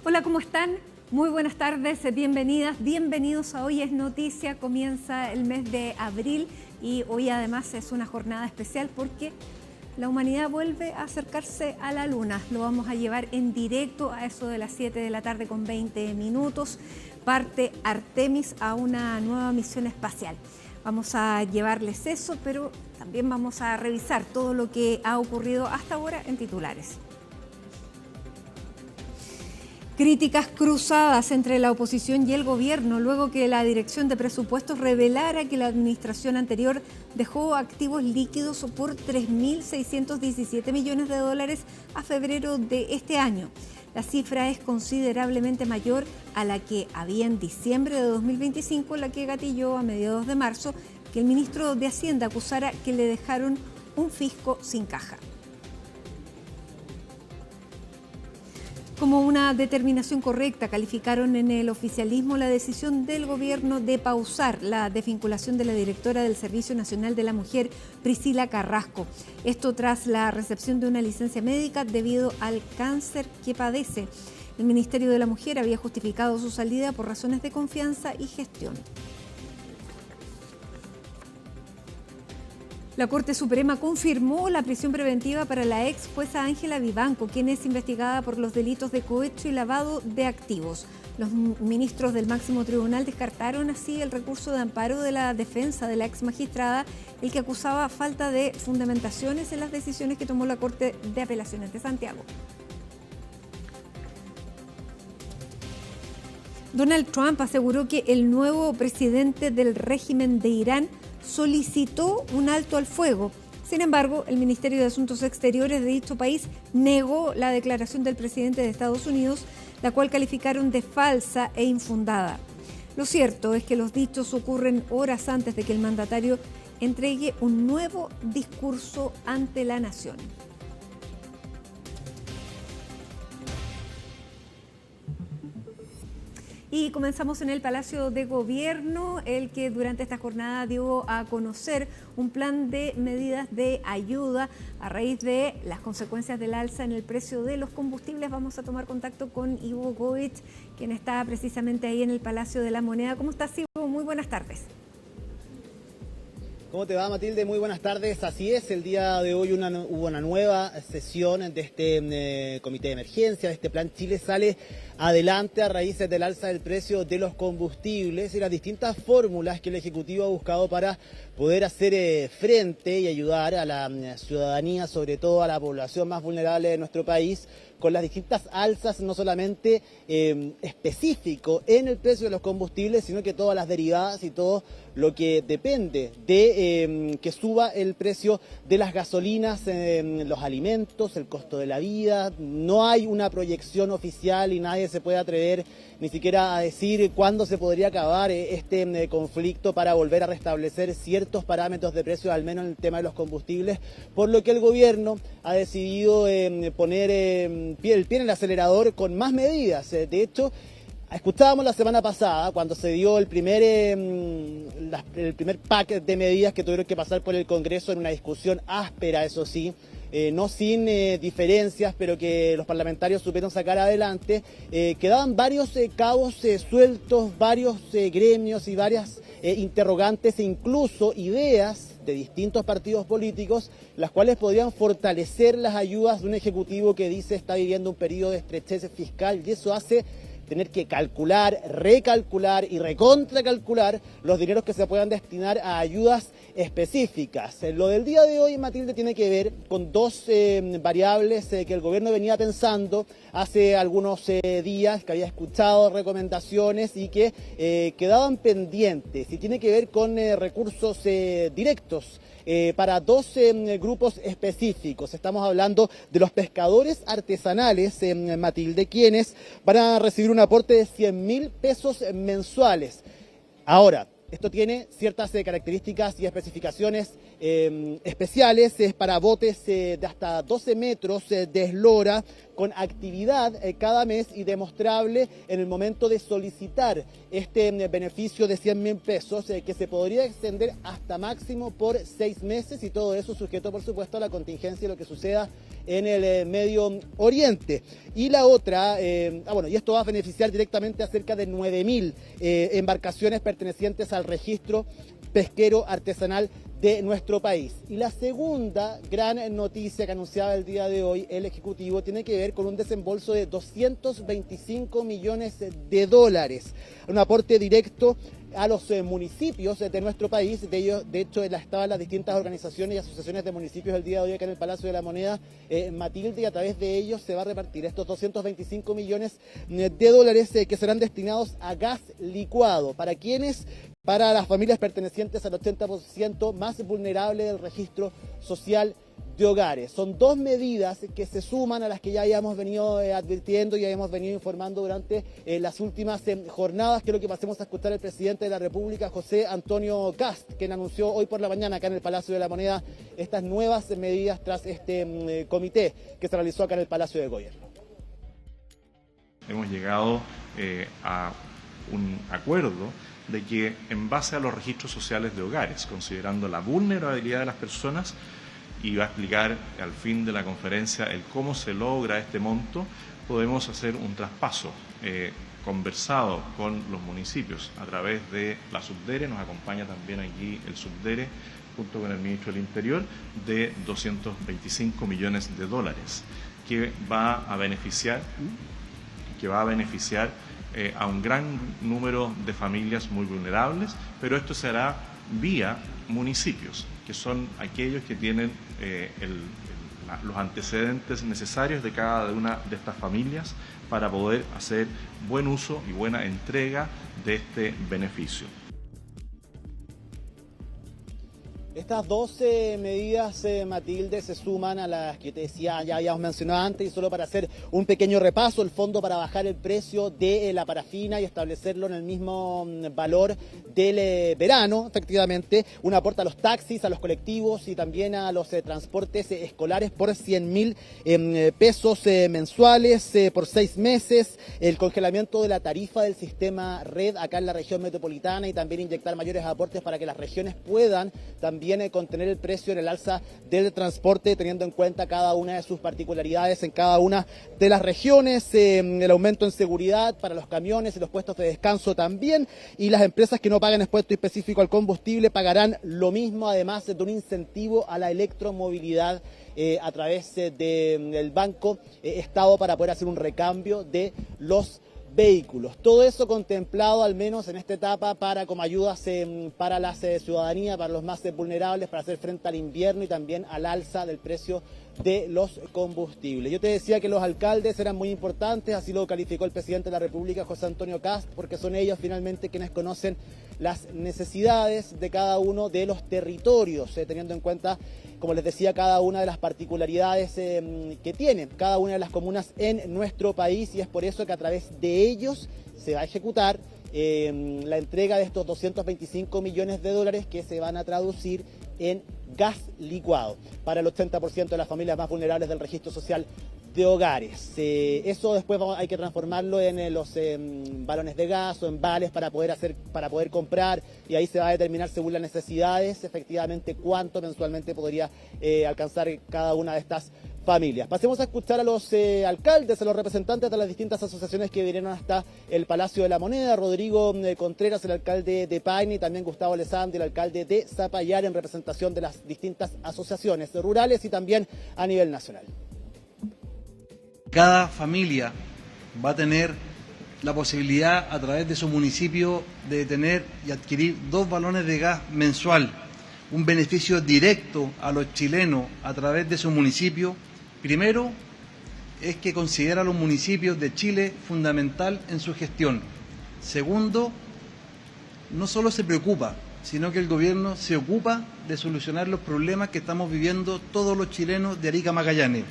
Hola, ¿cómo están? Muy buenas tardes, bienvenidas, bienvenidos a Hoy es Noticia. Comienza el mes de abril y hoy además es una jornada especial porque la humanidad vuelve a acercarse a la Luna. Lo vamos a llevar en directo a eso de las 7 de la tarde con 20 minutos. Parte Artemis a una nueva misión espacial. Vamos a llevarles eso, pero también vamos a revisar todo lo que ha ocurrido hasta ahora en titulares. Críticas cruzadas entre la oposición y el gobierno luego que la Dirección de Presupuestos revelara que la administración anterior dejó activos líquidos por 3.617 millones de dólares a febrero de este año. La cifra es considerablemente mayor a la que había en diciembre de 2025, la que gatilló a mediados de marzo que el ministro de Hacienda acusara que le dejaron un fisco sin caja. Como una determinación correcta, calificaron en el oficialismo la decisión del gobierno de pausar la desvinculación de la directora del Servicio Nacional de la Mujer, Priscila Carrasco. Esto tras la recepción de una licencia médica debido al cáncer que padece. El Ministerio de la Mujer había justificado su salida por razones de confianza y gestión. La Corte Suprema confirmó la prisión preventiva para la ex jueza Ángela Vivanco, quien es investigada por los delitos de cohecho y lavado de activos. Los ministros del máximo tribunal descartaron así el recurso de amparo de la defensa de la ex magistrada, el que acusaba falta de fundamentaciones en las decisiones que tomó la Corte de Apelaciones de Santiago. Donald Trump aseguró que el nuevo presidente del régimen de Irán solicitó un alto al fuego. Sin embargo, el Ministerio de Asuntos Exteriores de dicho país negó la declaración del presidente de Estados Unidos, la cual calificaron de falsa e infundada. Lo cierto es que los dichos ocurren horas antes de que el mandatario entregue un nuevo discurso ante la nación. Y comenzamos en el Palacio de Gobierno, el que durante esta jornada dio a conocer un plan de medidas de ayuda a raíz de las consecuencias del alza en el precio de los combustibles. Vamos a tomar contacto con Ivo Goich, quien está precisamente ahí en el Palacio de la Moneda. ¿Cómo estás, Ivo? Muy buenas tardes. ¿Cómo te va, Matilde? Muy buenas tardes. Así es, el día de hoy hubo una nueva sesión de este comité de emergencia, de este plan Chile sale adelante a raíz del alza del precio de los combustibles y las distintas fórmulas que el Ejecutivo ha buscado para poder hacer frente y ayudar a la ciudadanía, sobre todo a la población más vulnerable de nuestro país, con las distintas alzas, no solamente específico en el precio de los combustibles, sino que todas las derivadas y todo lo que depende de que suba el precio de las gasolinas, los alimentos, el costo de la vida. No hay una proyección oficial y nadie se puede atrever ni siquiera a decir cuándo se podría acabar este conflicto para volver a restablecer ciertos parámetros de precio, al menos en el tema de los combustibles, por lo que el gobierno ha decidido poner el pie en el acelerador con más medidas. De hecho, escuchábamos la semana pasada cuando se dio el primer pack de medidas que tuvieron que pasar por el Congreso en una discusión áspera, eso sí, no sin diferencias, pero que los parlamentarios supieron sacar adelante. Quedaban varios cabos sueltos, varios gremios y varias interrogantes e incluso ideas de distintos partidos políticos, las cuales podrían fortalecer las ayudas de un ejecutivo que dice está viviendo un periodo de estrechez fiscal, y eso hace tener que calcular, recalcular y recontracalcular los dineros que se puedan destinar a ayudas específicas. Lo del día de hoy, Matilde, tiene que ver con dos variables que el gobierno venía pensando hace algunos días, que había escuchado recomendaciones y que quedaban pendientes, y tiene que ver con recursos directos para dos grupos específicos. Estamos hablando de los pescadores artesanales, Matilde, quienes van a recibir un aporte de 100.000 pesos mensuales. Ahora, esto tiene ciertas características y especificaciones especiales. Es para botes de hasta 12 metros de eslora, con actividad cada mes y demostrable en el momento de solicitar este beneficio de 100.000 pesos que se podría extender hasta máximo por 6 meses, y todo eso sujeto por supuesto a la contingencia y lo que suceda en el Medio Oriente. Y la otra, y esto va a beneficiar directamente a cerca de 9.000 embarcaciones pertenecientes al registro pesquero artesanal de nuestro país. Y la segunda gran noticia que anunciaba el día de hoy el Ejecutivo tiene que ver con un desembolso de 225 millones de dólares, un aporte directo a los municipios de nuestro país. De hecho, estaban las distintas organizaciones y asociaciones de municipios el día de hoy acá en el Palacio de la Moneda, Matilde, y a través de ellos se va a repartir estos 225 millones de dólares que serán destinados a gas licuado. ¿Para quiénes? Para las familias pertenecientes al 80% más vulnerable del registro social de hogares. Son dos medidas que se suman a las que ya habíamos venido advirtiendo y habíamos venido informando durante las últimas jornadas. Quiero que pasemos a escuchar al presidente de la República, José Antonio Kast, quien anunció hoy por la mañana acá en el Palacio de la Moneda estas nuevas medidas tras este comité que se realizó acá en el Palacio de Gobierno. Hemos llegado a un acuerdo de que en base a los registros sociales de hogares, considerando la vulnerabilidad de las personas, y va a explicar al fin de la conferencia el cómo se logra este monto, podemos hacer un traspaso conversado con los municipios a través de la Subdere. Nos acompaña también aquí el Subdere junto con el Ministro del Interior, de 225 millones de dólares que va a beneficiar a un gran número de familias muy vulnerables, pero esto se hará vía municipios, que son aquellos que tienen los antecedentes necesarios de cada una de estas familias para poder hacer buen uso y buena entrega de este beneficio. Estas 12 medidas, Matilde, se suman a las que te decía, ya habíamos mencionado antes, y solo para hacer un pequeño repaso: el fondo para bajar el precio de la parafina y establecerlo en el mismo valor del verano, efectivamente, un aporte a los taxis, a los colectivos y también a los transportes escolares por 100.000 pesos mensuales por 6 meses, el congelamiento de la tarifa del sistema red acá en la región metropolitana, y también inyectar mayores aportes para que las regiones puedan también contener el precio en el alza del transporte, teniendo en cuenta cada una de sus particularidades en cada una de las regiones, el aumento en seguridad para los camiones y los puestos de descanso también, y las empresas que no pagan impuesto específico al combustible pagarán lo mismo, además de un incentivo a la electromovilidad a través del Banco Estado para poder hacer un recambio de los vehículos. Todo eso contemplado al menos en esta etapa como ayudas para la ciudadanía, para los más vulnerables, para hacer frente al invierno y también al alza del precio de los combustibles. Yo te decía que los alcaldes eran muy importantes, así lo calificó el presidente de la República, José Antonio Kast, porque son ellos finalmente quienes conocen las necesidades de cada uno de los territorios, teniendo en cuenta, como les decía, cada una de las particularidades que tienen cada una de las comunas en nuestro país, y es por eso que a través de ellos se va a ejecutar la entrega de estos 225 millones de dólares que se van a traducir en gas licuado para el 80% de las familias más vulnerables del registro social de hogares. Eso después hay que transformarlo en los balones de gas o en vales para poder comprar, y ahí se va a determinar según las necesidades efectivamente cuánto mensualmente podría alcanzar cada una de estas familias. Pasemos a escuchar a los alcaldes, a los representantes de las distintas asociaciones que vinieron hasta el Palacio de la Moneda. Rodrigo Contreras, el alcalde de Paine, y también Gustavo Lezandi, el alcalde de Zapallar, en representación de las distintas asociaciones rurales y también a nivel nacional. Cada familia va a tener la posibilidad a través de su municipio de tener y adquirir 2 balones de gas mensual, un beneficio directo a los chilenos a través de su municipio. Primero, es que considera a los municipios de Chile fundamental en su gestión. Segundo, no solo se preocupa, sino que el gobierno se ocupa de solucionar los problemas que estamos viviendo todos los chilenos de Arica a Magallanes.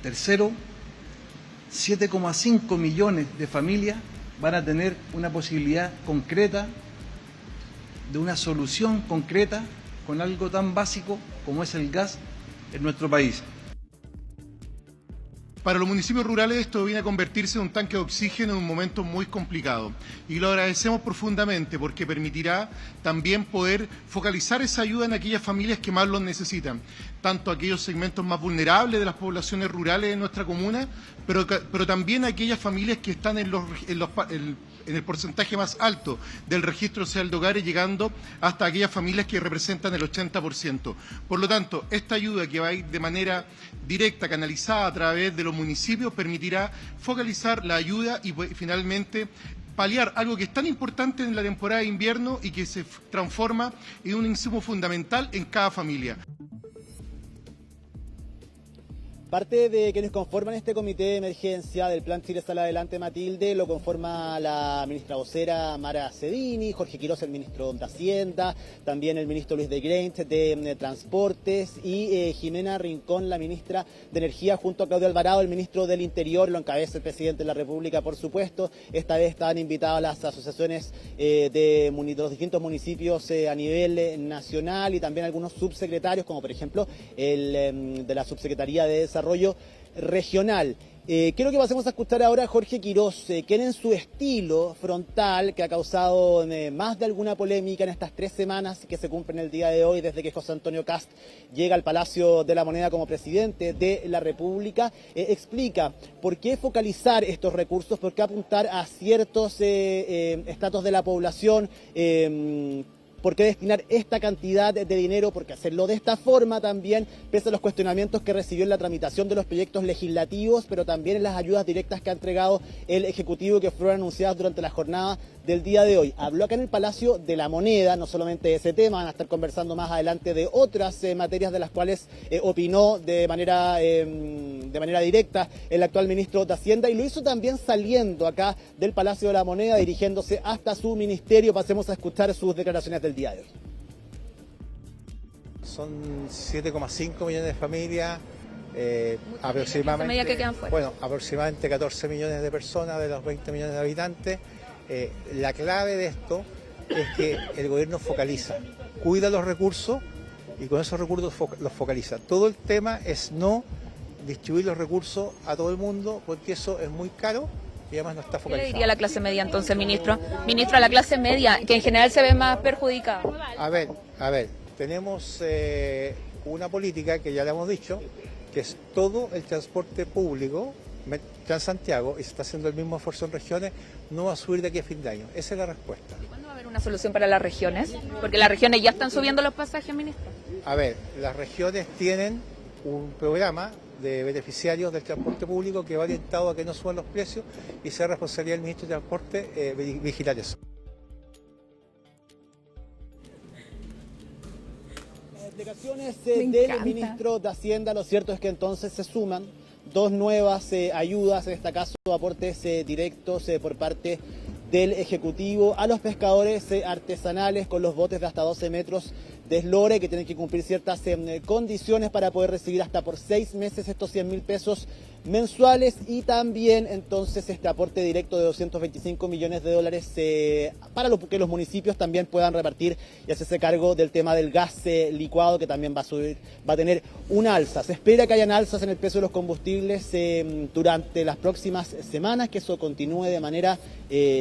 Tercero, 7,5 millones de familias van a tener una posibilidad concreta de una solución concreta con algo tan básico como es el gas en nuestro país. Para los municipios rurales esto viene a convertirse en un tanque de oxígeno en un momento muy complicado y lo agradecemos profundamente porque permitirá también poder focalizar esa ayuda en aquellas familias que más lo necesitan, tanto aquellos segmentos más vulnerables de las poblaciones rurales de nuestra comuna, pero también aquellas familias que están en el porcentaje más alto del registro social de hogares, llegando hasta aquellas familias que representan el 80%. Por lo tanto, esta ayuda que va a ir de manera directa, canalizada a través de los municipios, permitirá focalizar la ayuda y finalmente paliar algo que es tan importante en la temporada de invierno y que se transforma en un insumo fundamental en cada familia. Parte de quienes conforman este comité de emergencia del Plan Chile Sale Adelante, Matilde, lo conforma la ministra vocera Mara Cedini, Jorge Quirós, el ministro de Hacienda, también el ministro Luis de Grent de Transportes y Jimena Rincón, la ministra de Energía, junto a Claudio Alvarado, el ministro del Interior, lo encabeza el presidente de la República, por supuesto. Esta vez estaban invitadas las asociaciones de los distintos municipios a nivel nacional y también algunos subsecretarios, como por ejemplo el de la Subsecretaría de Desarrollo Regional. Quiero que pasemos a escuchar ahora a Jorge Quirós, quien en su estilo frontal, que ha causado más de alguna polémica en estas 3 semanas que se cumplen el día de hoy, desde que José Antonio Kast llega al Palacio de la Moneda como presidente de la República, explica por qué focalizar estos recursos, por qué apuntar a ciertos estratos de la población, por qué destinar esta cantidad de dinero, por qué hacerlo de esta forma también, pese a los cuestionamientos que recibió en la tramitación de los proyectos legislativos, pero también en las ayudas directas que ha entregado el Ejecutivo, que fueron anunciadas durante la jornada del día de hoy. Habló acá en el Palacio de la Moneda, no solamente de ese tema, van a estar conversando más adelante de otras materias de las cuales opinó de manera directa el actual ministro de Hacienda, y lo hizo también saliendo acá del Palacio de la Moneda, dirigiéndose hasta su ministerio. Pasemos a escuchar sus declaraciones del día de hoy. Son 7,5 millones de familias, aproximadamente 14 millones de personas de los 20 millones de habitantes. La clave de esto es que el gobierno focaliza, cuida los recursos y con esos recursos los focaliza. Todo el tema es no distribuir los recursos a todo el mundo, porque eso es muy caro y además no está focalizado. ¿Qué le diría a la clase media entonces, ministro? Ministro, a la clase media, que en general se ve más perjudicada. A ver, tenemos una política que ya le hemos dicho, que es todo el transporte público, Transantiago, y se está haciendo el mismo esfuerzo en regiones, no va a subir de aquí a fin de año. Esa es la respuesta. ¿Y cuándo va a haber una solución para las regiones? Porque las regiones ya están subiendo los pasajes, ministro. A ver, las regiones tienen un programa de beneficiarios del transporte público que va orientado a que no suban los precios y sea responsabilidad del ministro de Transporte vigilar eso. Las explicaciones del ministro de Hacienda, lo cierto es que entonces se suman 2 nuevas ayudas, en este caso aportes directos por parte del Ejecutivo a los pescadores artesanales con los botes de hasta 12 metros de eslore, que tienen que cumplir ciertas condiciones para poder recibir hasta por 6 meses estos 100.000 pesos mensuales, y también entonces este aporte directo de $225 millones para que los municipios también puedan repartir y hacerse cargo del tema del gas licuado, que también va a tener una alza. Se espera que hayan alzas en el precio de los combustibles durante las próximas semanas, que eso continúe de manera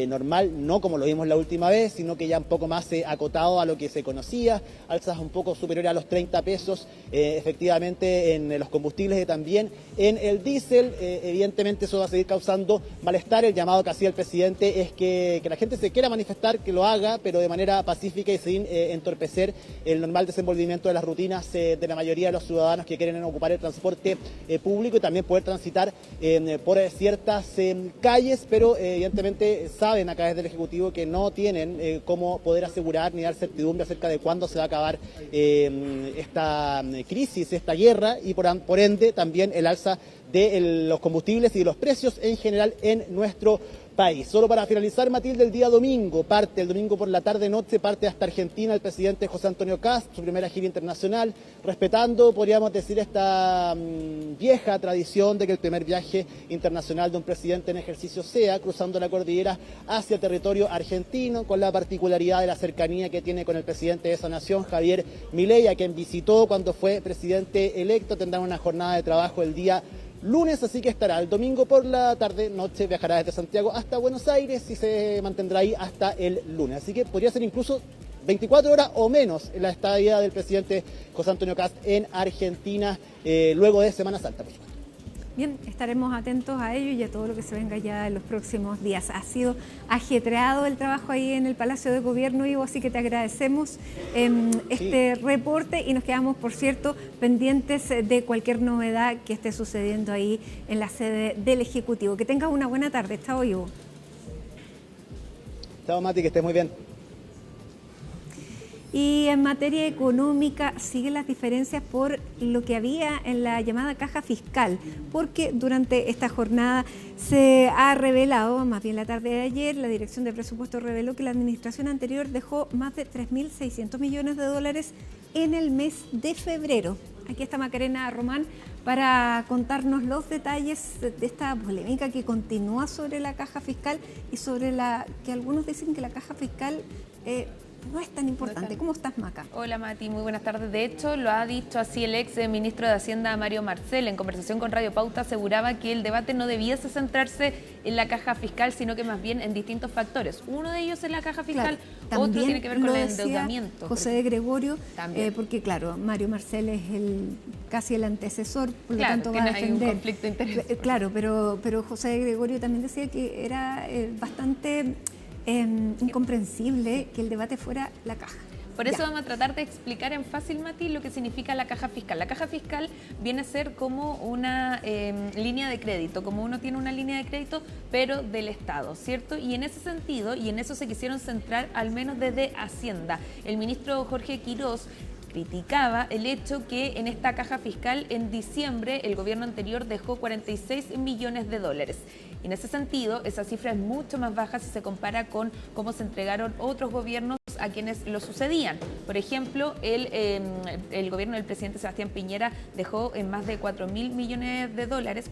normal, no como lo vimos la última vez, sino que ya un poco más acotado a lo que se conocía, alzas un poco superiores a los 30 pesos efectivamente en los combustibles y también en el diésel. Evidentemente eso va a seguir causando malestar. El llamado que hacía el presidente es que la gente se quiera manifestar, que lo haga, pero de manera pacífica y sin entorpecer el normal desenvolvimiento de las rutinas de la mayoría de los ciudadanos que quieren ocupar el transporte público y también poder transitar por ciertas calles, pero evidentemente saben acá desde el Ejecutivo que no tienen cómo poder asegurar ni dar certidumbre acerca de cuándo se va a acabar esta crisis, esta guerra, y por ende también el alza de los combustibles y de los precios en general en nuestro país. Solo para finalizar, Matilde, el domingo por la tarde-noche, parte hasta Argentina el presidente José Antonio Kast, su primera gira internacional, respetando, podríamos decir, esta vieja tradición de que el primer viaje internacional de un presidente en ejercicio sea cruzando la cordillera hacia el territorio argentino, con la particularidad de la cercanía que tiene con el presidente de esa nación, Javier Milei, a quien visitó cuando fue presidente electo. Tendrán una jornada de trabajo el día lunes, así que estará el domingo por la tarde, noche, viajará desde Santiago hasta Buenos Aires y se mantendrá ahí hasta el lunes. Así que podría ser incluso 24 horas o menos en la estadía del presidente José Antonio Kast en Argentina, luego de Semana Santa, por supuesto. Bien, estaremos atentos a ello y a todo lo que se venga ya en los próximos días. Ha sido ajetreado el trabajo ahí en el Palacio de Gobierno, Ivo, así que te agradecemos este reporte y nos quedamos, por cierto, pendientes de cualquier novedad que esté sucediendo ahí en la sede del Ejecutivo. Que tengas una buena tarde. Chao, Ivo. Chao, Mati, que estés muy bien. Y en materia económica siguen las diferencias por lo que había en la llamada caja fiscal, porque durante esta jornada se ha revelado, más bien la tarde de ayer, la Dirección de Presupuesto reveló que la administración anterior dejó más de 3.600 millones de dólares en el mes de febrero. Aquí está Macarena Román para contarnos los detalles de esta polémica que continúa sobre la caja fiscal y sobre la que algunos dicen que la caja fiscal no es tan importante. ¿Cómo estás, Maca? Hola, Mati, muy buenas tardes. De hecho, lo ha dicho así el ex ministro de Hacienda, Mario Marcel. En conversación con Radio Pauta aseguraba que el debate no debiese centrarse en la caja fiscal, sino que más bien en distintos factores. Uno de ellos es la caja fiscal, claro, otro tiene que ver con el endeudamiento. José de Gregorio, porque claro, Mario Marcel es casi el antecesor, por lo tanto va a defender. Hay un conflicto de interés. Claro, pero José de Gregorio también decía que era bastante incomprensible que el debate fuera la caja. Por eso vamos a tratar de explicar en fácil, Mati, lo que significa la caja fiscal. La caja fiscal viene a ser como una línea de crédito, como uno tiene una línea de crédito, pero del Estado, ¿cierto? Y en ese sentido, y en eso se quisieron centrar al menos desde Hacienda. El ministro Jorge Quirós criticaba el hecho que en esta caja fiscal en diciembre el gobierno anterior dejó 46 millones de dólares. En ese sentido, esa cifra es mucho más baja si se compara con cómo se entregaron otros gobiernos a quienes lo sucedían. Por ejemplo, el gobierno del presidente Sebastián Piñera dejó en más de 4.000 millones de dólares,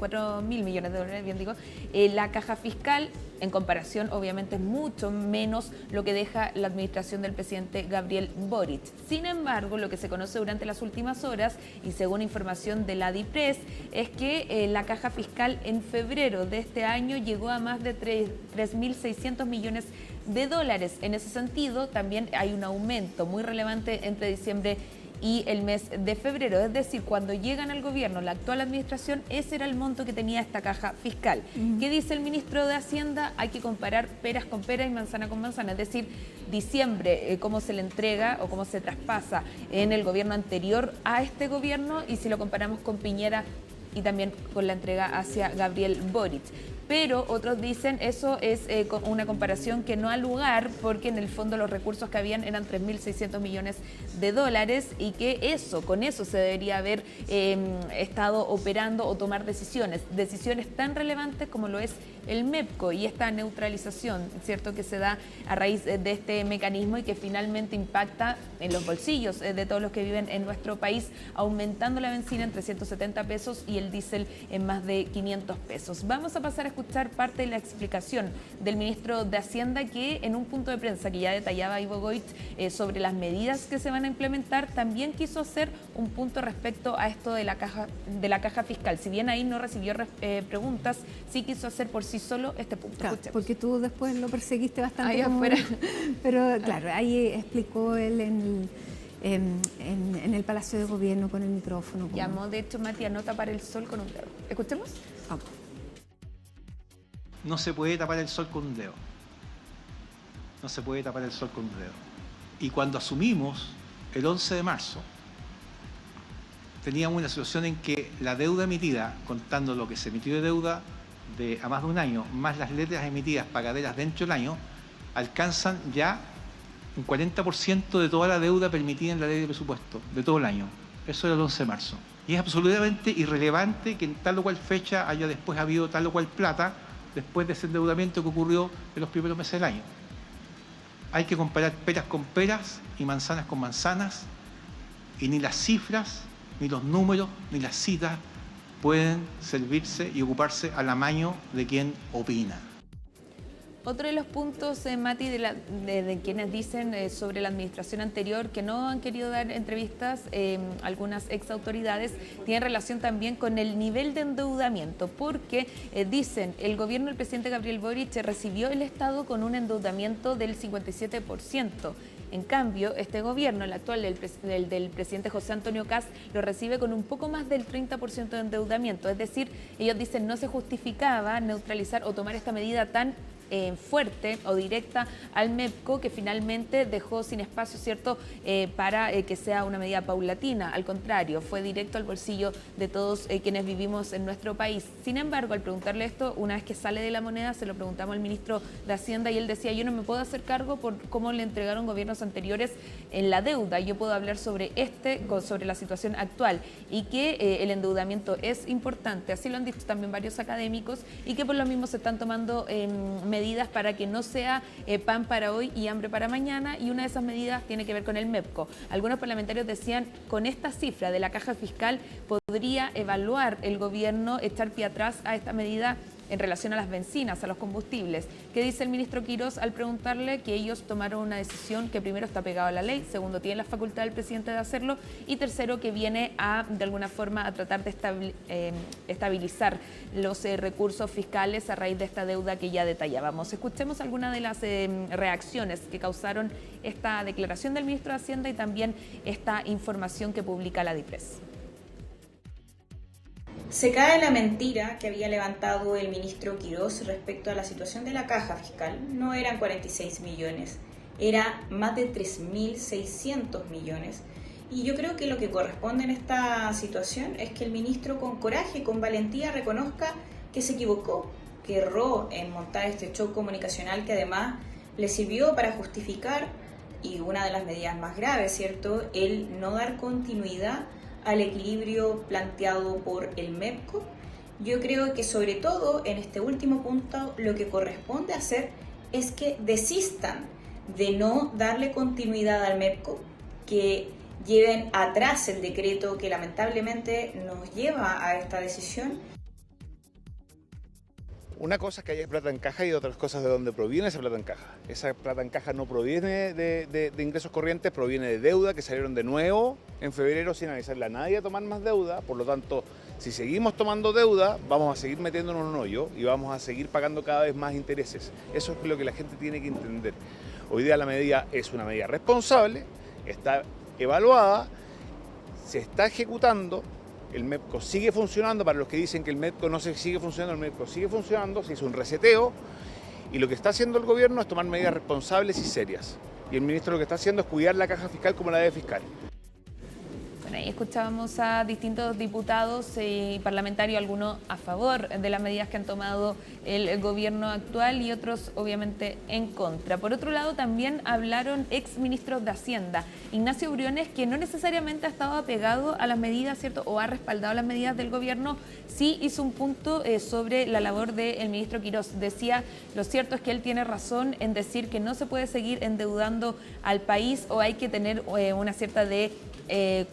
bien digo, la caja fiscal. En comparación, obviamente, es mucho menos lo que deja la administración del presidente Gabriel Boric. Sin embargo, lo que se conoce durante las últimas horas, y según información de la DIPRES, es que la caja fiscal en febrero de este año llegó a más de 3.600 millones de dólares. En ese sentido, también hay un aumento muy relevante entre diciembre y el mes de febrero, es decir, cuando llegan al gobierno la actual administración, ese era el monto que tenía esta caja fiscal. ¿Qué dice el ministro de Hacienda? Hay que comparar peras con peras y manzana con manzana, es decir, diciembre, cómo se le entrega o cómo se traspasa en el gobierno anterior a este gobierno, y si lo comparamos con Piñera y también con la entrega hacia Gabriel Boric. Pero otros dicen eso es una comparación que no ha lugar, porque en el fondo los recursos que habían eran 3.600 millones de dólares y que con eso se debería haber estado operando o tomar decisiones tan relevantes como lo es el MEPCO y esta neutralización, ¿cierto?, que se da a raíz de este mecanismo y que finalmente impacta en los bolsillos de todos los que viven en nuestro país, aumentando la benzina en 370 pesos y el diésel en más de 500 pesos. Vamos a pasar a escuchar parte de la explicación del ministro de Hacienda, que en un punto de prensa que ya detallaba Ivo Goit sobre las medidas que se van a implementar, también quiso hacer un punto respecto a esto de la caja fiscal. Si bien ahí no recibió preguntas, sí quiso hacer por sí solo este punto. Claro, porque tú después lo perseguiste bastante ahí afuera. Pero claro, ahí explicó él en el Palacio de Gobierno con el micrófono. Llamó, de hecho, Mati, a no tapar el sol con un dedo. ¿Escuchemos? Vamos. No se puede tapar el sol con un dedo. No se puede tapar el sol con un dedo. Y cuando asumimos el 11 de marzo, teníamos una situación en que la deuda emitida, contando lo que se emitió de deuda a más de un año, más las letras emitidas pagaderas dentro del año, alcanzan ya un 40% de toda la deuda permitida en la ley de presupuesto, de todo el año. Eso era el 11 de marzo. Y es absolutamente irrelevante que en tal o cual fecha haya después habido tal o cual plata después de ese endeudamiento que ocurrió en los primeros meses del año. Hay que comparar peras con peras y manzanas con manzanas, y ni las cifras, ni los números, ni las citas pueden servirse y ocuparse al amaño de quien opina. Otro de los puntos, Mati, de quienes dicen sobre la administración anterior que no han querido dar entrevistas, algunas exautoridades, tiene relación también con el nivel de endeudamiento, porque dicen, el gobierno del presidente Gabriel Boric recibió el Estado con un endeudamiento del 57%. En cambio, este gobierno, el actual del presidente José Antonio Kast, lo recibe con un poco más del 30% de endeudamiento. Es decir, ellos dicen no se justificaba neutralizar o tomar esta medida tan fuerte o directa al MEPCO, que finalmente dejó sin espacio, ¿cierto?, para que sea una medida paulatina. Al contrario, fue directo al bolsillo de todos quienes vivimos en nuestro país. Sin embargo, al preguntarle esto, una vez que sale de la moneda, se lo preguntamos al ministro de Hacienda y él decía, yo no me puedo hacer cargo por cómo le entregaron gobiernos anteriores en la deuda. Yo puedo hablar sobre sobre la situación actual y que el endeudamiento es importante. Así lo han dicho también varios académicos y que por lo mismo se están tomando medidas para que no sea pan para hoy y hambre para mañana, y una de esas medidas tiene que ver con el MEPCO. Algunos parlamentarios decían, con esta cifra de la caja fiscal podría evaluar el gobierno echar pie atrás a esta medida en relación a las bencinas, a los combustibles. ¿Qué dice el ministro Quirós al preguntarle que ellos tomaron una decisión que primero está pegada a la ley, segundo tiene la facultad del presidente de hacerlo y tercero que viene de alguna forma a tratar de estabilizar los recursos fiscales a raíz de esta deuda que ya detallábamos? Escuchemos algunas de las reacciones que causaron esta declaración del ministro de Hacienda y también esta información que publica la DIPRES. Se cae la mentira que había levantado el ministro Quirós respecto a la situación de la caja fiscal. No eran 46 millones, era más de 3.600 millones. Y yo creo que lo que corresponde en esta situación es que el ministro con coraje, con valentía, reconozca que se equivocó, que erró en montar este show comunicacional que además le sirvió para justificar, y una de las medidas más graves, ¿cierto?, el no dar continuidad al equilibrio planteado por el MEPCO. Yo creo que sobre todo en este último punto lo que corresponde hacer es que desistan de no darle continuidad al MEPCO, que lleven atrás el decreto que lamentablemente nos lleva a esta decisión. Una cosa es que haya plata en caja y otras cosas de dónde proviene esa plata en caja. Esa plata en caja no proviene de ingresos corrientes, proviene de deuda que salieron de nuevo en febrero sin avisarle a nadie a tomar más deuda. Por lo tanto, si seguimos tomando deuda, vamos a seguir metiéndonos en un hoyo y vamos a seguir pagando cada vez más intereses. Eso es lo que la gente tiene que entender. Hoy día la medida es una medida responsable, está evaluada, se está ejecutando. El MEPCO sigue funcionando. Para los que dicen que el MEPCO no sigue funcionando, el MEPCO sigue funcionando, se hizo un reseteo y lo que está haciendo el gobierno es tomar medidas responsables y serias. Y el ministro lo que está haciendo es cuidar la caja fiscal como la debe fiscal. Bueno, ahí escuchábamos a distintos diputados y parlamentarios, algunos a favor de las medidas que han tomado el gobierno actual y otros obviamente en contra. Por otro lado, también hablaron exministros de Hacienda. Ignacio Briones, que no necesariamente ha estado apegado a las medidas, ¿cierto?, o ha respaldado las medidas del gobierno, sí hizo un punto sobre la labor del ministro Quirós. Decía, lo cierto es que él tiene razón en decir que no se puede seguir endeudando al país o hay que tener una cierta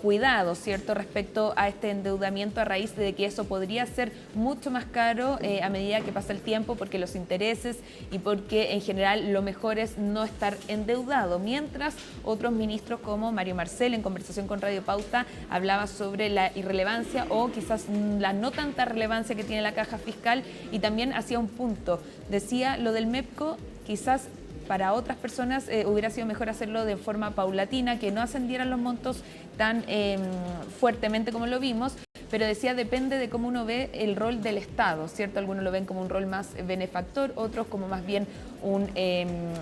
cuidado, ¿cierto?, respecto a este endeudamiento a raíz de que eso podría ser mucho más caro a medida que pasa el tiempo, porque los intereses y porque en general lo mejor es no estar endeudado. Mientras otros ministros como Mario Marcel en conversación con Radio Pauta hablaba sobre la irrelevancia o quizás la no tanta relevancia que tiene la caja fiscal y también hacía un punto. Decía lo del MEPCO, quizás para otras personas hubiera sido mejor hacerlo de forma paulatina, que no ascendieran los montos tan fuertemente como lo vimos, pero decía depende de cómo uno ve el rol del Estado, ¿cierto? Algunos lo ven como un rol más benefactor, otros como más bien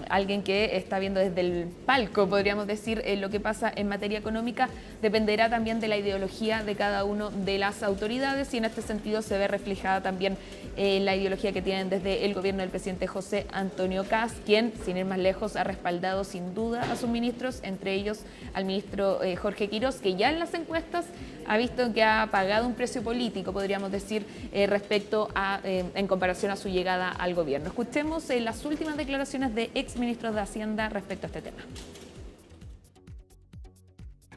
alguien que está viendo desde el palco, podríamos decir, lo que pasa en materia económica. Dependerá también de la ideología de cada uno de las autoridades y en este sentido se ve reflejada también la ideología que tienen desde el gobierno del presidente José Antonio Kast, quien, sin ir más lejos, ha respaldado sin duda a sus ministros, entre ellos al ministro Jorge Quirós, que ya en las encuestas ha visto que ha pagado un precio político, podríamos decir, respecto a, en comparación a su llegada al gobierno. Escuchemos las últimas declaraciones de exministros de Hacienda respecto a este tema.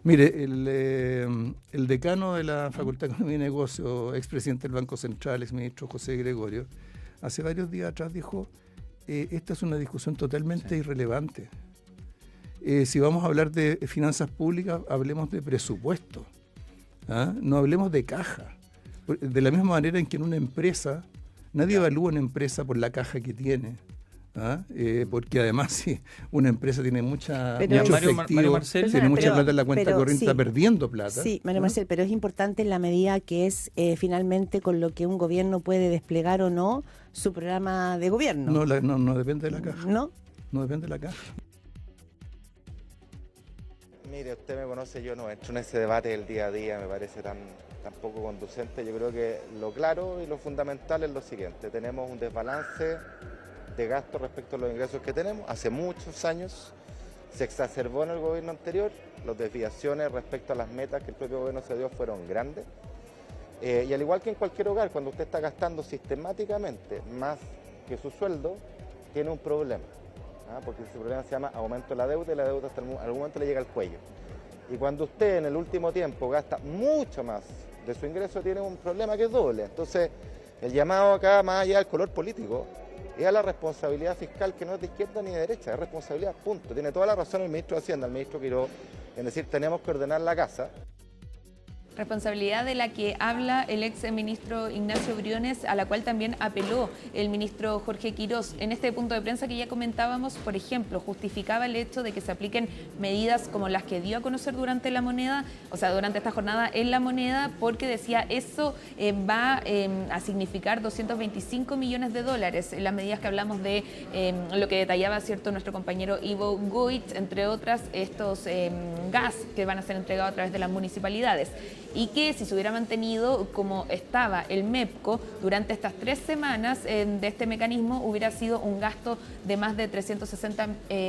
Mire, el decano de la Facultad de Economía y Negocio, expresidente del Banco Central, exministro José Gregorio, hace varios días atrás dijo esta es una discusión totalmente irrelevante. Si vamos a hablar de finanzas públicas, hablemos de presupuesto. No hablemos de caja. De la misma manera en que en una empresa, nadie evalúa una empresa por la caja que tiene. Porque además si una empresa tiene mucho efectivo, tiene mucha plata en la cuenta corriente, está perdiendo plata. Sí, María Marcel, pero es importante en la medida que es finalmente con lo que un gobierno puede desplegar o no su programa de gobierno. No depende de la caja. No depende de la caja. Mire, usted me conoce, yo no entro en ese debate del día a día, me parece tan poco conducente. Yo creo que lo claro y lo fundamental es lo siguiente: tenemos un desbalance de gasto respecto a los ingresos que tenemos. Hace muchos años se exacerbó en el gobierno anterior, las desviaciones respecto a las metas que el propio gobierno se dio fueron grandes. Y al igual que en cualquier hogar, cuando usted está gastando sistemáticamente más que su sueldo, tiene un problema. Porque ese problema se llama aumento de la deuda y la deuda hasta algún momento le llega al cuello. Y cuando usted en el último tiempo gasta mucho más de su ingreso, tiene un problema que es doble. Entonces, el llamado acá, más allá del color político, es a la responsabilidad fiscal, que no es de izquierda ni de derecha, es responsabilidad, punto. Tiene toda la razón el ministro de Hacienda, el ministro Quirós, en decir tenemos que ordenar la casa. Responsabilidad de la que habla el ex ministro Ignacio Briones, a la cual también apeló el ministro Jorge Quirós. En este punto de prensa que ya comentábamos, por ejemplo, justificaba el hecho de que se apliquen medidas como las que dio a conocer durante la moneda, o sea, durante esta jornada en la moneda, porque decía eso va a significar 225 millones de dólares. Las medidas que hablamos de lo que detallaba, cierto, nuestro compañero Ivo Goitz, entre otras, estos gas que van a ser entregados a través de las municipalidades. Y que si se hubiera mantenido como estaba el MEPCO durante estas 3 semanas de este mecanismo, hubiera sido un gasto de más de 360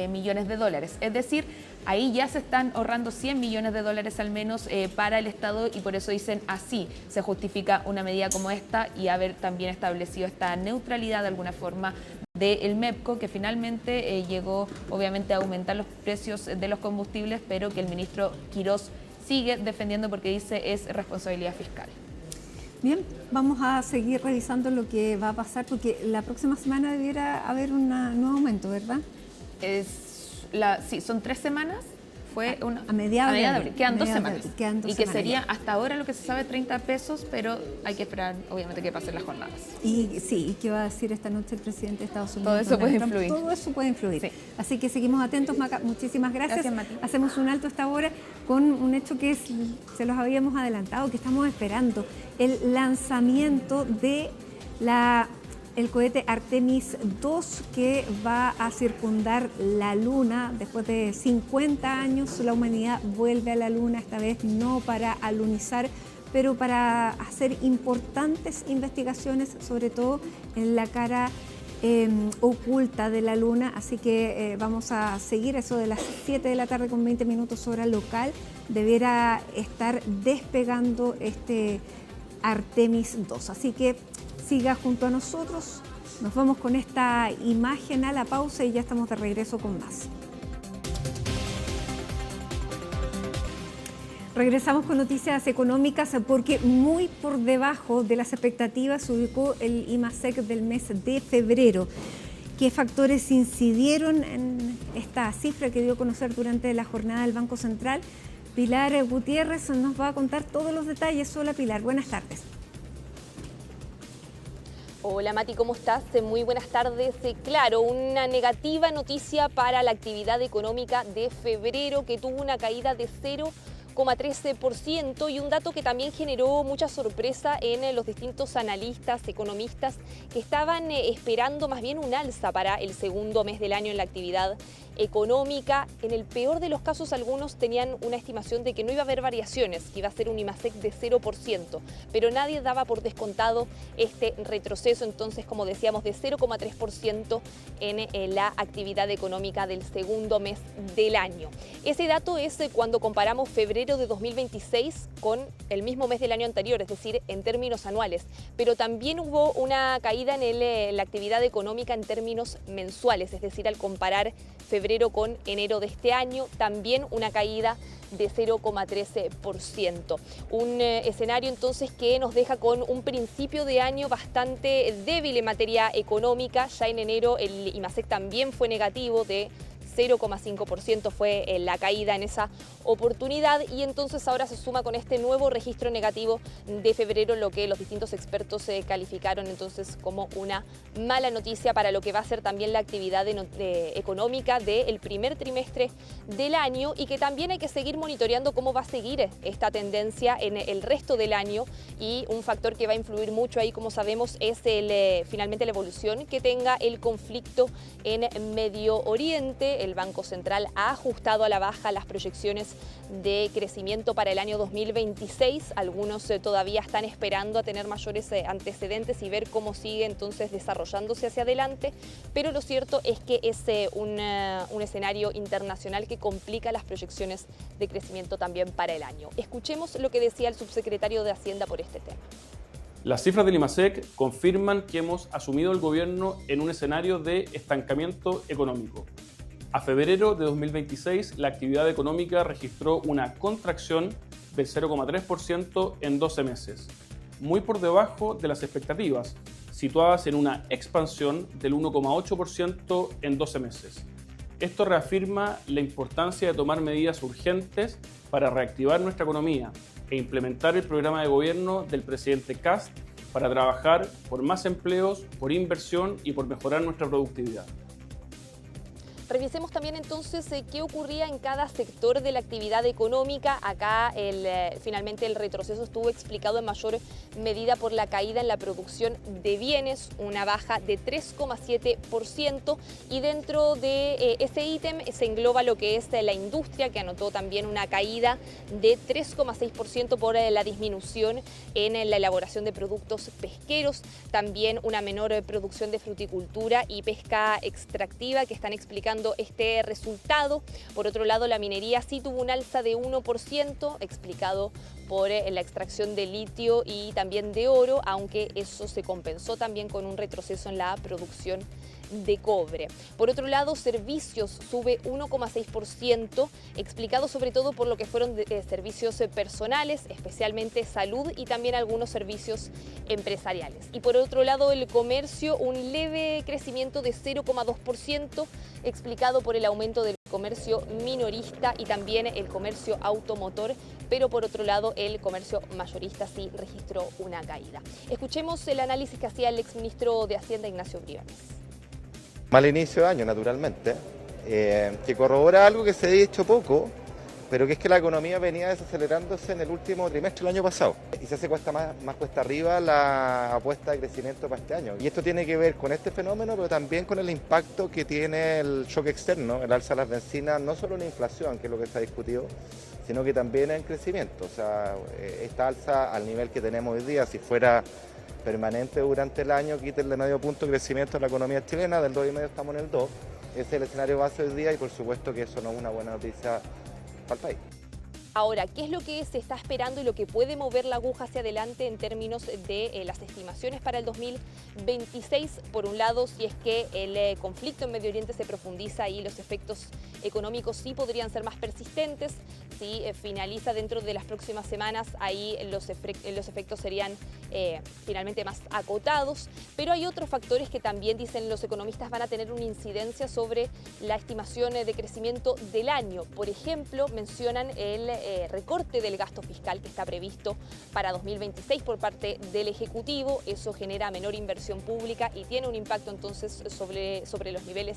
millones de dólares. Es decir, ahí ya se están ahorrando 100 millones de dólares al menos para el Estado, y por eso dicen así se justifica una medida como esta y haber también establecido esta neutralidad de alguna forma del MEPCO, que finalmente llegó obviamente a aumentar los precios de los combustibles, pero que el ministro Quirós sigue defendiendo porque dice es responsabilidad fiscal. Bien, vamos a seguir revisando lo que va a pasar, porque la próxima semana debiera haber un nuevo aumento, ¿verdad? Sí, son 3 semanas. Fue a mediados de abril. Quedan 2 semanas. Quedan 2 y que semanas sería ya. hasta ahora lo que se sabe 30 pesos, pero hay que esperar obviamente que pasen las jornadas. Y sí, ¿qué va a decir esta noche el presidente de Estados Unidos? Todo eso puede influir. Todo eso puede influir. Sí. Así que seguimos atentos, Maca. Muchísimas gracias. Gracias, Mati. Hacemos un alto a esta hora con un hecho que se los habíamos adelantado, que estamos esperando. El lanzamiento de el cohete Artemis 2, que va a circundar la Luna. Después de 50 años, la humanidad vuelve a la Luna, esta vez no para alunizar, pero para hacer importantes investigaciones, sobre todo en la cara oculta de la Luna. Así que vamos a seguir eso de las 7 de la tarde con 20 minutos hora local. Debiera estar despegando este Artemis 2. Así que siga junto a nosotros. Nos vamos con esta imagen a la pausa y ya estamos de regreso con más. Regresamos con noticias económicas, porque muy por debajo de las expectativas se ubicó el IMASEC del mes de febrero. ¿Qué factores incidieron en esta cifra que dio a conocer durante la jornada del Banco Central? Pilar Gutiérrez nos va a contar todos los detalles. Hola Pilar, buenas tardes. Hola Mati, ¿cómo estás? Muy buenas tardes. Claro, una negativa noticia para la actividad económica de febrero, que tuvo una caída de 0,13%, y un dato que también generó mucha sorpresa en los distintos analistas, economistas, que estaban esperando más bien un alza para el segundo mes del año en la actividad económica. En el peor de los casos, algunos tenían una estimación de que no iba a haber variaciones, que iba a ser un IMASEC de 0%, pero nadie daba por descontado este retroceso, entonces, como decíamos, de 0,3% en la actividad económica del segundo mes del año. Ese dato es cuando comparamos febrero de 2026 con el mismo mes del año anterior, es decir, en términos anuales, pero también hubo una caída en la actividad económica en términos mensuales, es decir, al comparar febrero febrero con enero de este año, también una caída de 0,13%. Un escenario entonces que nos deja con un principio de año bastante débil en materia económica. Ya en enero el IMASEC también fue negativo, de 0,5% fue la caída en esa oportunidad, y entonces ahora se suma con este nuevo registro negativo de febrero, lo que los distintos expertos calificaron entonces como una mala noticia para lo que va a ser también la actividad económica del primer trimestre del año, y que también hay que seguir monitoreando cómo va a seguir esta tendencia en el resto del año. Y un factor que va a influir mucho ahí, como sabemos, es finalmente la evolución que tenga el conflicto en Medio Oriente. El Banco Central ha ajustado a la baja las proyecciones de crecimiento para el año 2026. Algunos todavía están esperando a tener mayores antecedentes y ver cómo sigue entonces desarrollándose hacia adelante, pero lo cierto es que es un escenario internacional que complica las proyecciones de crecimiento también para el año. Escuchemos lo que decía el subsecretario de Hacienda por este tema. Las cifras del IMASEC confirman que hemos asumido el gobierno en un escenario de estancamiento económico. A febrero de 2026, la actividad económica registró una contracción del 0,3% en 12 meses, muy por debajo de las expectativas, situadas en una expansión del 1,8% en 12 meses. Esto reafirma la importancia de tomar medidas urgentes para reactivar nuestra economía e implementar el programa de gobierno del presidente Kast para trabajar por más empleos, por inversión y por mejorar nuestra productividad. Revisemos también entonces qué ocurría en cada sector de la actividad económica. Acá finalmente el retroceso estuvo explicado en mayor medida por la caída en la producción de bienes, una baja de 3,7%, y dentro de ese ítem se engloba lo que es la industria, que anotó también una caída de 3,6% por la disminución en la elaboración de productos pesqueros, también una menor producción de fruticultura y pesca extractiva que están explicando este resultado. Por otro lado, la minería sí tuvo un alza de 1%, explicado por la extracción de litio y también de oro, aunque eso se compensó también con un retroceso en la producción de cobre. Por otro lado, servicios sube 1,6%, explicado sobre todo por lo que fueron servicios personales, especialmente salud, y también algunos servicios empresariales. Y por otro lado, el comercio, un leve crecimiento de 0,2%, explicado por el aumento del comercio minorista y también el comercio automotor, pero por otro lado el comercio mayorista sí registró una caída. Escuchemos el análisis que hacía el exministro de Hacienda, Ignacio Briones. Mal inicio de año, naturalmente, que corrobora algo que se ha dicho poco, pero que es que la economía venía desacelerándose en el último trimestre del año pasado y se hace más cuesta arriba la apuesta de crecimiento para este año. Y esto tiene que ver con este fenómeno, pero también con el impacto que tiene el shock externo, el alza de las bencinas, no solo en inflación, que es lo que se ha discutido, sino que también en crecimiento. O sea, esta alza al nivel que tenemos hoy día, si fuera permanente durante el año, quítenle medio punto de crecimiento a la economía chilena, del 2,5 estamos en el 2, ese es el escenario base hoy día y por supuesto que eso no es una buena noticia para el país. Ahora, ¿qué es lo que se está esperando y lo que puede mover la aguja hacia adelante en términos de las estimaciones para el 2026? Por un lado, si es que el conflicto en Medio Oriente se profundiza y los efectos económicos sí podrían ser más persistentes. Si finaliza dentro de las próximas semanas, ahí los efectos serían finalmente más acotados. Pero hay otros factores que también, dicen los economistas, van a tener una incidencia sobre la estimación de crecimiento del año. Por ejemplo, mencionan el recorte del gasto fiscal que está previsto para 2026 por parte del Ejecutivo. Eso genera menor inversión pública y tiene un impacto entonces sobre los niveles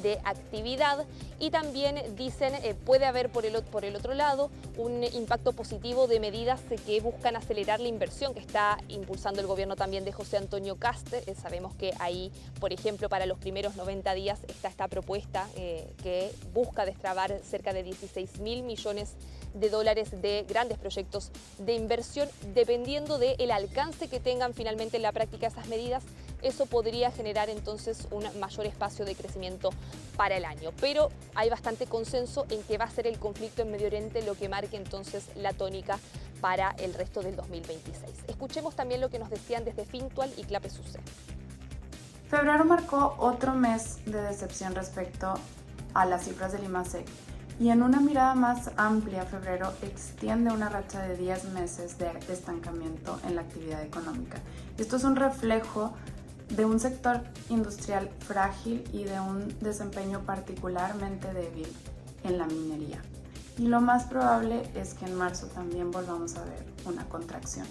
de actividad. Y también dicen puede haber por el otro lado un impacto positivo de medidas que buscan acelerar la inversión que está impulsando el gobierno también de José Antonio Kast. Sabemos que ahí, por ejemplo, para los primeros 90 días está esta propuesta que busca destrabar cerca de 16.000 millones de dólares de grandes proyectos de inversión. Dependiendo del alcance que tengan finalmente en la práctica esas medidas, eso podría generar entonces un mayor espacio de crecimiento para el año. Pero hay bastante consenso en que va a ser el conflicto en Medio Oriente lo que marque entonces la tónica para el resto del 2026. Escuchemos también lo que nos decían desde Fintual y Clape SUSE. Febrero marcó otro mes de decepción respecto a las cifras del IMASEC. Y en una mirada más amplia, febrero extiende una racha de 10 meses de estancamiento en la actividad económica. Esto es un reflejo de un sector industrial frágil y de un desempeño particularmente débil en la minería. Y lo más probable es que en marzo también volvamos a ver una contracción.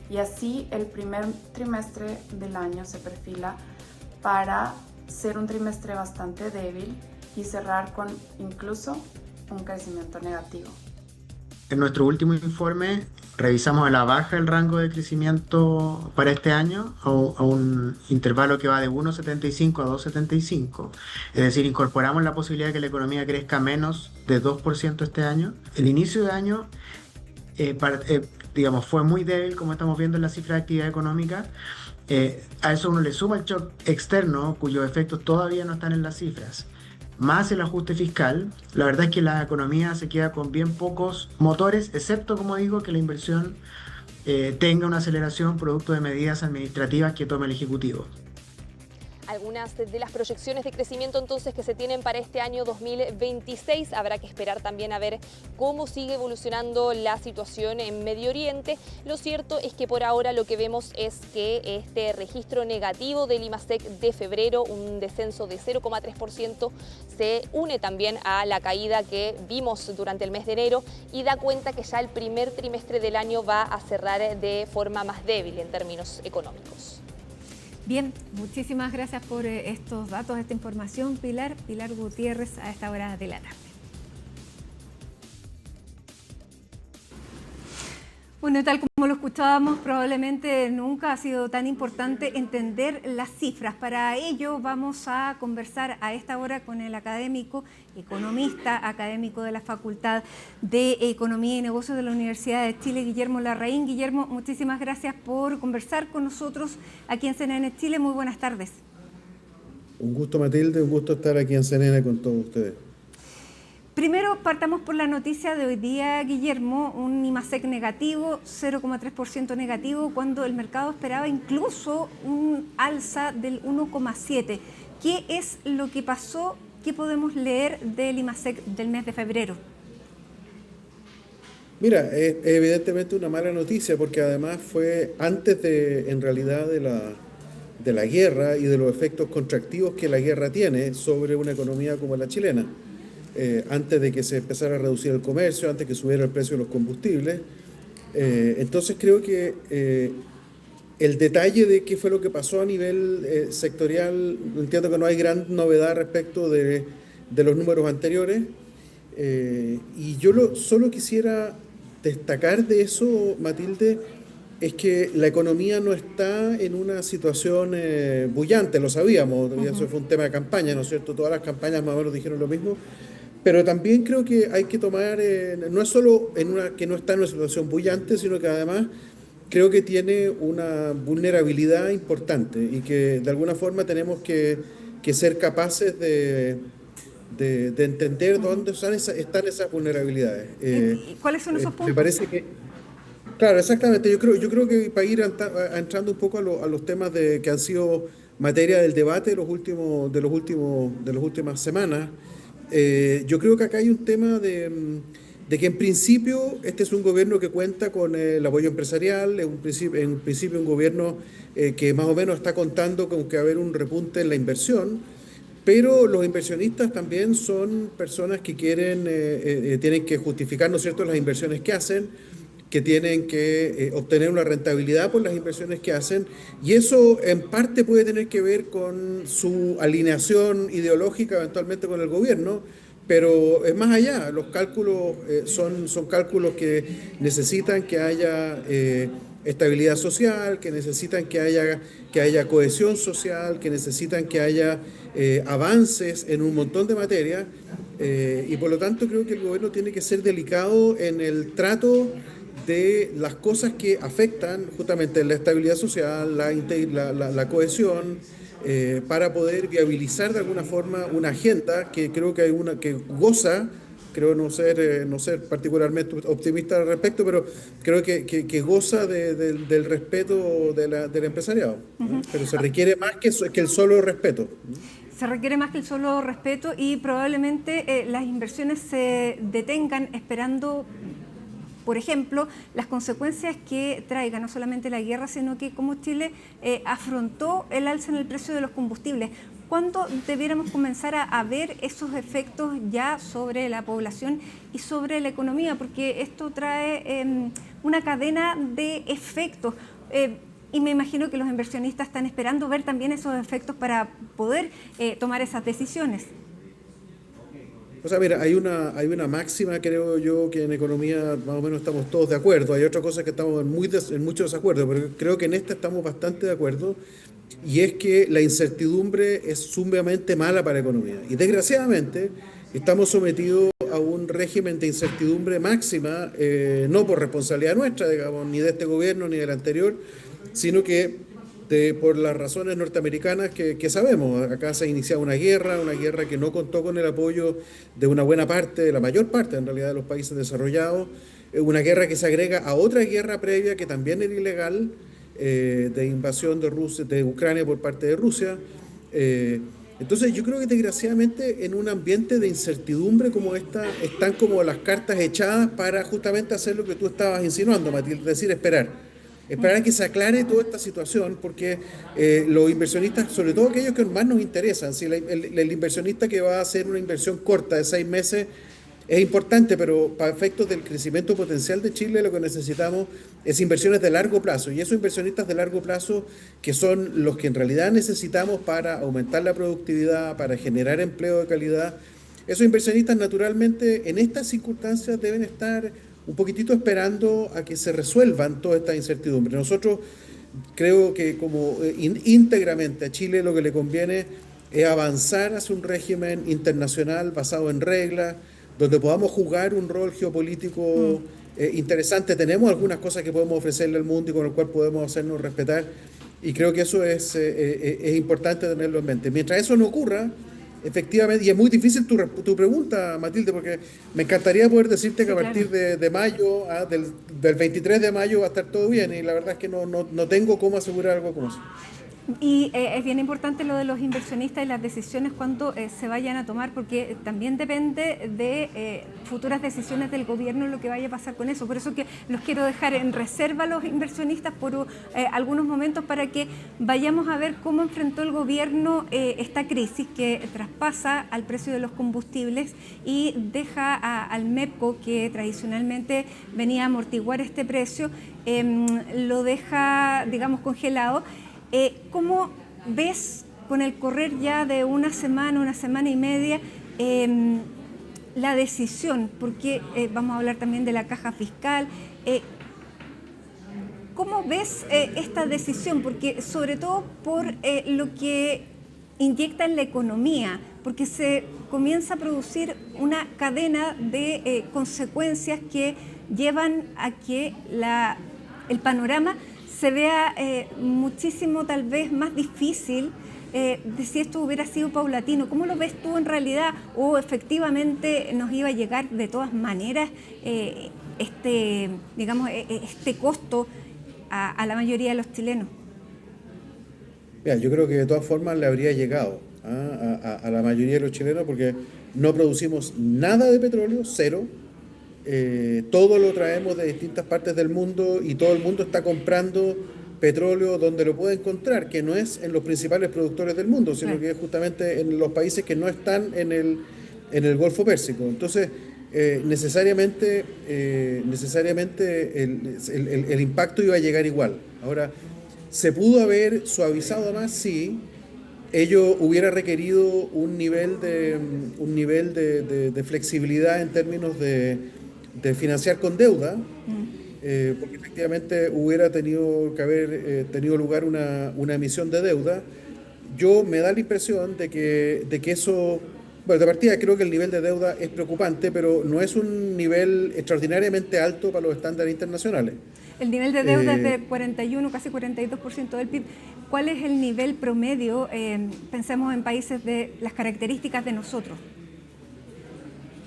Y así el primer trimestre del año se perfila para ser un trimestre bastante débil y cerrar con incluso un crecimiento negativo. En nuestro último informe revisamos a la baja el rango de crecimiento para este año a un intervalo que va de 1,75 a 2,75. Es decir, incorporamos la posibilidad de que la economía crezca menos de 2% este año. El inicio de año fue muy débil, como estamos viendo en la cifra de actividad económica. A eso uno le suma el shock externo, cuyos efectos todavía no están en las cifras, más el ajuste fiscal. La verdad es que la economía se queda con bien pocos motores, excepto, como digo, que la inversión tenga una aceleración producto de medidas administrativas que tome el Ejecutivo. Algunas de las proyecciones de crecimiento entonces que se tienen para este año 2026. Habrá que esperar también a ver cómo sigue evolucionando la situación en Medio Oriente. Lo cierto es que por ahora lo que vemos es que este registro negativo del IMASEC de febrero, un descenso de 0,3%, se une también a la caída que vimos durante el mes de enero y da cuenta que ya el primer trimestre del año va a cerrar de forma más débil en términos económicos. Bien, muchísimas gracias por estos datos, esta información, Pilar Gutiérrez, a esta hora de la tarde. Bueno, tal como lo escuchábamos, probablemente nunca ha sido tan importante entender las cifras. Para ello vamos a conversar a esta hora con el académico, economista, académico de la Facultad de Economía y Negocios de la Universidad de Chile, Guillermo Larraín. Guillermo, muchísimas gracias por conversar con nosotros aquí en CNN Chile. Muy buenas tardes. Un gusto, Matilde, un gusto estar aquí en CNN con todos ustedes. Primero partamos por la noticia de hoy día, Guillermo, un IMASEC negativo, 0,3% negativo, cuando el mercado esperaba incluso un alza del 1,7%. ¿Qué es lo que pasó? ¿Qué podemos leer del IMASEC del mes de febrero? Mira, es evidentemente una mala noticia porque además fue antes en realidad de la guerra y de los efectos contractivos que la guerra tiene sobre una economía como la chilena. Antes de que se empezara a reducir el comercio, antes que subiera el precio de los combustibles. Entonces creo que el detalle de qué fue lo que pasó a nivel sectorial, entiendo que no hay gran novedad respecto de los números anteriores. Y yo solo quisiera destacar de eso, Matilde, es que la economía no está en una situación bullante, lo sabíamos, eso fue un tema de campaña, ¿no es cierto? Todas las campañas más o menos dijeron lo mismo. Pero también creo que hay que tomar, no es solo que no está en una situación bullante, sino que además creo que tiene una vulnerabilidad importante y que de alguna forma tenemos que ser capaces de entender dónde están esas vulnerabilidades. ¿Y cuáles son esos puntos? Me parece que, claro, exactamente. Yo creo que para ir entrando un poco a los temas que han sido materia del debate de las últimas semanas. Yo creo que acá hay un tema de que en principio este es un gobierno que cuenta con el apoyo empresarial, en principio un gobierno que más o menos está contando con que va a haber un repunte en la inversión, pero los inversionistas también son personas que tienen que justificar, ¿no es cierto?, las inversiones que hacen, que tienen que obtener una rentabilidad por las inversiones que hacen, y eso en parte puede tener que ver con su alineación ideológica eventualmente con el gobierno, pero es más allá. Los cálculos son cálculos que necesitan que haya estabilidad social, que necesitan que haya cohesión social, que necesitan que haya avances en un montón de materias, y por lo tanto creo que el gobierno tiene que ser delicado en el trato de las cosas que afectan justamente la estabilidad social, la cohesión, para poder viabilizar de alguna forma una agenda que creo que goza, creo no ser particularmente optimista al respecto, pero creo que goza del respeto del empresariado. Pero se requiere más que el solo respeto. Se requiere más que el solo respeto y probablemente las inversiones se detengan esperando, por ejemplo, las consecuencias que traiga no solamente la guerra, sino que cómo Chile afrontó el alza en el precio de los combustibles. ¿Cuándo debiéramos comenzar a ver esos efectos ya sobre la población y sobre la economía? Porque esto trae una cadena de efectos. Y me imagino que los inversionistas están esperando ver también esos efectos para poder tomar esas decisiones. O sea, mira, hay una máxima, creo yo, que en economía más o menos estamos todos de acuerdo. Hay otras cosas que estamos en mucho desacuerdo, pero creo que en esta estamos bastante de acuerdo. Y es que la incertidumbre es sumamente mala para la economía. Y desgraciadamente estamos sometidos a un régimen de incertidumbre máxima, no por responsabilidad nuestra, digamos, ni de este gobierno ni del anterior, sino que por las razones norteamericanas que sabemos. Acá se ha iniciado una guerra que no contó con el apoyo de una buena parte, de la mayor parte en realidad de los países desarrollados, una guerra que se agrega a otra guerra previa que también era ilegal, de invasión de Ucrania por parte de Rusia. Entonces yo creo que desgraciadamente en un ambiente de incertidumbre como esta están como las cartas echadas para justamente hacer lo que tú estabas insinuando, Matilde, es decir, esperar a que se aclare toda esta situación, porque los inversionistas, sobre todo aquellos que más nos interesan, si el inversionista que va a hacer una inversión corta de 6 meses es importante, pero para efectos del crecimiento potencial de Chile lo que necesitamos es inversiones de largo plazo, y esos inversionistas de largo plazo que son los que en realidad necesitamos para aumentar la productividad, para generar empleo de calidad, esos inversionistas naturalmente en estas circunstancias deben estar un poquitito esperando a que se resuelvan todas estas incertidumbres. Nosotros creo que como íntegramente a Chile lo que le conviene es avanzar hacia un régimen internacional basado en reglas, donde podamos jugar un rol geopolítico interesante. Tenemos algunas cosas que podemos ofrecerle al mundo y con el cual podemos hacernos respetar, y creo que eso es importante tenerlo en mente. Mientras eso no ocurra, efectivamente, y es muy difícil tu pregunta, Matilde, porque me encantaría poder decirte que a partir de mayo, del 23 de mayo va a estar todo bien, y la verdad es que no tengo cómo asegurar algo como eso. Y es bien importante lo de los inversionistas y las decisiones cuando se vayan a tomar, porque también depende de futuras decisiones del gobierno lo que vaya a pasar con eso. Por eso que los quiero dejar en reserva a los inversionistas por algunos momentos para que vayamos a ver cómo enfrentó el gobierno esta crisis que traspasa al precio de los combustibles y deja al MEPCO, que tradicionalmente venía a amortiguar este precio, lo deja, digamos, congelado. ¿Cómo ves con el correr ya de una semana y media, la decisión? Porque vamos a hablar también de la caja fiscal. ¿Cómo ves esta decisión? Porque sobre todo por lo que inyecta en la economía, porque se comienza a producir una cadena de consecuencias que llevan a que el panorama se vea muchísimo tal vez más difícil de si esto hubiera sido paulatino. ¿Cómo lo ves tú en realidad? ¿O efectivamente nos iba a llegar de todas maneras este costo a la mayoría de los chilenos? Mira, yo creo que de todas formas le habría llegado a la mayoría de los chilenos, porque no producimos nada de petróleo, cero. Todo lo traemos de distintas partes del mundo y todo el mundo está comprando petróleo donde lo puede encontrar, que no es en los principales productores del mundo, sino que es justamente en los países que no están en el Golfo Pérsico. Entonces, necesariamente el impacto iba a llegar igual. Ahora, ¿se pudo haber suavizado más? Sí. Ello hubiera requerido un nivel de flexibilidad en términos de financiar con deuda, porque efectivamente hubiera tenido que haber tenido lugar una emisión de deuda. Yo me da la impresión de que eso, bueno, de partida creo que el nivel de deuda es preocupante, pero no es un nivel extraordinariamente alto para los estándares internacionales. El nivel de deuda es de 41, casi 42% del PIB. ¿Cuál es el nivel promedio? Pensemos en países de las características de nosotros.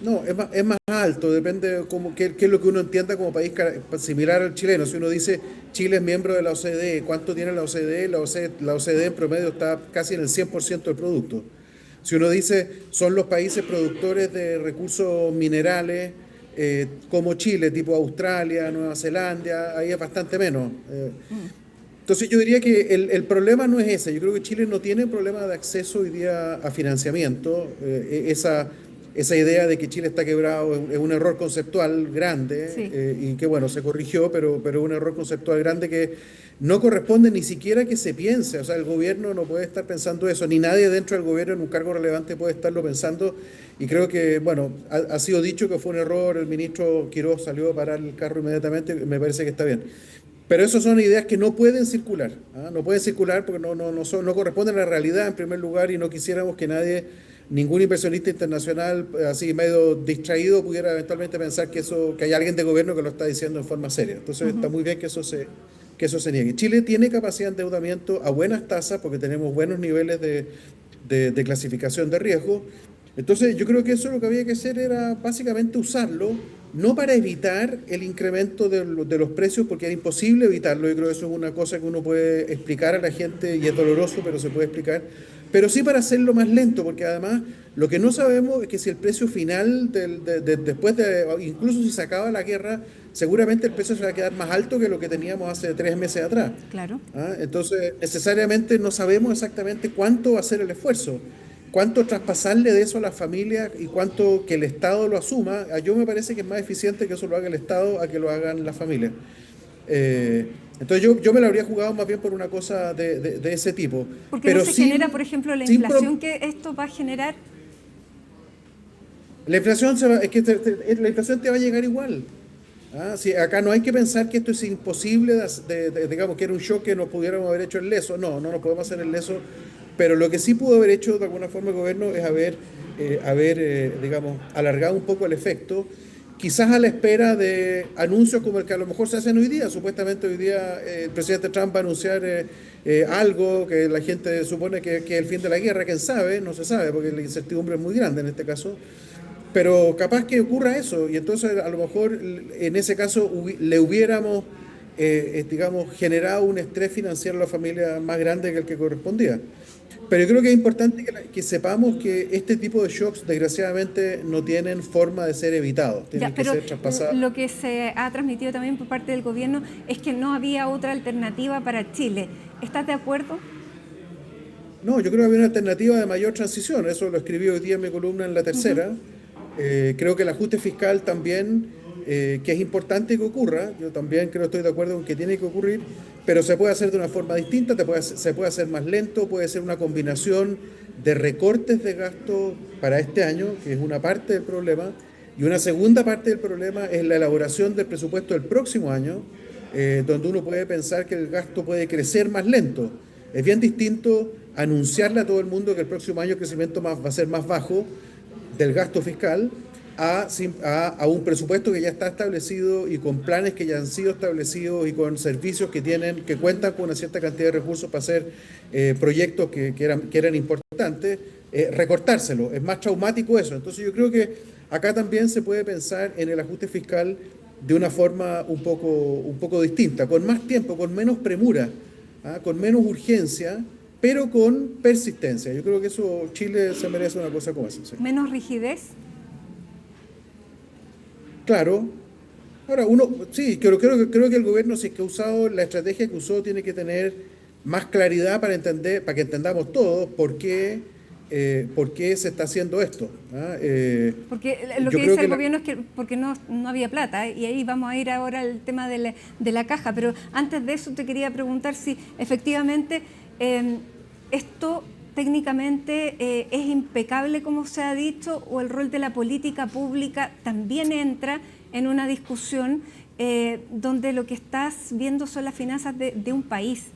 No, es más alto, depende de qué es lo que uno entienda como país similar al chileno. Si uno dice Chile es miembro de la OCDE, ¿cuánto tiene la OCDE? La OCDE en promedio está casi en el 100% del producto. Si uno dice, son los países productores de recursos minerales, como Chile, tipo Australia, Nueva Zelanda, ahí es bastante menos. Entonces yo diría que el problema no es ese. Yo creo que Chile no tiene problema de acceso hoy día a financiamiento. Esa idea de que Chile está quebrado es un error conceptual grande, sí. Y que bueno, se corrigió, pero un error conceptual grande que no corresponde ni siquiera que se piense. O sea, el gobierno no puede estar pensando eso, ni nadie dentro del gobierno en un cargo relevante puede estarlo pensando. Y creo que, bueno, ha sido dicho que fue un error, el ministro Quiroz salió a parar el carro inmediatamente, me parece que está bien. Pero esas son ideas que no pueden circular, ¿ah? No pueden circular porque no corresponden a la realidad en primer lugar, y no quisiéramos que ningún inversionista internacional así medio distraído pudiera eventualmente pensar que hay alguien de gobierno que lo está diciendo en forma seria. Entonces está muy bien que eso se niegue. Chile tiene capacidad de endeudamiento a buenas tasas porque tenemos buenos niveles de clasificación de riesgo. Entonces yo creo que eso lo que había que hacer era básicamente usarlo, no para evitar el incremento de los precios, porque era imposible evitarlo. Yo creo que eso es una cosa que uno puede explicar a la gente y es doloroso, pero se puede explicar. Pero sí para hacerlo más lento, porque además lo que no sabemos es que si el precio final, después incluso si se acaba la guerra, seguramente el precio se va a quedar más alto que lo que teníamos hace 3 meses atrás. Claro. Entonces, necesariamente no sabemos exactamente cuánto va a ser el esfuerzo, cuánto traspasarle de eso a las familias y cuánto que el Estado lo asuma. Yo me parece que es más eficiente que eso lo haga el Estado a que lo hagan las familias. Entonces yo me lo habría jugado más bien por una cosa de ese tipo. Porque no se genera, por ejemplo, la inflación que esto va a generar. La inflación la inflación te va a llegar igual. Sí, acá no hay que pensar que esto es imposible, digamos que era un shock que nos pudiéramos haber hecho el leso. No nos podemos hacer el leso. Pero lo que sí pudo haber hecho de alguna forma el gobierno es haber alargado un poco el efecto, quizás a la espera de anuncios como el que a lo mejor se hacen hoy día. Supuestamente hoy día el presidente Trump va a anunciar algo que la gente supone que es el fin de la guerra. ¿Quién sabe? No se sabe, porque la incertidumbre es muy grande en este caso. Pero capaz que ocurra eso, y entonces a lo mejor en ese caso le hubiéramos generado un estrés financiero a la familia más grande que el que correspondía. Pero yo creo que es importante que sepamos que este tipo de shocks, desgraciadamente, no tienen forma de ser evitados. Tienen que ser traspasados. Lo que se ha transmitido también por parte del gobierno es que no había otra alternativa para Chile. ¿Estás de acuerdo? No, yo creo que había una alternativa de mayor transición. Eso lo escribí hoy día en mi columna en La Tercera. Creo que el ajuste fiscal también, que es importante que ocurra. Yo también estoy de acuerdo con que tiene que ocurrir, pero se puede hacer de una forma distinta, se puede hacer más lento, puede ser una combinación de recortes de gasto para este año, que es una parte del problema, y una segunda parte del problema es la elaboración del presupuesto del próximo año, donde uno puede pensar que el gasto puede crecer más lento. Es bien distinto anunciarle a todo el mundo que el próximo año el crecimiento va a ser más bajo del gasto fiscal, a un presupuesto que ya está establecido y con planes que ya han sido establecidos y con servicios que cuentan con una cierta cantidad de recursos para hacer proyectos que eran importantes, recortárselo. Es más traumático eso. Entonces yo creo que acá también se puede pensar en el ajuste fiscal de una forma un poco distinta, con más tiempo, con menos premura, con menos urgencia, pero con persistencia. Yo creo que eso Chile se merece una cosa como esa. Sí. ¿Menos rigidez? Claro. Ahora, sí, creo que el gobierno, si es que ha usado la estrategia que usó, tiene que tener más claridad para que entendamos todos por qué se está haciendo esto. Porque lo que dice el gobierno es que porque no había plata, y ahí vamos a ir ahora al tema de la caja. Pero antes de eso te quería preguntar si efectivamente esto técnicamente es impecable, como se ha dicho, o el rol de la política pública también entra en una discusión donde lo que estás viendo son las finanzas de un país.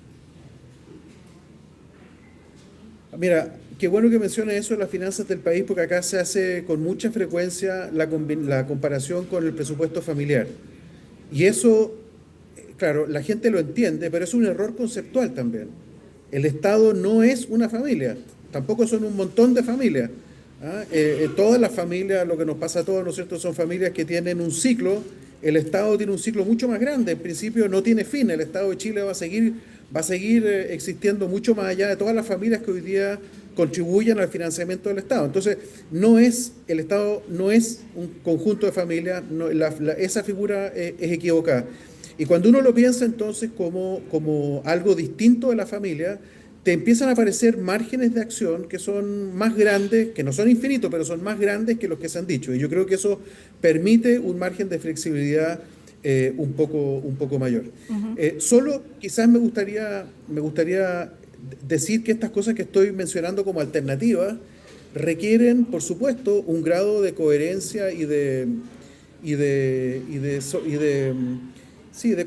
Mira, qué bueno que menciones eso de las finanzas del país, porque acá se hace con mucha frecuencia la comparación con el presupuesto familiar. Y eso, claro, la gente lo entiende, pero es un error conceptual también. El Estado no es una familia, tampoco son un montón de familias. Todas las familias, lo que nos pasa a todos, ¿no es cierto?, son familias que tienen un ciclo. El Estado tiene un ciclo mucho más grande, en principio no tiene fin. El Estado de Chile va a seguir va a seguir existiendo mucho más allá de todas las familias que hoy día contribuyen al financiamiento del Estado. Entonces, el Estado no es un conjunto de familias, esa figura es equivocada. Y cuando uno lo piensa entonces como algo distinto de la familia, te empiezan a aparecer márgenes de acción que son más grandes, que no son infinitos, pero son más grandes que los que se han dicho. Y yo creo que eso permite un margen de flexibilidad un poco mayor. Solo quizás me gustaría decir que estas cosas que estoy mencionando como alternativas requieren, por supuesto, un grado de coherencia de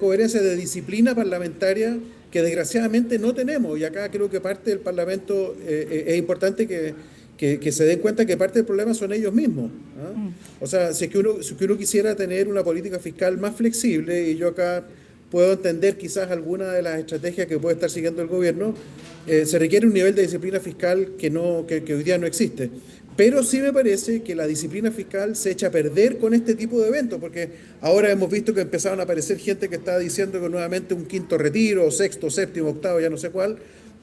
coherencia, de disciplina parlamentaria que desgraciadamente no tenemos. Y acá creo que parte del Parlamento es importante que se den cuenta que parte del problema son ellos mismos. O sea, si es que uno quisiera tener una política fiscal más flexible, y yo acá puedo entender quizás alguna de las estrategias que puede estar siguiendo el gobierno, se requiere un nivel de disciplina fiscal que hoy día no existe. Pero sí me parece que la disciplina fiscal se echa a perder con este tipo de eventos, porque ahora hemos visto que empezaron a aparecer gente que está diciendo que nuevamente un quinto retiro, sexto, séptimo, octavo, ya no sé cuál,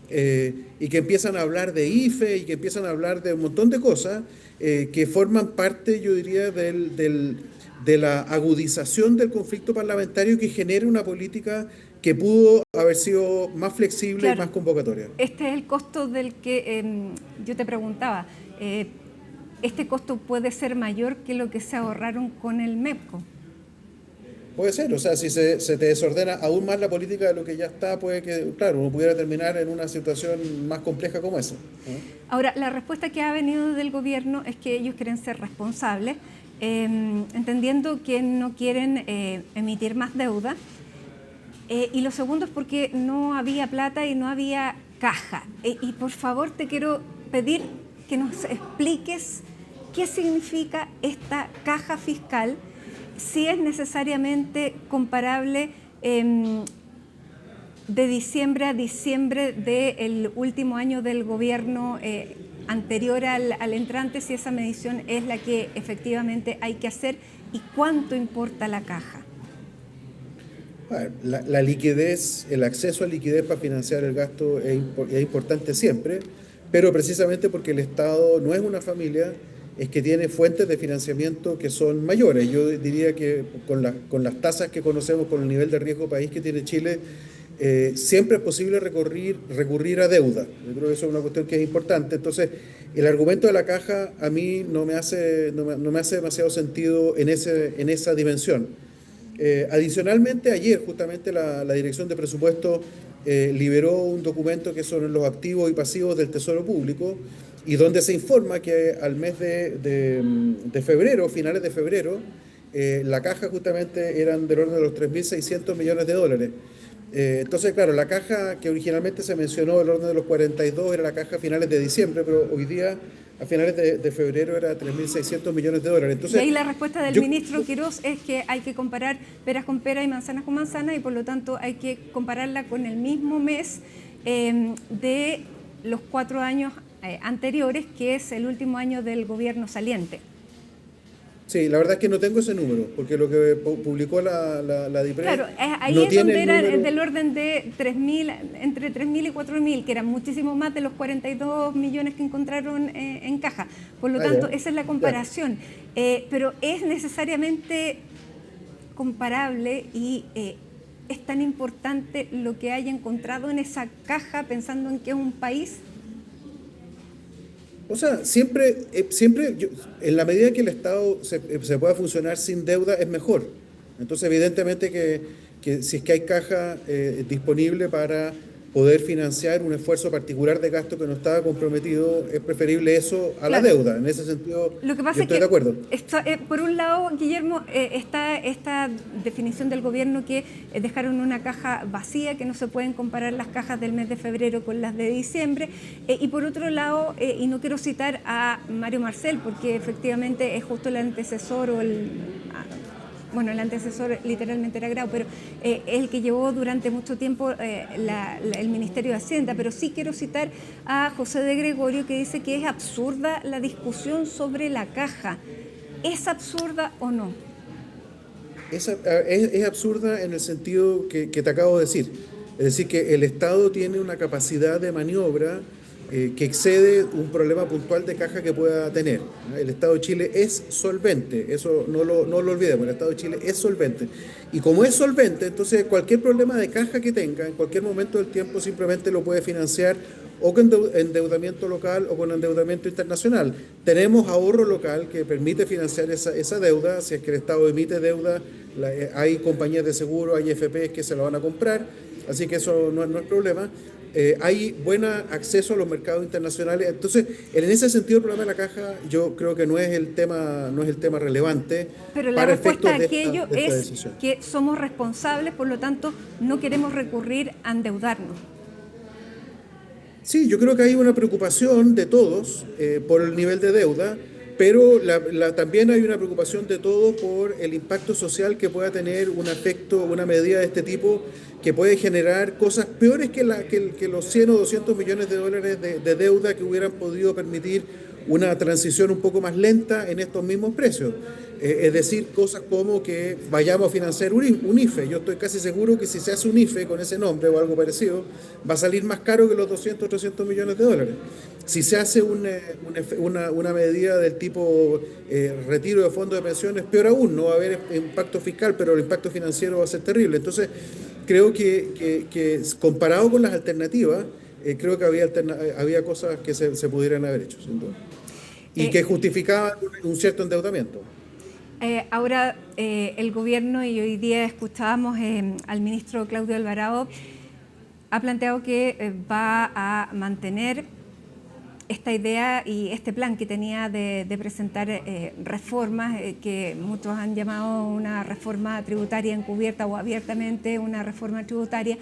y que empiezan a hablar de IFE y que empiezan a hablar de un montón de cosas que forman parte, yo diría, de la agudización del conflicto parlamentario que genera una política que pudo haber sido más flexible, claro, y más convocatoria. Este es el costo del que yo te preguntaba. ¿Este costo puede ser mayor que lo que se ahorraron con el MEPCO? Puede ser, o sea, si se te desordena aún más la política de lo que ya está, puede que, claro, uno pudiera terminar en una situación más compleja como esa. Ahora, la respuesta que ha venido del gobierno es que ellos quieren ser responsables, entendiendo que no quieren emitir más deuda. Y lo segundo es porque no había plata y no había caja. Y por favor te quiero pedir que nos expliques qué significa esta caja fiscal, si es necesariamente comparable de diciembre a diciembre del último año del gobierno anterior al entrante, si esa medición es la que efectivamente hay que hacer y cuánto importa la caja. La liquidez, el acceso a liquidez para financiar el gasto es importante siempre, pero precisamente porque el Estado no es una familia, es que tiene fuentes de financiamiento que son mayores. Yo diría que con las tasas que conocemos, con el nivel de riesgo país que tiene Chile, siempre es posible recurrir a deuda. Yo creo que eso es una cuestión que es importante. Entonces, el argumento de la caja a mí no me hace demasiado sentido en esa dimensión. Adicionalmente, ayer justamente la Dirección de Presupuesto liberó un documento que son los activos y pasivos del Tesoro Público, y donde se informa que al mes de febrero, finales de febrero, la caja justamente eran del orden de los 3.600 millones de dólares. Entonces, claro, la caja que originalmente se mencionó del orden de los 42 era la caja a finales de diciembre, pero hoy día a finales de febrero era 3.600 millones de dólares. Entonces, y ahí la respuesta del ministro Quirós es que hay que comparar peras con peras y manzanas con manzanas, y por lo tanto hay que compararla con el mismo mes de los 4 años anteriores, que es el último año del gobierno saliente. Sí, la verdad es que no tengo ese número, porque lo que publicó la DIPRED... Claro, ahí no es donde era del orden de 3.000, entre 3.000 y 4.000, que eran muchísimo más de los 42 millones que encontraron en caja. Por lo tanto, esa es la comparación. Pero es necesariamente comparable y es tan importante lo que haya encontrado en esa caja, pensando en que es un país. O sea, siempre en la medida que el Estado se pueda funcionar sin deuda es mejor. Entonces, evidentemente que si es que hay caja disponible para poder financiar un esfuerzo particular de gasto que no estaba comprometido, es preferible eso a la deuda. En ese sentido, lo que pasa yo estoy de acuerdo. Por un lado, Guillermo, está esta definición del gobierno que dejaron una caja vacía, que no se pueden comparar las cajas del mes de febrero con las de diciembre, y por otro lado, y no quiero citar a Mario Marcel, porque efectivamente es justo el antecesor o el antecesor literalmente era Grau, pero es el que llevó durante mucho tiempo el Ministerio de Hacienda. Pero sí quiero citar a José de Gregorio, que dice que es absurda la discusión sobre la caja. ¿Es absurda o no? Es absurda en el sentido que te acabo de decir. Es decir, que el Estado tiene una capacidad de maniobra que excede un problema puntual de caja que pueda tener. El Estado de Chile es solvente, eso no lo olvidemos, el Estado de Chile es solvente. Y como es solvente, entonces cualquier problema de caja que tenga, en cualquier momento del tiempo simplemente lo puede financiar o con endeudamiento local o con endeudamiento internacional. Tenemos ahorro local que permite financiar esa deuda. Si es que el Estado emite deuda, hay compañías de seguro, hay FPs que se la van a comprar, así que eso no es problema. Hay buen acceso a los mercados internacionales. Entonces, en ese sentido, el problema de la caja yo creo que no es el tema relevante. Pero la respuesta a aquello es que somos responsables, por lo tanto, no queremos recurrir a endeudarnos. Sí, yo creo que hay una preocupación de todos por el nivel de deuda, pero también hay una preocupación de todos por el impacto social que pueda tener un efecto, una medida de este tipo, que puede generar cosas peores que los 100 o 200 millones de dólares de deuda que hubieran podido permitir una transición un poco más lenta en estos mismos precios. Es decir, cosas como que vayamos a financiar un IFE. Yo estoy casi seguro que si se hace un IFE con ese nombre o algo parecido, va a salir más caro que los 200 o 300 millones de dólares. Si se hace una medida del tipo retiro de fondos de pensiones, peor aún, no va a haber impacto fiscal, pero el impacto financiero va a ser terrible. Entonces, creo que comparado con las alternativas, creo que había cosas que se pudieran haber hecho, sin duda. Y que justificaban un cierto endeudamiento. Ahora, el gobierno, y hoy día escuchábamos al ministro Claudio Alvarado, ha planteado que va a mantener esta idea y este plan que tenía de presentar reformas que muchos han llamado una reforma tributaria encubierta o abiertamente una reforma tributaria,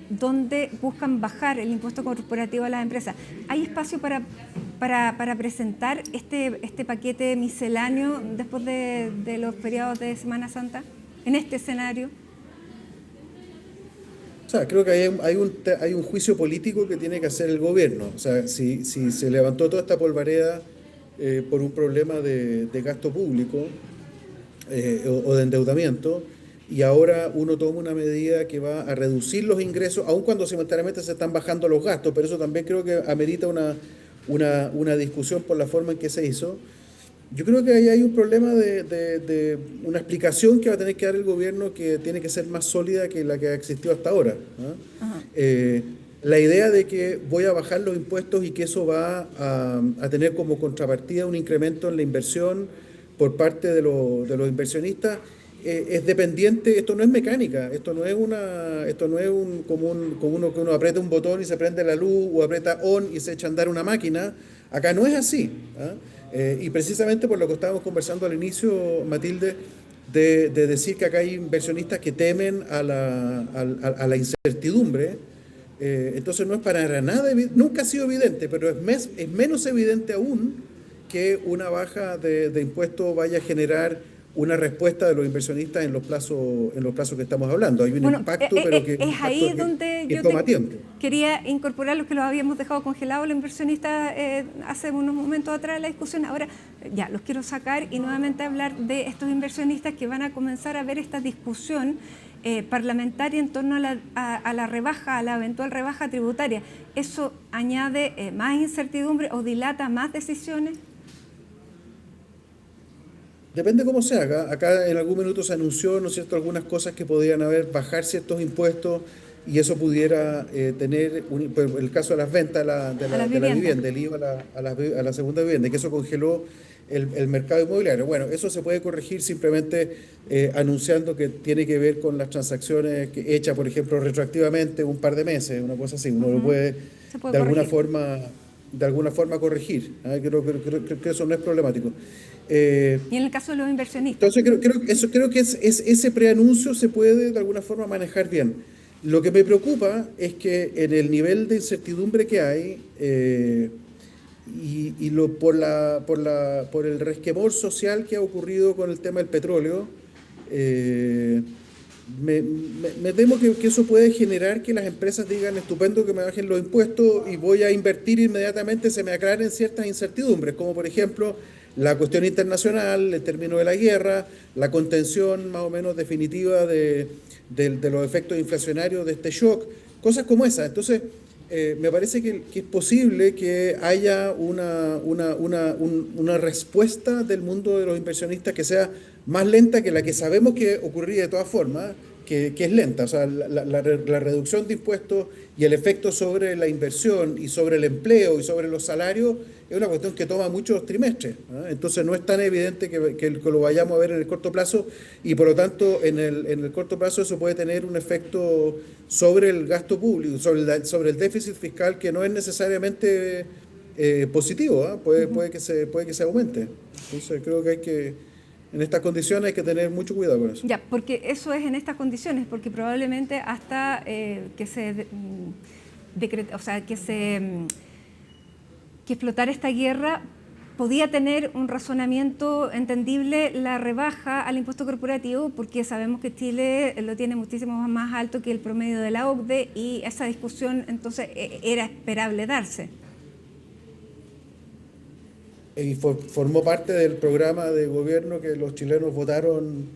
donde buscan bajar el impuesto corporativo a las empresas. ¿Hay espacio para presentar este paquete misceláneo después de los feriados de Semana Santa, en este escenario? O sea, creo que hay un juicio político que tiene que hacer el gobierno. O sea, si se levantó toda esta polvareda por un problema de gasto público o de endeudamiento, y ahora uno toma una medida que va a reducir los ingresos, aun cuando simultáneamente se están bajando los gastos, pero eso también creo que amerita una discusión por la forma en que se hizo. Yo creo que ahí hay un problema de una explicación que va a tener que dar el gobierno, que tiene que ser más sólida que la que ha existido hasta ahora, ¿no? La idea de que voy a bajar los impuestos y que eso va a tener como contrapartida un incremento en la inversión por parte de los inversionistas es dependiente. Esto no es mecánica, esto no es como uno que uno aprieta un botón y se prende la luz, o aprieta on y se echa a andar una máquina. Acá no es así, y precisamente por lo que estábamos conversando al inicio, Matilde, de decir que acá hay inversionistas que temen a la incertidumbre. Entonces no es para nada, nunca ha sido evidente, pero es menos evidente aún que una baja de impuestos vaya a generar una respuesta de los inversionistas en los plazos que estamos hablando. Hay un impacto, pero que es ahí donde yo toma tiempo. Quería incorporar los que los habíamos dejado congelados los inversionistas hace unos momentos atrás de la discusión. Ahora ya los quiero sacar y nuevamente hablar de estos inversionistas que van a comenzar a ver esta discusión parlamentaria en torno a la rebaja, a la eventual rebaja tributaria. ¿Eso añade más incertidumbre o dilata más decisiones? Depende cómo se haga. Acá en algún minuto se anunció, ¿no es cierto?, algunas cosas que podían bajar ciertos impuestos, y eso pudiera tener, el caso de las ventas de la vivienda, el IVA a la segunda vivienda, que eso congeló el mercado inmobiliario. Bueno, eso se puede corregir simplemente anunciando que tiene que ver con las transacciones hechas, por ejemplo, retroactivamente un par de meses, una cosa así. Uno lo puede de alguna forma corregir. Creo que eso no es problemático. Y en el caso de los inversionistas. Entonces creo que ese preanuncio se puede de alguna forma manejar bien. Lo que me preocupa es que en el nivel de incertidumbre que hay por el resquemor social que ha ocurrido con el tema del petróleo, me temo que eso puede generar que las empresas digan: estupendo que me bajen los impuestos y voy a invertir inmediatamente, se me aclaren ciertas incertidumbres, como por ejemplo la cuestión internacional, el término de la guerra, la contención más o menos definitiva de los efectos inflacionarios de este shock, cosas como esas. Entonces, me parece que es posible que haya una respuesta del mundo de los inversionistas que sea más lenta que la que sabemos que ocurriría de todas formas, que es lenta. O sea, la reducción de impuestos y el efecto sobre la inversión y sobre el empleo y sobre los salarios es una cuestión que toma muchos trimestres, ¿no? Entonces no es tan evidente que lo vayamos a ver en el corto plazo, y por lo tanto en el corto plazo eso puede tener un efecto sobre el gasto público, sobre el déficit fiscal, que no es necesariamente positivo, ¿eh? Puede que se aumente. Entonces creo que en estas condiciones hay que tener mucho cuidado con eso. Ya, porque eso es en estas condiciones, porque probablemente hasta que explotara esta guerra podía tener un razonamiento entendible la rebaja al impuesto corporativo, porque sabemos que Chile lo tiene muchísimo más alto que el promedio de la OCDE, y esa discusión entonces era esperable darse. Y formó parte del programa de gobierno que los chilenos votaron,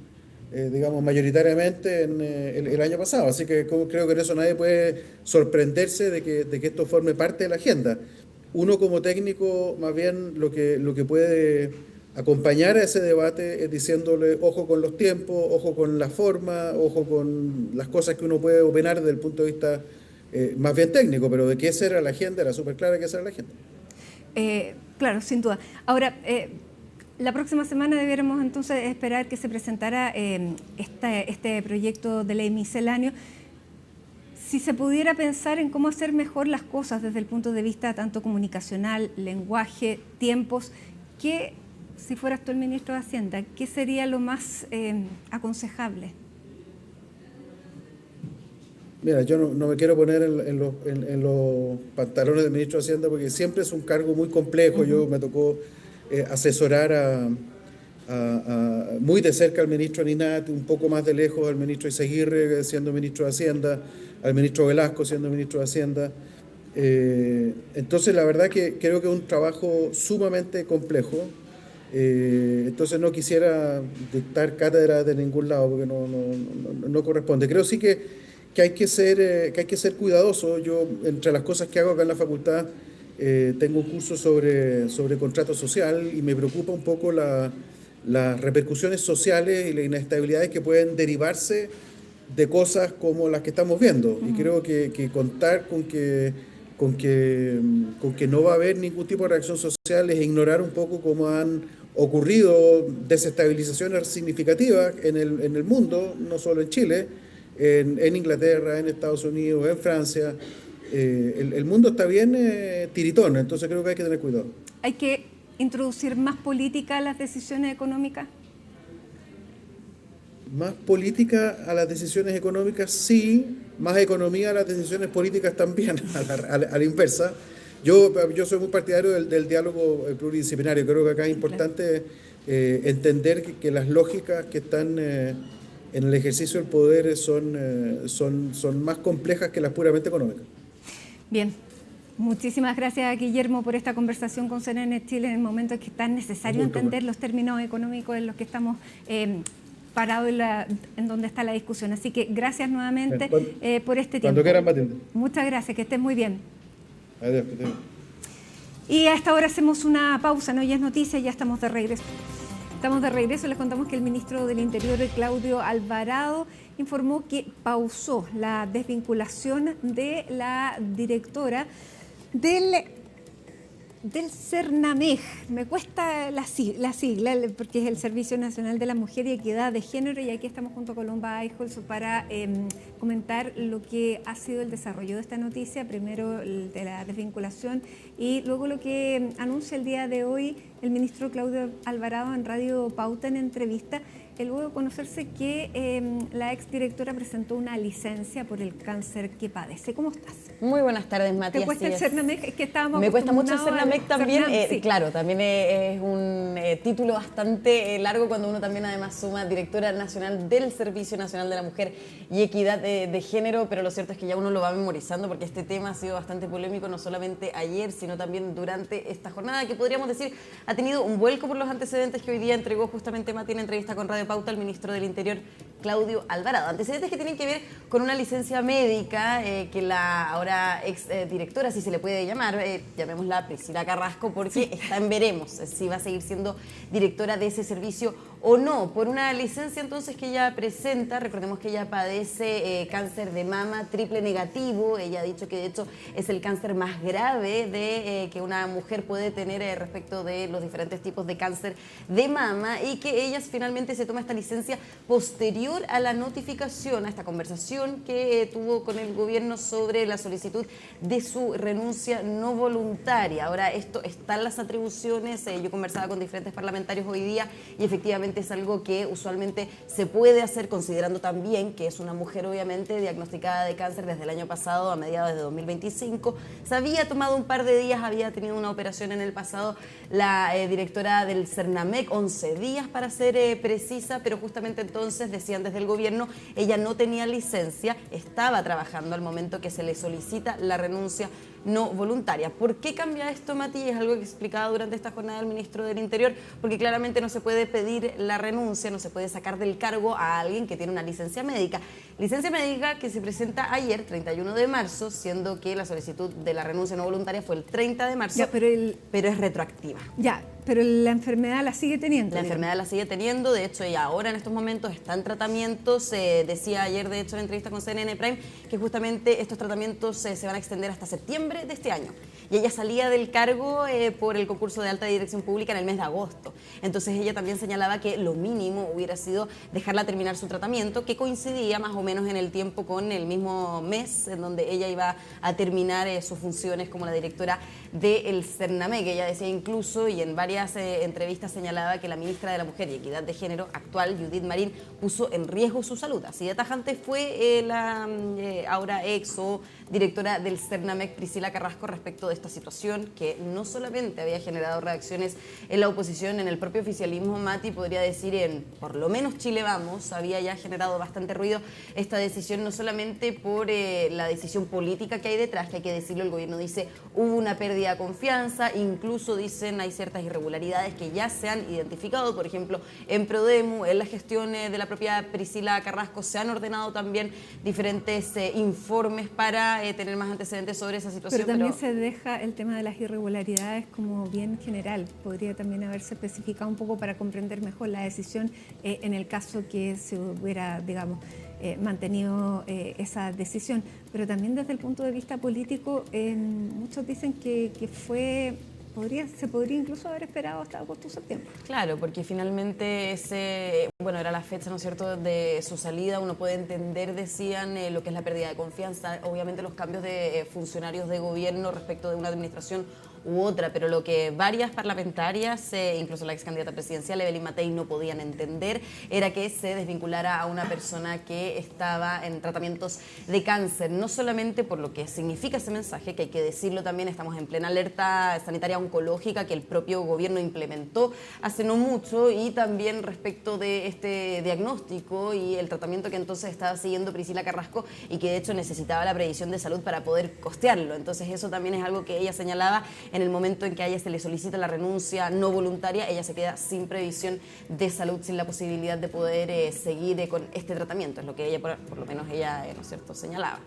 digamos, mayoritariamente el año pasado. Así que creo que en eso nadie puede sorprenderse de que esto forme parte de la agenda. Uno como técnico, más bien, lo que puede acompañar a ese debate es diciéndole ojo con los tiempos, ojo con la forma, ojo con las cosas que uno puede opinar desde el punto de vista más bien técnico, pero de que esa era la agenda, era súper clara que esa era la agenda. Claro, sin duda. Ahora, la próxima semana debiéramos entonces esperar que se presentara este proyecto de ley misceláneo. Si se pudiera pensar en cómo hacer mejor las cosas desde el punto de vista tanto comunicacional, lenguaje, tiempos, ¿qué, si fueras tú el ministro de Hacienda, qué sería lo más aconsejable? Mira, yo no me quiero poner en los pantalones del ministro de Hacienda, porque siempre es un cargo muy complejo. Yo me tocó asesorar muy de cerca al ministro Ninat, un poco más de lejos al ministro Izaguirre siendo ministro de Hacienda, al ministro Velasco siendo ministro de Hacienda. Entonces la verdad que creo que es un trabajo sumamente complejo. Entonces no quisiera dictar cátedra de ningún lado, porque no corresponde. Creo sí que hay que ser cuidadoso. Yo, entre las cosas que hago acá en la facultad, tengo un curso sobre contrato social, y me preocupa un poco las repercusiones sociales y las inestabilidades que pueden derivarse de cosas como las que estamos viendo. Y creo que contar con que no va a haber ningún tipo de reacción social es ignorar un poco cómo han ocurrido desestabilizaciones significativas en el mundo, no solo en Chile, en Inglaterra, en Estados Unidos, en Francia. El mundo está bien tiritón, entonces creo que hay que tener cuidado. ¿Hay que introducir más política a las decisiones económicas? Más política a las decisiones económicas, sí. Más economía a las decisiones políticas también, a la inversa. Yo soy muy partidario del diálogo pluridisciplinario. Creo que acá es importante entender que las lógicas que están en el ejercicio del poder son más complejas que las puramente económicas. Bien, muchísimas gracias, Guillermo, por esta conversación con CNN Chile en el momento en que es tan necesario entender los términos económicos en los que estamos parados en donde está la discusión. Así que gracias nuevamente por este tiempo. Cuando quieran, Matilde. Muchas gracias, que estén muy bien. Adiós. Y a esta hora hacemos una pausa, ¿no? Ya es noticia, ya estamos de regreso. Estamos de regreso. Les contamos que el ministro del Interior, Claudio Alvarado, informó que pausó la desvinculación de la directora del CERNAMEG. Me cuesta la sigla, porque es el Servicio Nacional de la Mujer y Equidad de Género, y aquí estamos junto a Colomba Eichholz para comentar lo que ha sido el desarrollo de esta noticia, primero de la desvinculación y luego lo que anuncia el día de hoy el ministro Claudio Alvarado en Radio Pauta en entrevista, luego de conocerse que la exdirectora presentó una licencia por el cáncer que padece. ¿Cómo estás? Muy buenas tardes, Mati. ¿Te cuesta el Cernamec? Es que estábamos Me cuesta mucho el Cernamec también. Sí. Claro, también es un título bastante largo cuando uno también además suma directora nacional del Servicio Nacional de la Mujer y Equidad de Género, pero lo cierto es que ya uno lo va memorizando porque este tema ha sido bastante polémico, no solamente ayer, sino también durante esta jornada, que podríamos decir ha tenido un vuelco por los antecedentes que hoy día entregó justamente Mati en entrevista con Radio Pauta al ministro del Interior, Claudio Alvarado. Antecedentes que tienen que ver con una licencia médica que la ahora ex directora, si se le puede llamar, llamémosla Priscila Carrasco, porque está en veremos si va a seguir siendo directora de ese servicio o no, por una licencia entonces que ella presenta. Recordemos que ella padece cáncer de mama triple negativo. Ella ha dicho que de hecho es el cáncer más grave que una mujer puede tener respecto de los diferentes tipos de cáncer de mama, y que ella finalmente se toma esta licencia posterior a la notificación, a esta conversación que tuvo con el gobierno sobre la solicitud de su renuncia no voluntaria. Ahora, esto está en las atribuciones. Yo conversaba con diferentes parlamentarios hoy día y efectivamente es algo que usualmente se puede hacer, considerando también que es una mujer obviamente diagnosticada de cáncer desde el año pasado, a mediados de 2025. Se había tomado un par de días, había tenido una operación en el pasado la directora del Cernamec, 11 días para ser precisa, pero justamente entonces decían desde el gobierno, ella no tenía licencia, estaba trabajando al momento que se le solicita la renuncia no voluntaria. ¿Por qué cambia esto, Mati? Es algo que explicaba durante esta jornada el ministro del Interior, porque claramente no se puede pedir la renuncia, no se puede sacar del cargo a alguien que tiene una licencia médica. Licencia médica que se presenta ayer, 31 de marzo, siendo que la solicitud de la renuncia no voluntaria fue el 30 de marzo, ya, pero es retroactiva. Ya, pero la enfermedad la sigue teniendo. La enfermedad la sigue teniendo, de hecho ella ahora en estos momentos está en tratamientos. Decía ayer de hecho en la entrevista con CNN Prime que justamente estos tratamientos se van a extender hasta septiembre de este año. Y ella salía del cargo por el concurso de alta dirección pública en el mes de agosto. Entonces ella también señalaba que lo mínimo hubiera sido dejarla terminar su tratamiento, que coincidía más o menos en el tiempo con el mismo mes en donde ella iba a terminar sus funciones como la directora del Cernamec. Ella decía incluso, y en varias entrevistas señalaba, que la ministra de la Mujer y Equidad de Género actual, Judith Marín, puso en riesgo su salud. Así de tajante fue la ahora ex o directora del Cernamec, Priscila Carrasco, respecto de esta situación que no solamente había generado reacciones en la oposición, en el propio oficialismo, Mati, podría decir en por lo menos Chile Vamos, había ya generado bastante ruido esta decisión, no solamente por la decisión política que hay detrás, que hay que decirlo, el gobierno dice hubo una pérdida de confianza, incluso dicen hay ciertas irregularidades que ya se han identificado, por ejemplo, en Prodemu, en la gestión de la propia Priscila Carrasco, se han ordenado también diferentes informes para tener más antecedentes sobre esa situación. Pero también se deja el tema de las irregularidades como bien general. Podría también haberse especificado un poco para comprender mejor la decisión en el caso que se hubiera, digamos, mantenido esa decisión. Pero también desde el punto de vista político, muchos dicen que se podría incluso haber esperado hasta agosto o septiembre. Claro, porque finalmente era la fecha, ¿no es cierto?, de su salida. Uno puede entender, decían, lo que es la pérdida de confianza, obviamente los cambios de funcionarios de gobierno respecto de una administración u otra, pero lo que varias parlamentarias, incluso la ex candidata presidencial, Evelyn Matei, no podían entender era que se desvinculara a una persona que estaba en tratamientos de cáncer, no solamente por lo que significa ese mensaje, que hay que decirlo también, estamos en plena alerta sanitaria oncológica que el propio gobierno implementó hace no mucho, y también respecto de este diagnóstico y el tratamiento que entonces estaba siguiendo Priscila Carrasco y que de hecho necesitaba la previsión de salud para poder costearlo. Entonces eso también es algo que ella señalaba. En el momento en que a ella se le solicita la renuncia no voluntaria, ella se queda sin previsión de salud, sin la posibilidad de poder seguir con este tratamiento. Es lo que ella, por lo menos ella, ¿no es cierto?, señalaba.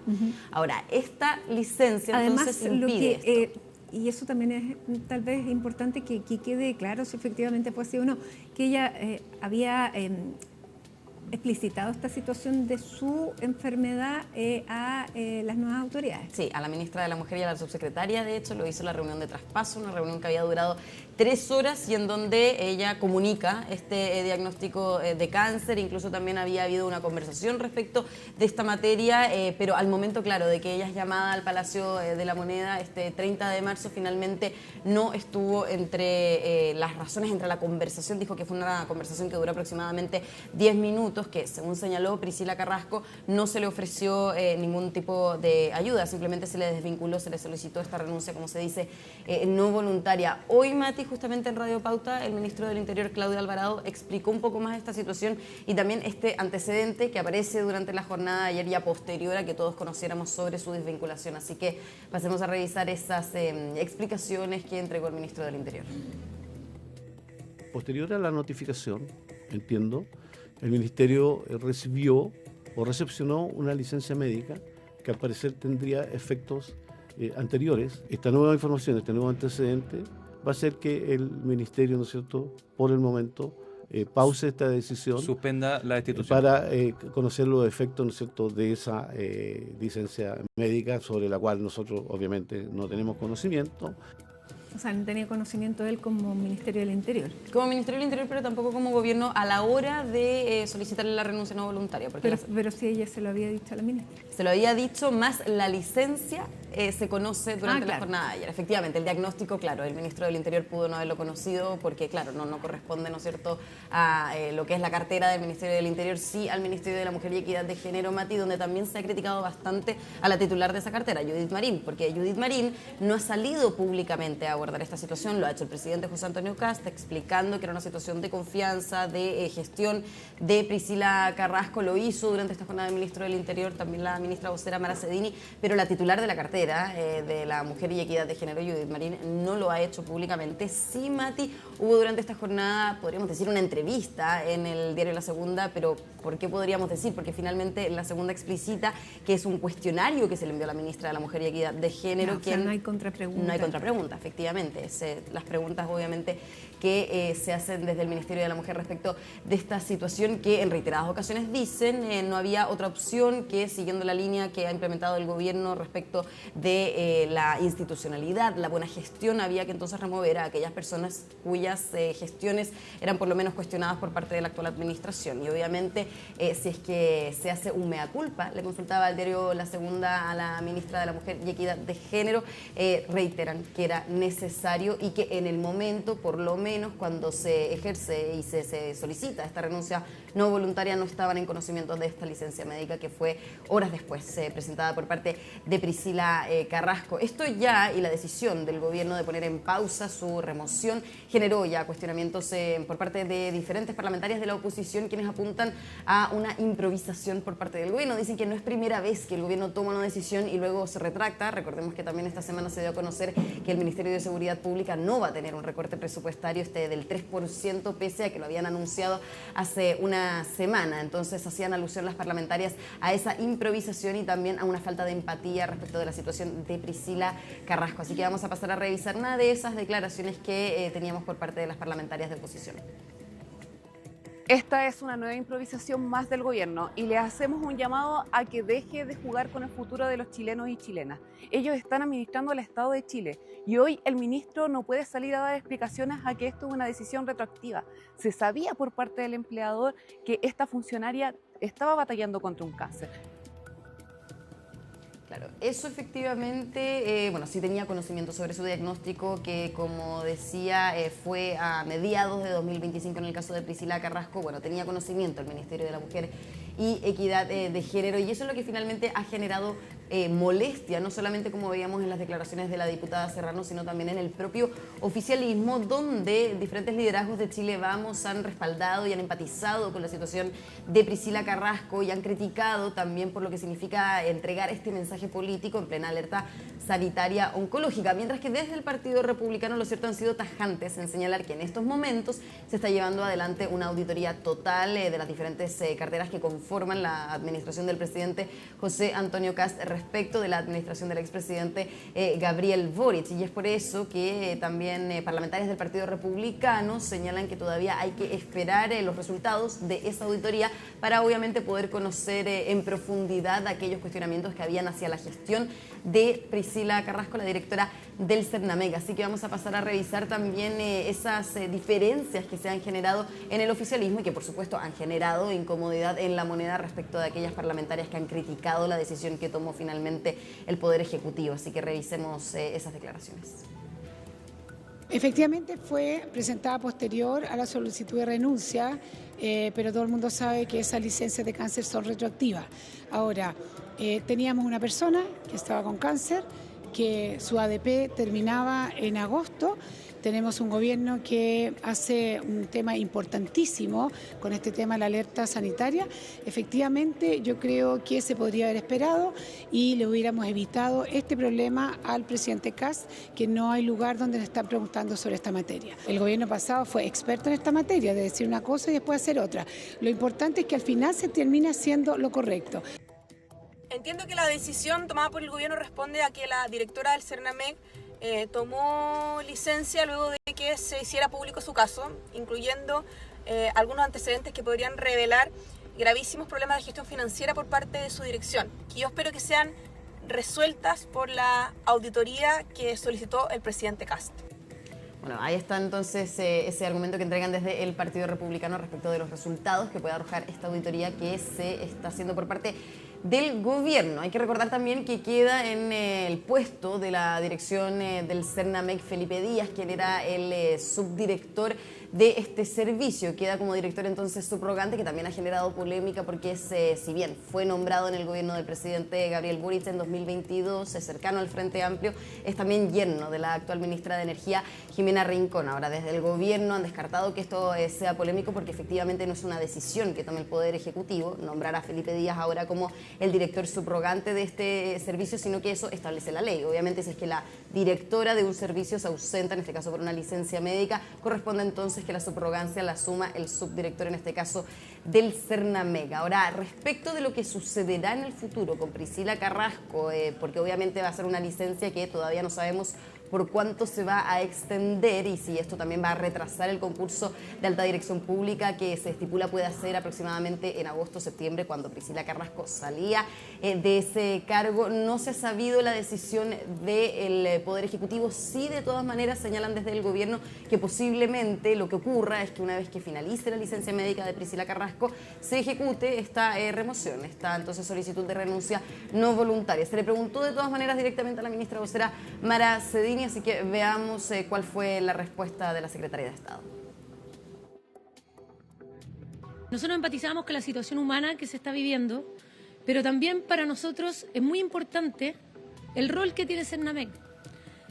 Ahora, esta licencia entonces impide esto. Y eso también es tal vez importante que quede claro si efectivamente fue así o no, que ella había explicitado esta situación de su enfermedad a las nuevas autoridades. Sí, a la ministra de la Mujer y a la subsecretaria, de hecho, lo hizo en la reunión de traspaso, una reunión que había durado 3 horas y en donde ella comunica este diagnóstico de cáncer. Incluso también había habido una conversación respecto de esta materia, pero al momento, claro, de que ella es llamada al Palacio de la Moneda este 30 de marzo, finalmente no estuvo entre las razones, entre la conversación. Dijo que fue una conversación que duró aproximadamente 10 minutos, que según señaló Priscila Carrasco, no se le ofreció ningún tipo de ayuda, simplemente se le desvinculó, se le solicitó esta renuncia, como se dice, no voluntaria. Hoy, Mati, justamente en Radio Pauta, el ministro del Interior, Claudio Alvarado, explicó un poco más esta situación y también este antecedente que aparece durante la jornada de ayer, ya posterior a que todos conociéramos sobre su desvinculación. Así que pasemos a revisar esas explicaciones que entregó el ministro del Interior. Posterior a la notificación, entiendo, el Ministerio recibió o recepcionó una licencia médica que al parecer tendría efectos anteriores. Esta nueva información, este nuevo antecedente, va a hacer que el Ministerio, ¿no es cierto?, por el momento, pause esta decisión. Suspenda la destitución. Para conocer los efectos, ¿no es cierto?, de esa licencia médica sobre la cual nosotros obviamente no tenemos conocimiento. O sea, no tenía conocimiento de él como Ministerio del Interior. Como Ministerio del Interior, pero tampoco como gobierno a la hora de solicitarle la renuncia no voluntaria. Porque pero si ella se lo había dicho a la ministra. Se lo había dicho, más la licencia se conoce durante la jornada de ayer. Efectivamente, el diagnóstico, claro, el ministro del Interior pudo no haberlo conocido porque, claro, no corresponde, ¿no es cierto?, a lo que es la cartera del Ministerio del Interior, sí al Ministerio de la Mujer y Equidad de Género, Mati, donde también se ha criticado bastante a la titular de esa cartera, Judith Marín, porque Judith Marín no ha salido públicamente a abordar esta situación. Lo ha hecho el presidente José Antonio Kast, explicando que era una situación de confianza, de gestión de Priscila Carrasco. Lo hizo durante esta jornada del ministro del Interior, también la ministra vocera Mara Cedini, pero la titular de la cartera de la Mujer y Equidad de Género, Judith Marín, no lo ha hecho públicamente. Sí, Mati, hubo durante esta jornada, podríamos decir, una entrevista en el diario La Segunda, pero ¿por qué podríamos decir? Porque finalmente La Segunda explicita que es un cuestionario que se le envió a la ministra de la Mujer y Equidad de Género. No, o sea, no hay contrapregunta. No hay contrapregunta, efectivamente. Las preguntas, obviamente, que se hacen desde el Ministerio de la Mujer respecto de esta situación, que en reiteradas ocasiones dicen no había otra opción que, siguiendo la línea que ha implementado el gobierno respecto de la institucionalidad, la buena gestión, había que entonces remover a aquellas personas cuyas gestiones eran por lo menos cuestionadas por parte de la actual administración. Y obviamente, si es que se hace un mea culpa, le consultaba al diario La Segunda a la ministra de la Mujer y Equidad de Género, reiteran que era necesario y que en el momento, por lo menos cuando se ejerce y se solicita esta renuncia no voluntaria, no estaban en conocimiento de esta licencia médica que fue horas después presentada por parte de Priscila Carrasco. Esto ya, y la decisión del gobierno de poner en pausa su remoción, generó ya cuestionamientos por parte de diferentes parlamentarias de la oposición, quienes apuntan a una improvisación por parte del gobierno. Dicen que no es primera vez que el gobierno toma una decisión y luego se retracta. Recordemos que también esta semana se dio a conocer que el Ministerio de Seguridad Pública no va a tener un recorte presupuestario del 3%, pese a que lo habían anunciado hace una semana. Entonces hacían alusión las parlamentarias a esa improvisación y también a una falta de empatía respecto de la situación de Priscila Carrasco. Así que vamos a pasar a revisar una de esas declaraciones que teníamos por parte de las parlamentarias de oposición. Esta es una nueva improvisación más del gobierno y le hacemos un llamado a que deje de jugar con el futuro de los chilenos y chilenas. Ellos están administrando el Estado de Chile y hoy el ministro no puede salir a dar explicaciones a que esto es una decisión retroactiva. Se sabía por parte del empleador que esta funcionaria estaba batallando contra un cáncer. Claro, eso efectivamente, sí tenía conocimiento sobre su diagnóstico, que como decía fue a mediados de 2025 en el caso de Priscila Carrasco. Bueno, tenía conocimiento el Ministerio de la Mujer y Equidad de Género, y eso es lo que finalmente ha generado molestia, no solamente como veíamos en las declaraciones de la diputada Serrano, sino también en el propio oficialismo, donde diferentes liderazgos de Chile Vamos han respaldado y han empatizado con la situación de Priscila Carrasco y han criticado también por lo que significa entregar este mensaje político en plena alerta sanitaria oncológica, mientras que desde el Partido Republicano, lo cierto, han sido tajantes en señalar que en estos momentos se está llevando adelante una auditoría total de las diferentes carteras que conforman la administración del presidente José Antonio Kast respecto de la administración del expresidente Gabriel Boric. Y es por eso que también parlamentarios del Partido Republicano señalan que todavía hay que esperar los resultados de esa auditoría para obviamente poder conocer en profundidad aquellos cuestionamientos que habían hacia la gestión de Priscila Carrasco, la directora del Cernamec. Así que vamos a pasar a revisar también esas diferencias que se han generado en el oficialismo y que por supuesto han generado incomodidad en la moneda respecto de aquellas parlamentarias que han criticado la decisión que tomó finalmente el Poder Ejecutivo. Así que revisemos esas declaraciones. Efectivamente fue presentada posterior a la solicitud de renuncia, pero todo el mundo sabe que esas licencias de cáncer son retroactivas. Ahora, teníamos una persona que estaba con cáncer, que su ADP terminaba en agosto. Tenemos un gobierno que hace un tema importantísimo con este tema de la alerta sanitaria. Efectivamente, yo creo que se podría haber esperado y le hubiéramos evitado este problema al presidente Kast, que no hay lugar donde le están preguntando sobre esta materia. El gobierno pasado fue experto en esta materia, de decir una cosa y después hacer otra. Lo importante es que al final se termine haciendo lo correcto. Entiendo que la decisión tomada por el gobierno responde a que la directora del Cernamec tomó licencia luego de que se hiciera público su caso, incluyendo algunos antecedentes que podrían revelar gravísimos problemas de gestión financiera por parte de su dirección, que yo espero que sean resueltas por la auditoría que solicitó el presidente Kast. Bueno, ahí está entonces ese argumento que entregan desde el Partido Republicano respecto de los resultados que puede arrojar esta auditoría que se está haciendo por parte del gobierno. Hay que recordar también que queda en el puesto de la dirección del Cernamec Felipe Díaz, quien era el subdirector de este servicio. Queda como director entonces subrogante, que también ha generado polémica porque es, si bien fue nombrado en el gobierno del presidente Gabriel Boric en 2022, es cercano al Frente Amplio, es también yerno de la actual ministra de Energía, Jimena Rincón. Ahora, desde el gobierno han descartado que esto sea polémico porque efectivamente no es una decisión que tome el Poder Ejecutivo, nombrar a Felipe Díaz ahora como el director subrogante de este servicio, sino que eso establece la ley. Obviamente, si es que la directora de un servicio se ausenta, en este caso por una licencia médica, corresponde entonces que la subrogancia la asuma el subdirector, en este caso del Cernamec. Ahora, respecto de lo que sucederá en el futuro con Priscila Carrasco, porque obviamente va a ser una licencia que todavía no sabemos por cuánto se va a extender y si esto también va a retrasar el concurso de alta dirección pública que se estipula puede hacer aproximadamente en agosto o septiembre, cuando Priscila Carrasco salía de ese cargo. No se ha sabido la decisión del Poder Ejecutivo. Sí, de todas maneras, señalan desde el gobierno que posiblemente lo que ocurra es que una vez que finalice la licencia médica de Priscila Carrasco se ejecute esta remoción, esta entonces solicitud de renuncia no voluntaria. Se le preguntó de todas maneras directamente a la ministra vocera Mara Cedini, así que veamos cuál fue la respuesta de la Secretaría de Estado. Nosotros empatizamos con la situación humana que se está viviendo, pero también para nosotros es muy importante el rol que tiene Cernamec.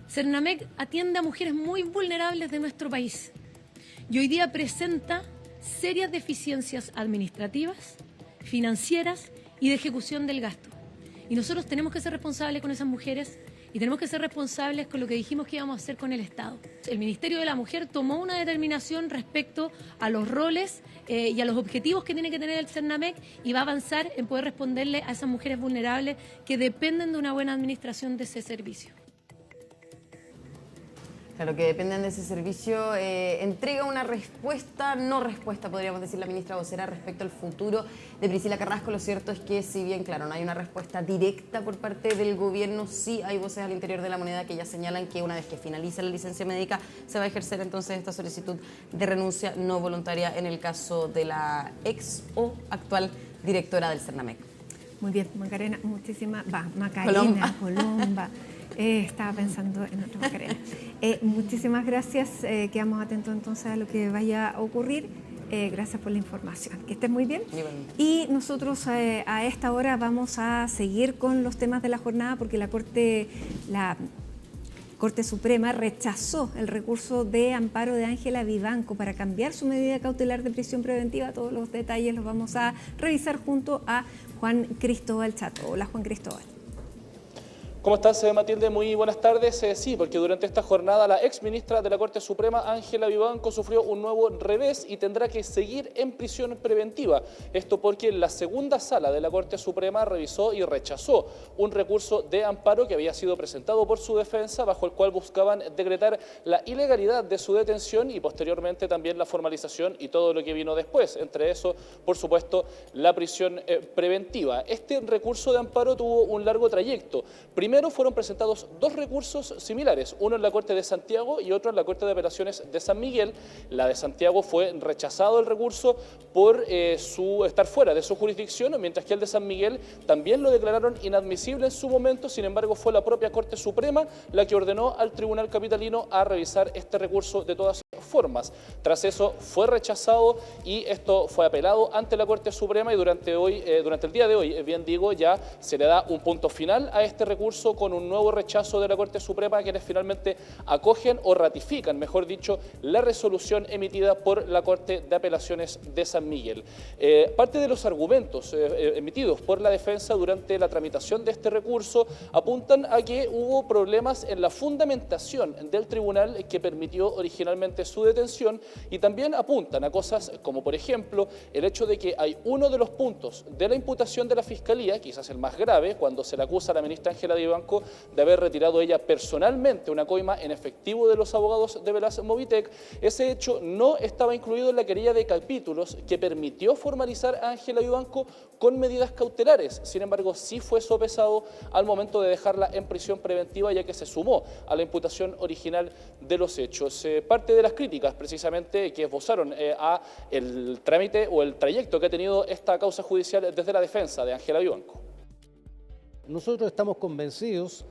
Cernamec atiende a mujeres muy vulnerables de nuestro país y hoy día presenta serias deficiencias administrativas, financieras y de ejecución del gasto. Y nosotros tenemos que ser responsables con esas mujeres y tenemos que ser responsables con lo que dijimos que íbamos a hacer con el Estado. El Ministerio de la Mujer tomó una determinación respecto a los roles y a los objetivos que tiene que tener el Cernamec y va a avanzar en poder responderle a esas mujeres vulnerables que dependen de una buena administración de ese servicio. Claro, que dependen de ese servicio. Entrega una respuesta, no respuesta, podríamos decir, la ministra vocera respecto al futuro de Priscila Carrasco. Lo cierto es que, si bien, claro, no hay una respuesta directa por parte del gobierno, sí hay voces al interior de la moneda que ya señalan que una vez que finalice la licencia médica se va a ejercer entonces esta solicitud de renuncia no voluntaria en el caso de la ex o actual directora del Cernamec. Muy bien, Macarena, Macarena Colomba. Estaba pensando en otra Macarena. Muchísimas gracias. Quedamos atentos entonces a lo que vaya a ocurrir. Gracias por la información. Que estés muy bien. Y nosotros a esta hora vamos a seguir con los temas de la jornada porque la Corte Suprema rechazó el recurso de amparo de Ángela Vivanco para cambiar su medida cautelar de prisión preventiva. Todos los detalles los vamos a revisar junto a Juan Cristóbal Chato. Hola, Juan Cristóbal. ¿Cómo estás, Matilde? Muy buenas tardes. Sí, porque durante esta jornada la exministra de la Corte Suprema, Ángela Vivanco, sufrió un nuevo revés y tendrá que seguir en prisión preventiva. Esto porque la segunda sala de la Corte Suprema revisó y rechazó un recurso de amparo que había sido presentado por su defensa, bajo el cual buscaban decretar la ilegalidad de su detención y posteriormente también la formalización y todo lo que vino después. Entre eso, por supuesto, la prisión preventiva. Este recurso de amparo tuvo un largo trayecto. Primero fueron presentados dos recursos similares, uno en la Corte de Santiago y otro en la Corte de Apelaciones de San Miguel. La de Santiago fue rechazado el recurso por estar fuera de su jurisdicción, mientras que el de San Miguel también lo declararon inadmisible en su momento. Sin embargo, fue la propia Corte Suprema la que ordenó al Tribunal Capitalino a revisar este recurso de todas formas. Tras eso fue rechazado y esto fue apelado ante la Corte Suprema y durante el día de hoy, bien digo, ya se le da un punto final a este recurso con un nuevo rechazo de la Corte Suprema, quienes finalmente acogen o ratifican, mejor dicho, la resolución emitida por la Corte de Apelaciones de San Miguel. Parte de los argumentos emitidos por la defensa durante la tramitación de este recurso apuntan a que hubo problemas en la fundamentación del tribunal que permitió originalmente su detención, y también apuntan a cosas como, por ejemplo, el hecho de que hay uno de los puntos de la imputación de la Fiscalía, quizás el más grave, cuando se le acusa a la ministra Ángela Vivanco de haber retirado ella personalmente una coima en efectivo de los abogados de Velas Movitec. Ese hecho no estaba incluido en la querella de capítulos que permitió formalizar a Ángela Vivanco con medidas cautelares. Sin embargo, sí fue sopesado al momento de dejarla en prisión preventiva, ya que se sumó a la imputación original de los hechos. Parte de las críticas precisamente que esbozaron a el trámite o el trayecto que ha tenido esta causa judicial desde la defensa de Ángela Vivanco. Nosotros estamos convencidos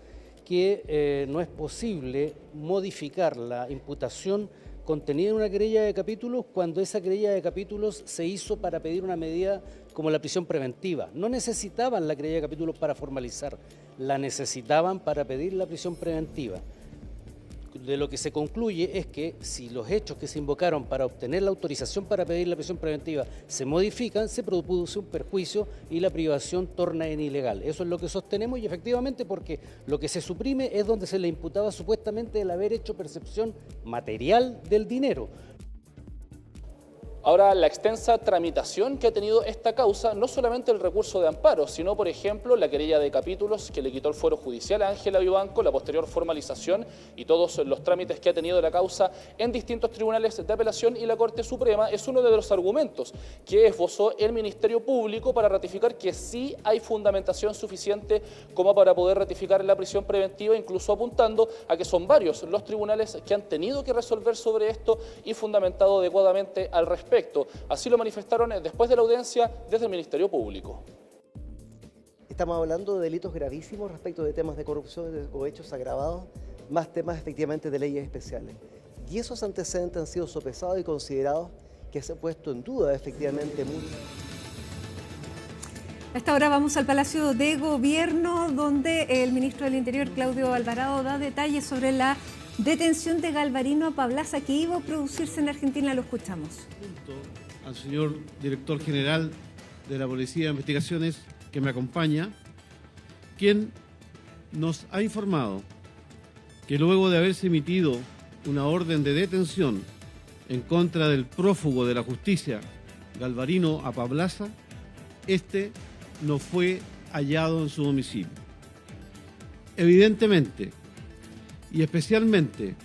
que no es posible modificar la imputación contenida en una querella de capítulos cuando esa querella de capítulos se hizo para pedir una medida como la prisión preventiva. No necesitaban la querella de capítulos para formalizar, la necesitaban para pedir la prisión preventiva. De lo que se concluye es que si los hechos que se invocaron para obtener la autorización para pedir la prisión preventiva se modifican, se produce un perjuicio y la privación torna en ilegal. Eso es lo que sostenemos, y efectivamente, porque lo que se suprime es donde se le imputaba supuestamente el haber hecho percepción material del dinero. Ahora, la extensa tramitación que ha tenido esta causa, no solamente el recurso de amparo, sino, por ejemplo, la querella de capítulos que le quitó el fuero judicial a Ángela Vivanco, la posterior formalización y todos los trámites que ha tenido la causa en distintos tribunales de apelación y la Corte Suprema, es uno de los argumentos que esbozó el Ministerio Público para ratificar que sí hay fundamentación suficiente como para poder ratificar la prisión preventiva, incluso apuntando a que son varios los tribunales que han tenido que resolver sobre esto y fundamentado adecuadamente al respecto. Así lo manifestaron después de la audiencia desde el Ministerio Público. Estamos hablando de delitos gravísimos respecto de temas de corrupción o hechos agravados, más temas efectivamente de leyes especiales. Y esos antecedentes han sido sopesados y considerados que se ha puesto en duda efectivamente mucho. A esta hora vamos al Palacio de Gobierno, donde el ministro del Interior, Claudio Alvarado, da detalles sobre la detención de Galvarino Apablaza, que iba a producirse en Argentina. Lo escuchamos. Al señor director general de la Policía de Investigaciones, que me acompaña, quien nos ha informado que luego de haberse emitido una orden de detención en contra del prófugo de la justicia, Galvarino Apablaza, este no fue hallado en su domicilio. Evidentemente, y especialmente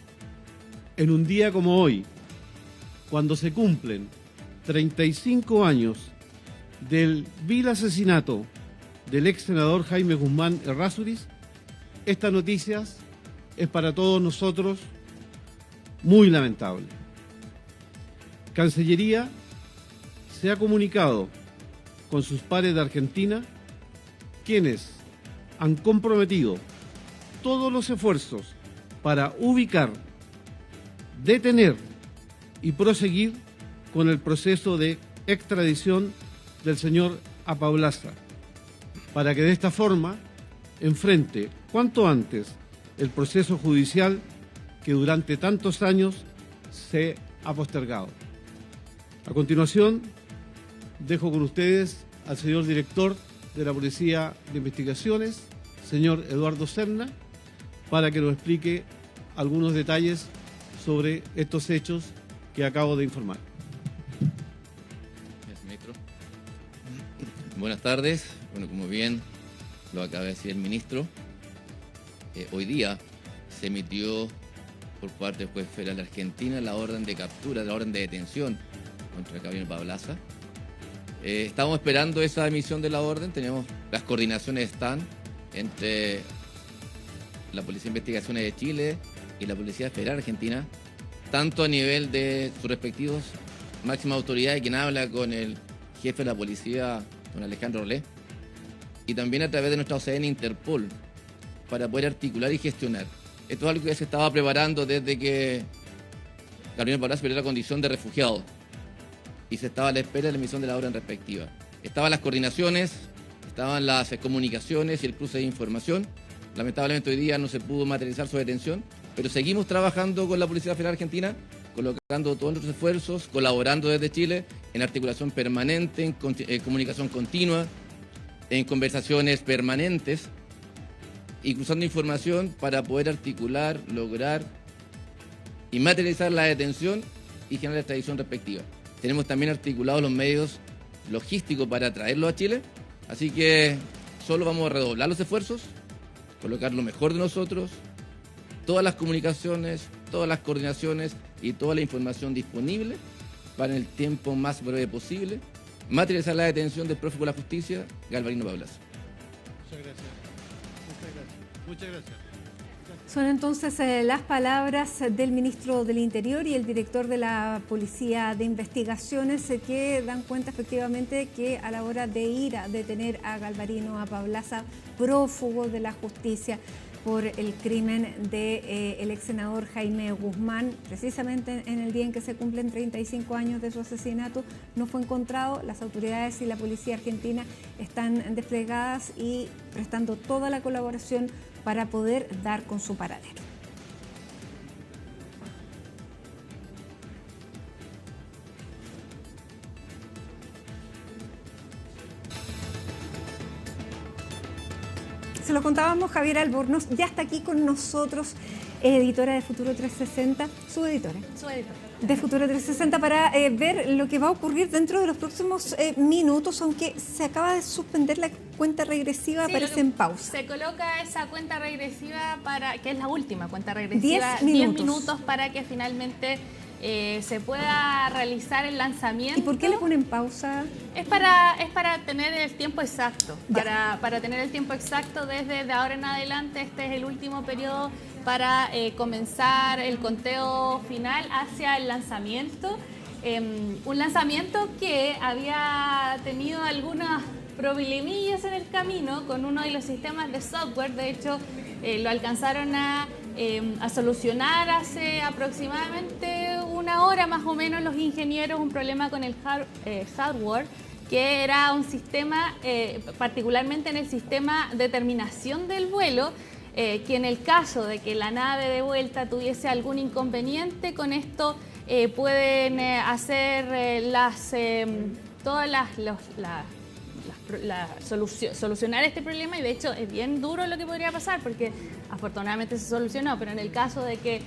en un día como hoy, cuando se cumplen 35 años del vil asesinato del ex senador Jaime Guzmán Errázuriz, esta noticia es para todos nosotros muy lamentable. Cancillería se ha comunicado con sus pares de Argentina, quienes han comprometido todos los esfuerzos para ubicar, detener y proseguir con el proceso de extradición del señor Apablaza, para que de esta forma enfrente cuanto antes el proceso judicial que durante tantos años se ha postergado. A continuación, dejo con ustedes al señor director de la Policía de Investigaciones, señor Eduardo Serna para que nos explique algunos detalles sobre estos hechos que acabo de informar. Gracias, ministro. Buenas tardes. Bueno, como bien lo acaba de decir el ministro, hoy día se emitió por parte del juez federal de Argentina la orden de captura, la orden de detención contra Gabriel Pablaza. Estamos esperando esa emisión de la orden. Las coordinaciones están entre la Policía de Investigaciones de Chile y la Policía Federal Argentina, tanto a nivel de sus respectivos máximas autoridades, quien habla con el jefe de la policía, don Alejandro Rolé, y también a través de nuestra OCN Interpol, para poder articular y gestionar. Esto es algo que se estaba preparando desde que Gabriel Pablaza perdió la condición de refugiado y se estaba a la espera de la emisión de la orden respectiva. Estaban las coordinaciones, estaban las comunicaciones y el cruce de información. Lamentablemente hoy día no se pudo materializar su detención, pero seguimos trabajando con la Policía Federal Argentina, colocando todos nuestros esfuerzos, colaborando desde Chile, en articulación permanente, en comunicación continua, en conversaciones permanentes y cruzando información para poder articular, lograr y materializar la detención y generar la extradición respectiva. Tenemos también articulados los medios logísticos para traerlo a Chile, así que solo vamos a redoblar los esfuerzos, colocar lo mejor de nosotros, todas las comunicaciones, todas las coordinaciones y toda la información disponible para en el tiempo más breve posible materializar la detención del prófugo de la justicia, Galvarino Pablaza. Muchas gracias. Muchas gracias. Son entonces las palabras del ministro del Interior y el director de la Policía de Investigaciones que dan cuenta efectivamente que a la hora de ir a detener a Galvarino Pablaza, prófugo de la justicia por el crimen del ex senador Jaime Guzmán, precisamente en el día en que se cumplen 35 años de su asesinato, no fue encontrado. Las autoridades y la policía argentina están desplegadas y prestando toda la colaboración para poder dar con su paradero. Se lo contábamos, Javier Albornoz ya está aquí con nosotros, editora de Futuro 360, subeditora de Futuro 360, para ver lo que va a ocurrir dentro de los próximos minutos, aunque se acaba de suspender la cuenta regresiva, sí, aparece en pausa. Se coloca esa cuenta regresiva que es la última cuenta regresiva, 10 minutos para que finalmente se pueda realizar el lanzamiento. ¿Y por qué le ponen pausa? Es para tener el tiempo exacto, para tener el tiempo exacto desde de ahora en adelante. Este es el último periodo para comenzar el conteo final hacia el lanzamiento. Un lanzamiento que había tenido algunas problemillas en el camino con uno de los sistemas de software. De hecho, lo alcanzaron a solucionar hace aproximadamente una hora más o menos los ingenieros, un problema con el hardware, que era un sistema, particularmente en el sistema de terminación del vuelo, que en el caso de que la nave de vuelta tuviese algún inconveniente, con esto pueden hacer solucionar este problema, y de hecho es bien duro lo que podría pasar porque afortunadamente se solucionó, pero en el caso de que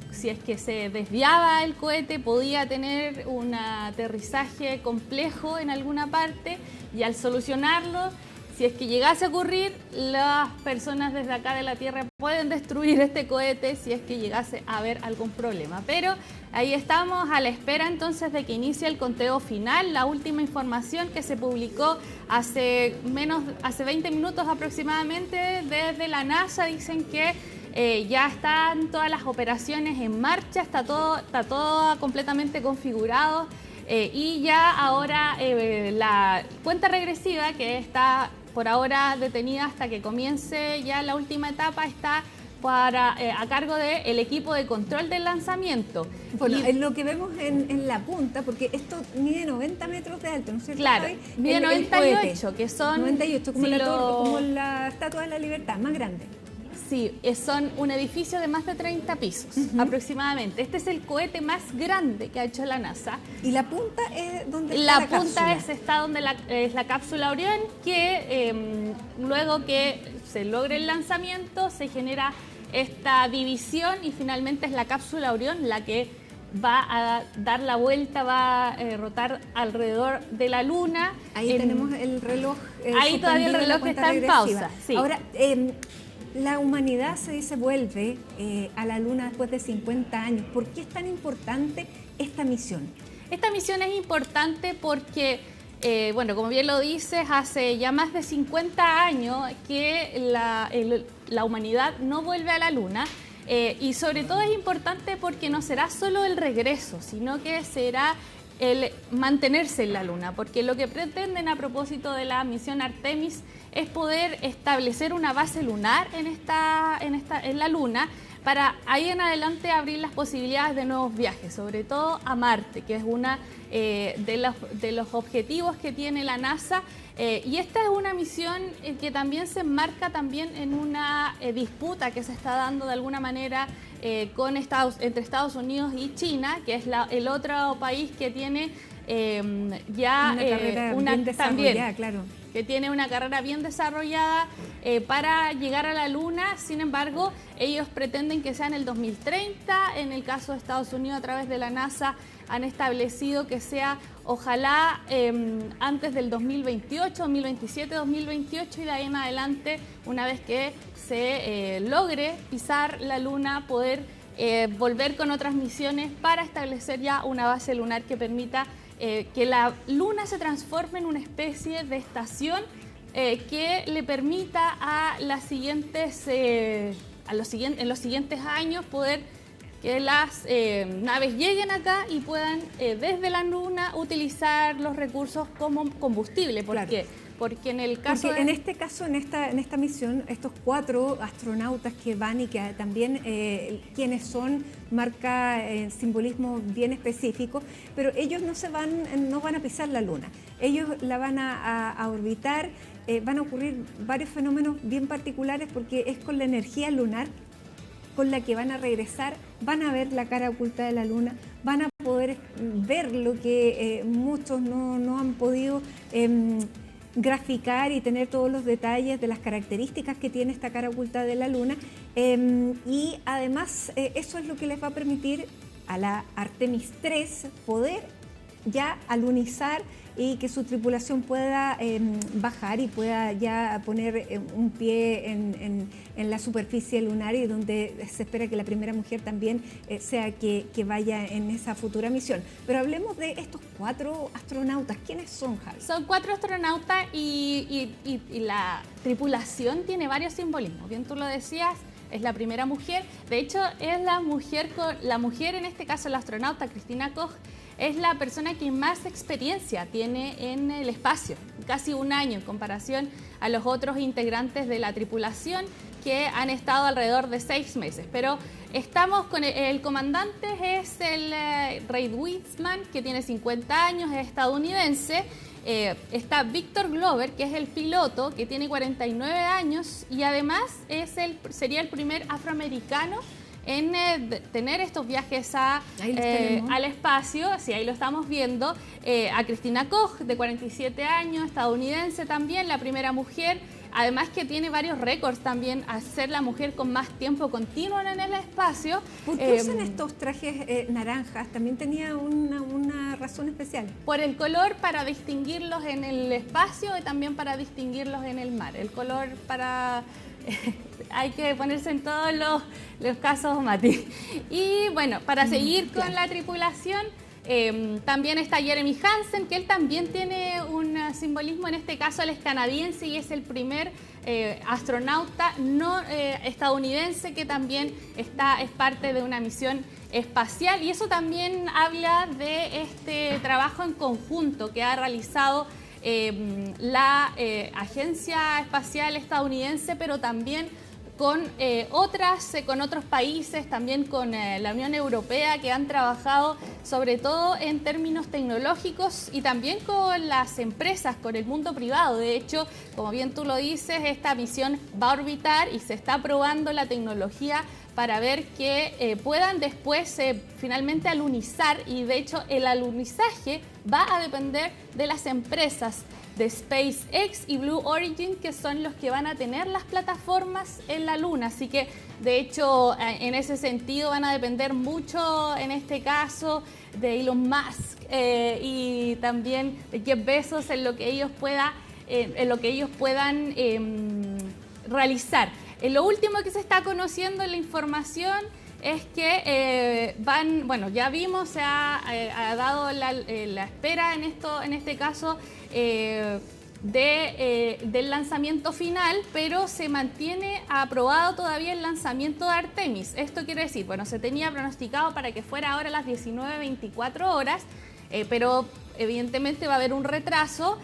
si es que se desviaba el cohete podía tener un aterrizaje complejo en alguna parte, y al solucionarlo, si es que llegase a ocurrir, las personas desde acá de la Tierra pueden destruir este cohete si es que llegase a haber algún problema. Pero ahí estamos a la espera entonces de que inicie el conteo final. La última información que se publicó hace 20 minutos aproximadamente desde la NASA, dicen que ya están todas las operaciones en marcha, está todo completamente configurado. Y ya ahora la cuenta regresiva, que está por ahora detenida hasta que comience ya la última etapa, está a cargo del equipo de control del lanzamiento. Bueno, es lo que vemos en la punta, porque esto mide 90 metros de alto, ¿no es cierto? Claro, mide 98, que son... 98, como la Estatua de la Libertad, más grande. Sí, son un edificio de más de 30 pisos aproximadamente. Este es el cohete más grande que ha hecho la NASA. ¿Y la punta es donde está la punta está donde es la cápsula Orión, que luego que se logre el lanzamiento se genera esta división y finalmente es la cápsula Orión la que va a dar la vuelta, va a rotar alrededor de la Luna. Ahí tenemos el reloj. Ahí todavía el reloj está en pausa. Sí. Ahora, la humanidad se dice vuelve a la Luna después de 50 años. ¿Por qué es tan importante esta misión? Esta misión es importante porque, bueno, como bien lo dices, hace ya más de 50 años que la humanidad no vuelve a la Luna. Y sobre todo es importante porque no será solo el regreso, sino que será el mantenerse en la Luna, porque lo que pretenden a propósito de la misión Artemis es poder establecer una base lunar en la Luna para ahí en adelante abrir las posibilidades de nuevos viajes, sobre todo a Marte, que es una de los objetivos que tiene la NASA. Y esta es una misión que también se enmarca también en una disputa que se está dando de alguna manera entre Estados Unidos y China, que es el otro país que tiene ya una carrera bien desarrollada, claro. Que tiene una carrera bien desarrollada para llegar a la Luna. Sin embargo, ellos pretenden que sea en el 2030. En el caso de Estados Unidos, a través de la NASA, han establecido que sea, ojalá, antes del 2028, 2027, 2028, y de ahí en adelante, una vez que se logre pisar la Luna, poder volver con otras misiones para establecer ya una base lunar que permita que la Luna se transforme en una especie de estación que le permita en los siguientes años poder que las naves lleguen acá y puedan desde la Luna utilizar los recursos como combustible. ¿Por qué? Porque en el caso en este caso, en esta misión, estos 4 astronautas que van y que también quienes son marca simbolismo bien específico, pero ellos no van a pisar la Luna. Ellos la van a orbitar, van a ocurrir varios fenómenos bien particulares porque es con la energía lunar con la que van a regresar, van a ver la cara oculta de la Luna, van a poder ver lo que muchos no han podido graficar y tener todos los detalles de las características que tiene esta cara oculta de la Luna, y además eso es lo que les va a permitir a la Artemis 3 poder ya alunizar y que su tripulación pueda bajar y pueda ya poner un pie en la superficie lunar, y donde se espera que la primera mujer también sea que vaya en esa futura misión. Pero hablemos de estos 4 astronautas. ¿Quiénes son, Javi? Son 4 astronautas y la tripulación tiene varios simbolismos. Bien, tú lo decías, es la primera mujer. De hecho, es la mujer, en este caso la astronauta Christina Koch, es la persona que más experiencia tiene en el espacio, casi un año en comparación a los otros integrantes de la tripulación que han estado alrededor de 6 meses. Pero estamos con el comandante, es el Reid Wiseman, que tiene 50 años, es estadounidense. Está Victor Glover, que es el piloto, que tiene 49 años y además sería el primer afroamericano en tener estos viajes al espacio. Sí, ahí lo estamos viendo. A Christina Koch, de 47 años, estadounidense también, la primera mujer. Además que tiene varios récords también, a ser la mujer con más tiempo continuo en el espacio. ¿Por qué usan estos trajes naranjas? También tenía una razón especial. Por el color, para distinguirlos en el espacio y también para distinguirlos en el mar. El color para... hay que ponerse en todos los casos, Mati. Y bueno, para seguir con la tripulación, también está Jeremy Hansen, que él también tiene un simbolismo. En este caso él es canadiense y es el primer astronauta no estadounidense que también es parte de una misión espacial, y eso también habla de este trabajo en conjunto que ha realizado la Agencia Espacial Estadounidense, pero también con otros países, también con la Unión Europea, que han trabajado sobre todo en términos tecnológicos y también con las empresas, con el mundo privado. De hecho, como bien tú lo dices, esta misión va a orbitar y se está probando la tecnología para ver que puedan después finalmente alunizar, y de hecho el alunizaje va a depender de las empresas de SpaceX y Blue Origin, que son los que van a tener las plataformas en la Luna. Así que, de hecho, en ese sentido van a depender mucho, en este caso, de Elon Musk y también de Jeff Bezos en lo que ellos puedan realizar. Lo último que se está conociendo en la información es que ya vimos, se ha dado la espera en este caso del lanzamiento final, pero se mantiene aprobado todavía el lanzamiento de Artemis. Esto quiere decir, se tenía pronosticado para que fuera ahora a las 19:24 horas, pero evidentemente va a haber un retraso,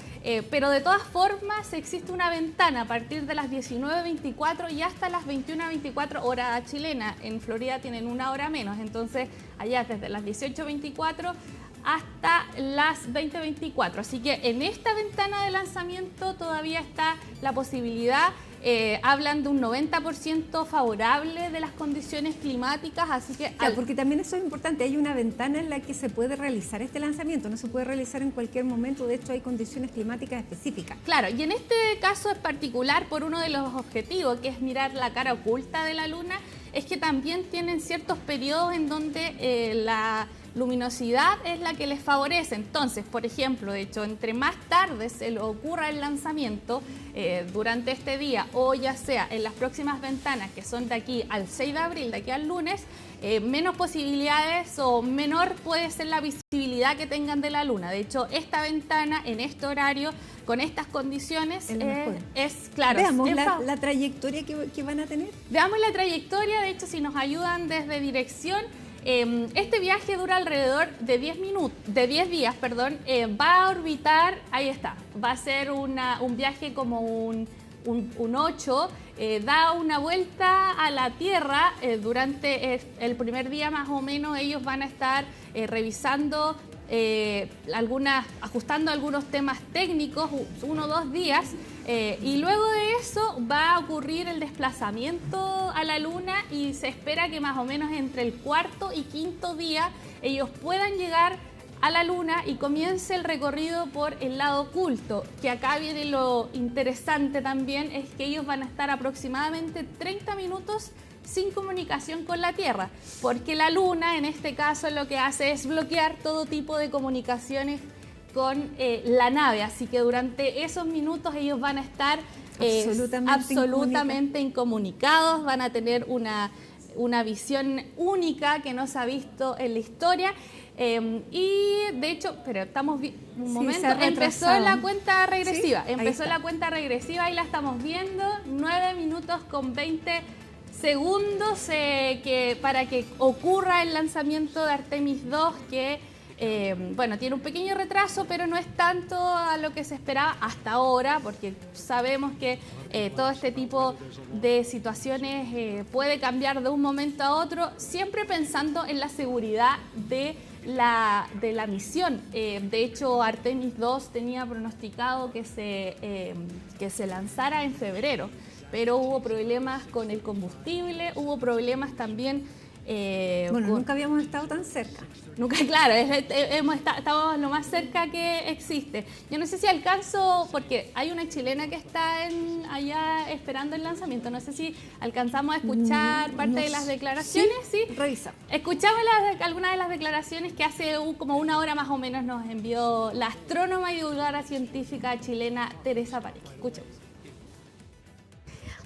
pero de todas formas existe una ventana a partir de las 19:24 y hasta las 21:24 hora chilena. En Florida tienen una hora menos, entonces allá desde las 18:24 hasta las 20:24. Así que en esta ventana de lanzamiento todavía está la posibilidad. Hablan de un 90% favorable de las condiciones climáticas, así que... Claro, porque también eso es importante, hay una ventana en la que se puede realizar este lanzamiento, no se puede realizar en cualquier momento, de hecho hay condiciones climáticas específicas. Claro, y en este caso es particular por uno de los objetivos, que es mirar la cara oculta de la Luna, es que también tienen ciertos periodos en donde la luminosidad es la que les favorece. Entonces, por ejemplo, de hecho, entre más tarde se le ocurra el lanzamiento durante este día, o ya sea en las próximas ventanas, que son de aquí al 6 de abril, de aquí al lunes, menos posibilidades o menor puede ser la visibilidad que tengan de la Luna. De hecho, esta ventana en este horario, con estas condiciones, es claro. Veamos la trayectoria que van a tener. Veamos la trayectoria, de hecho, si nos ayudan desde dirección. Este viaje dura alrededor de 10 días, va a orbitar, ahí está, va a ser un viaje como un 8, da una vuelta a la Tierra. Durante el primer día más o menos ellos van a estar revisando ajustando algunos temas técnicos, 1 o 2 días, y luego de eso va a ocurrir el desplazamiento a la Luna, y se espera que más o menos entre el 4º y 5º día ellos puedan llegar a la Luna y comience el recorrido por el lado oculto, que acá viene lo interesante también, es que ellos van a estar aproximadamente 30 minutos sin comunicación con la Tierra, porque la Luna en este caso lo que hace es bloquear todo tipo de comunicaciones con la nave, así que durante esos minutos ellos van a estar absolutamente incomunicados, van a tener una visión única que no se ha visto en la historia. Y de hecho, pero estamos un momento, empezó la cuenta regresiva, y la estamos viendo, 9 minutos con 20 segundos para que ocurra el lanzamiento de Artemis 2, que tiene un pequeño retraso, pero no es tanto a lo que se esperaba hasta ahora, porque sabemos que todo este tipo de situaciones puede cambiar de un momento a otro, siempre pensando en la seguridad de la misión. De hecho, Artemis 2 tenía pronosticado que se lanzara en febrero, pero hubo problemas con el combustible, hubo problemas también... nunca habíamos estado tan cerca. Nunca, claro, estamos lo más cerca que existe. Yo no sé si alcanzo, porque hay una chilena que está allá esperando el lanzamiento, no sé si alcanzamos a escuchar parte de las declaraciones. Sí, revisa. Escuchamos algunas de las declaraciones que hace como 1 hora más o menos nos envió la astrónoma y divulgadora científica chilena Teresa Paredes. Escuchemos.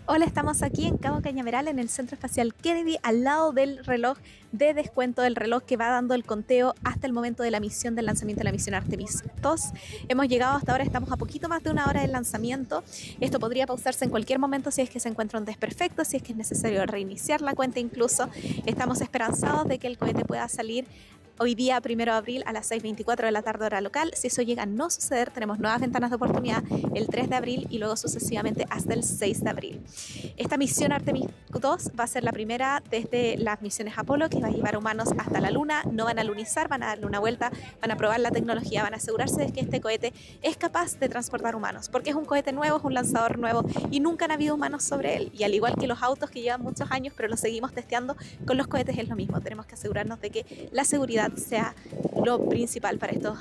Hola, estamos aquí en Cabo Cañaveral, en el Centro Espacial Kennedy, al lado del reloj de descuento, del reloj que va dando el conteo hasta el momento de la misión, del lanzamiento de la misión Artemis 2. Hemos llegado hasta ahora, estamos a poquito más de 1 hora del lanzamiento. Esto podría pausarse en cualquier momento si es que se encuentra un desperfecto, si es que es necesario reiniciar la cuenta incluso. Estamos esperanzados de que el cohete pueda salir hoy día, 1 de abril, a las 6:24 de la tarde hora local. Si eso llega a no suceder, tenemos nuevas ventanas de oportunidad el 3 de abril y luego sucesivamente hasta el 6 de abril. Esta misión Artemis 2 va a ser la primera desde las misiones Apolo, que va a llevar humanos hasta la Luna. No van a lunizar, van a darle una vuelta, van a probar la tecnología, van a asegurarse de que este cohete es capaz de transportar humanos, porque es un cohete nuevo, es un lanzador nuevo y nunca han habido humanos sobre él. Y al igual que los autos que llevan muchos años, pero los seguimos testeando, con los cohetes es lo mismo. Tenemos que asegurarnos de que la seguridad sea lo principal para estos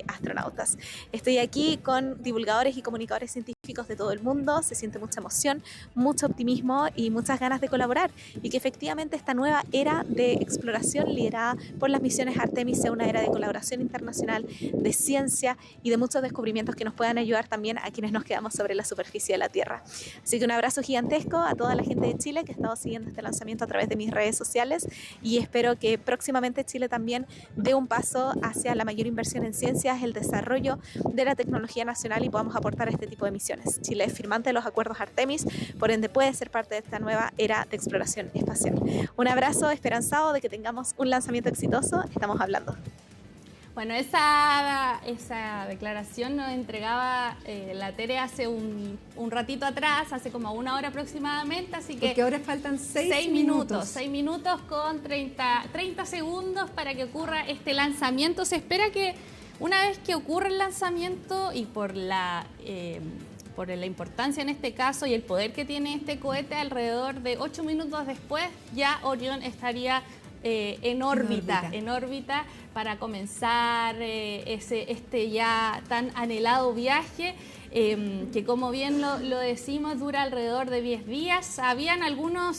astronautas. Estoy aquí con divulgadores y comunicadores científicos de todo el mundo. Se siente mucha emoción, mucho optimismo y muchas ganas de colaborar, y que efectivamente esta nueva era de exploración liderada por las misiones Artemis sea una era de colaboración internacional, de ciencia y de muchos descubrimientos que nos puedan ayudar también a quienes nos quedamos sobre la superficie de la Tierra. Así que un abrazo gigantesco a toda la gente de Chile que ha estado siguiendo este lanzamiento a través de mis redes sociales, y espero que próximamente Chile también dé un paso hacia la mayor inversión en ciencias, el desarrollo de la tecnología nacional, y podamos aportar a este tipo de misiones. Chile es firmante de los acuerdos Artemis, por ende puede ser parte de esta nueva era de exploración espacial. Un abrazo esperanzado de que tengamos un lanzamiento exitoso. Estamos hablando. Bueno, esa declaración nos entregaba la Tere hace un ratito atrás, hace como 1 hora aproximadamente, así que... Porque ahora faltan 6 minutos. 6 minutos con 30 segundos para que ocurra este lanzamiento. Se espera que una vez que ocurra el lanzamiento, y por la importancia en este caso y el poder que tiene este cohete, alrededor de 8 minutos después ya Orión estaría en órbita para comenzar este ya tan anhelado viaje, que como bien lo decimos, dura alrededor de 10 días. Habían algunos...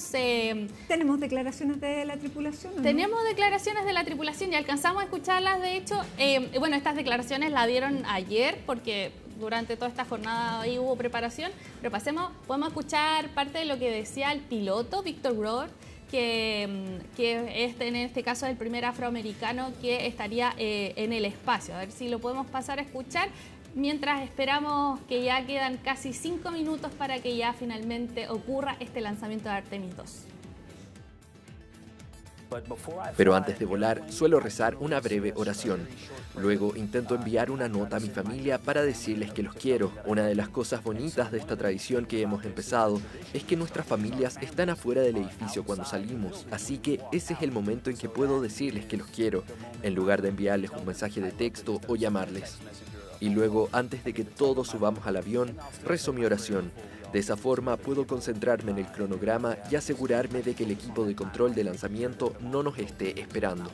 ¿Tenemos declaraciones de la tripulación? ¿O no? Tenemos declaraciones de la tripulación y alcanzamos a escucharlas, de hecho. Bueno, estas declaraciones las dieron ayer porque durante toda esta jornada ahí hubo preparación, pero podemos escuchar parte de lo que decía el piloto, Victor Grover, que en este caso es el primer afroamericano que estaría en el espacio. A ver si lo podemos pasar a escuchar mientras esperamos, que ya quedan casi 5 minutos para que ya finalmente ocurra este lanzamiento de Artemis 2. Pero antes de volar, suelo rezar una breve oración. Luego intento enviar una nota a mi familia para decirles que los quiero. Una de las cosas bonitas de esta tradición que hemos empezado es que nuestras familias están afuera del edificio cuando salimos. Así que ese es el momento en que puedo decirles que los quiero, en lugar de enviarles un mensaje de texto o llamarles. Y luego, antes de que todos subamos al avión, rezo mi oración. De esa forma puedo concentrarme en el cronograma y asegurarme de que el equipo de control de lanzamiento no nos esté esperando.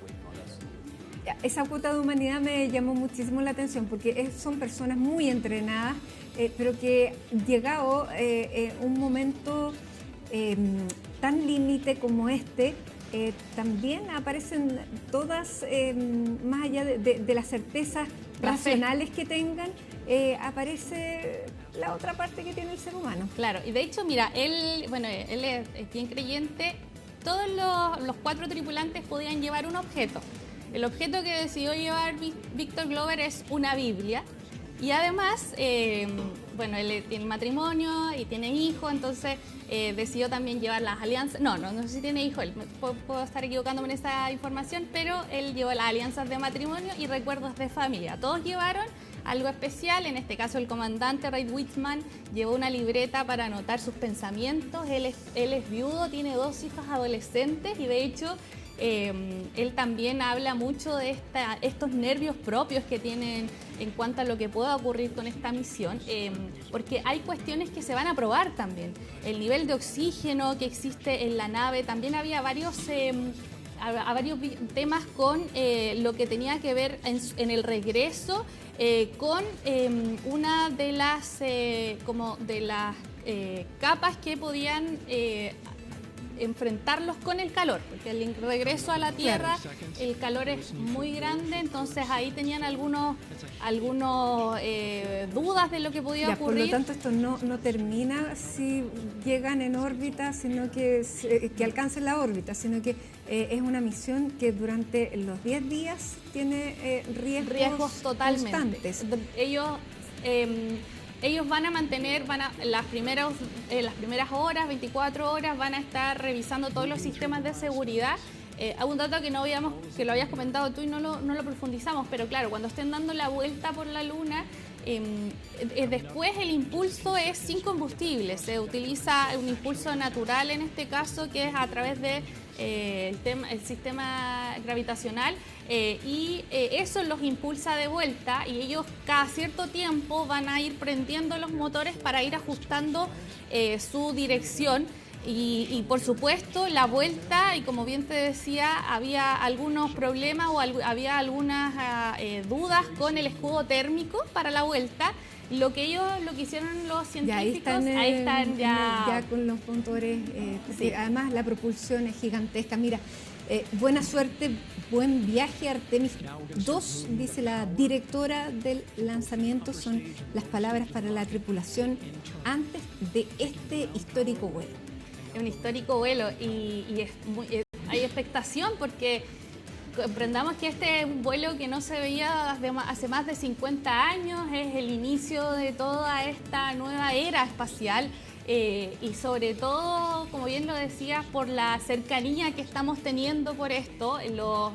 Esa cuota de humanidad me llamó muchísimo la atención, porque son personas muy entrenadas, pero que llegado un momento tan límite como este, también aparecen todas, más allá de las certezas racionales que tengan, aparece la otra parte que tiene el ser humano. Claro, y de hecho, mira, él es bien creyente. Todos los 4 tripulantes podían llevar un objeto. El objeto que decidió llevar Victor Glover es una Biblia. Y además, bueno, él tiene matrimonio y tiene hijo, entonces decidió también llevar las alianzas. No sé si tiene hijo, puedo estar equivocándome en esa información, pero él llevó las alianzas de matrimonio y recuerdos de familia. Todos llevaron algo especial, en este caso el comandante Reid Witzman llevó una libreta para anotar sus pensamientos. Él es viudo, tiene 2 hijos adolescentes y de hecho él también habla mucho de estos nervios propios que tienen en cuanto a lo que pueda ocurrir con esta misión, porque hay cuestiones que se van a probar también. El nivel de oxígeno que existe en la nave, también había varios temas con lo que tenía que ver en el regreso con una de las capas que podían enfrentarlos con el calor, porque el regreso a la Tierra, el calor es muy grande, entonces ahí tenían algunos dudas de lo que podía ocurrir. Por lo tanto, esto no termina si llegan en órbita, sino que alcancen la órbita, sino que es una misión que durante los 10 días tiene riesgos totalmente constantes. Ellos van a mantener, las primeras horas, 24 horas, van a estar revisando todos los sistemas de seguridad un dato que que lo habías comentado tú y no lo profundizamos, pero claro, cuando estén dando la vuelta por la Luna, después el impulso es sin combustible, se utiliza un impulso natural en este caso, que es a través de el sistema gravitacional, y eso los impulsa de vuelta, y ellos cada cierto tiempo van a ir prendiendo los motores para ir ajustando su dirección. Y por supuesto la vuelta, y como bien te decía, había algunos problemas o había algunas dudas con el escudo térmico para la vuelta. Lo que hicieron los científicos, ahí están ya con los motores, sí. Además la propulsión es gigantesca. Mira, buena suerte, buen viaje Artemis 2, dice la directora del lanzamiento, son las palabras para la tripulación antes de este histórico vuelo. Es un histórico vuelo y hay expectación porque comprendamos que este es un vuelo que no se veía hace más de 50 años, es el inicio de toda esta nueva era espacial y sobre todo, como bien lo decías, por la cercanía que estamos teniendo por esto,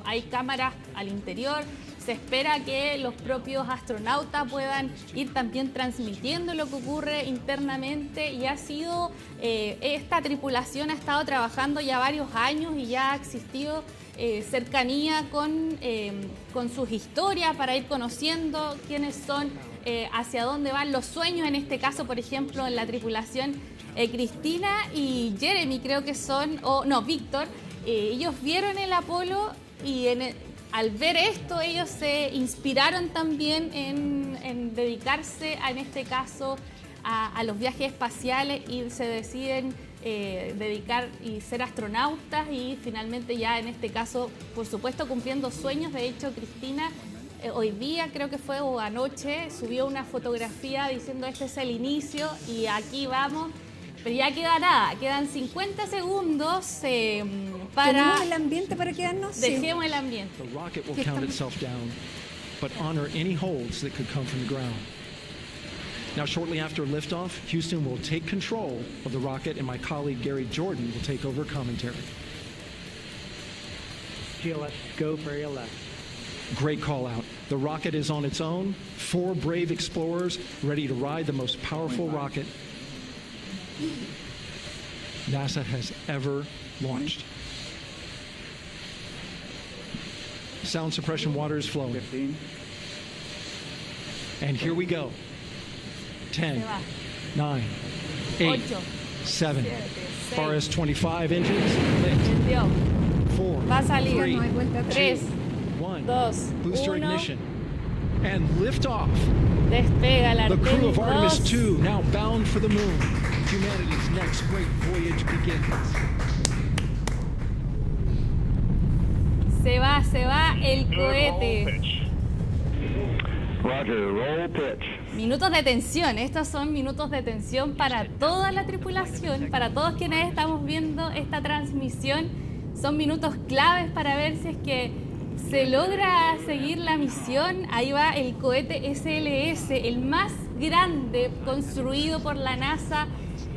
hay cámaras al interior. Se espera que los propios astronautas puedan ir también transmitiendo lo que ocurre internamente, y esta tripulación ha estado trabajando ya varios años y ya ha existido cercanía con sus historias para ir conociendo quiénes son, hacia dónde van los sueños. En este caso, por ejemplo, en la tripulación, Cristina y Jeremy creo que son, Víctor, ellos vieron el Apolo y al ver esto, ellos se inspiraron también en dedicarse, en este caso, a los viajes espaciales, y se deciden dedicar y ser astronautas, y finalmente ya en este caso, por supuesto, cumpliendo sueños. De hecho, Cristina hoy día, creo que fue, o anoche, subió una fotografía diciendo este es el inicio y aquí vamos. Pero ya queda nada, quedan 50 segundos para... ¿Tenemos el ambiente para quedarnos? Dejemos el ambiente. The rocket will count itself down, but honor any holds that could come from the ground. Now, shortly after liftoff, Houston will take control of the rocket, and my colleague Gary Jordan will take over commentary. GLS, go for area left. Great call out. The rocket is on its own. 4 brave explorers ready to ride the most powerful rocket NASA has ever launched. Sound suppression water is flowing. 15. And here we go. 10, 9, 8, 7. RS 25 engines lit. 4, Va a salir. 3, 3, 1. 2, Booster 1. ignition. And liftoff. Despega el The crew of Artemis Artemis 2. 2 now bound for the moon. Humanity's next great voyage begins. Se va el cohete. Roger, roll pitch. Minutos de tensión, estos son minutos de tensión para toda la tripulación, para todos quienes estamos viendo esta transmisión. Son minutos claves para ver si es que se logra seguir la misión. Ahí va el cohete SLS, el más grande construido por la NASA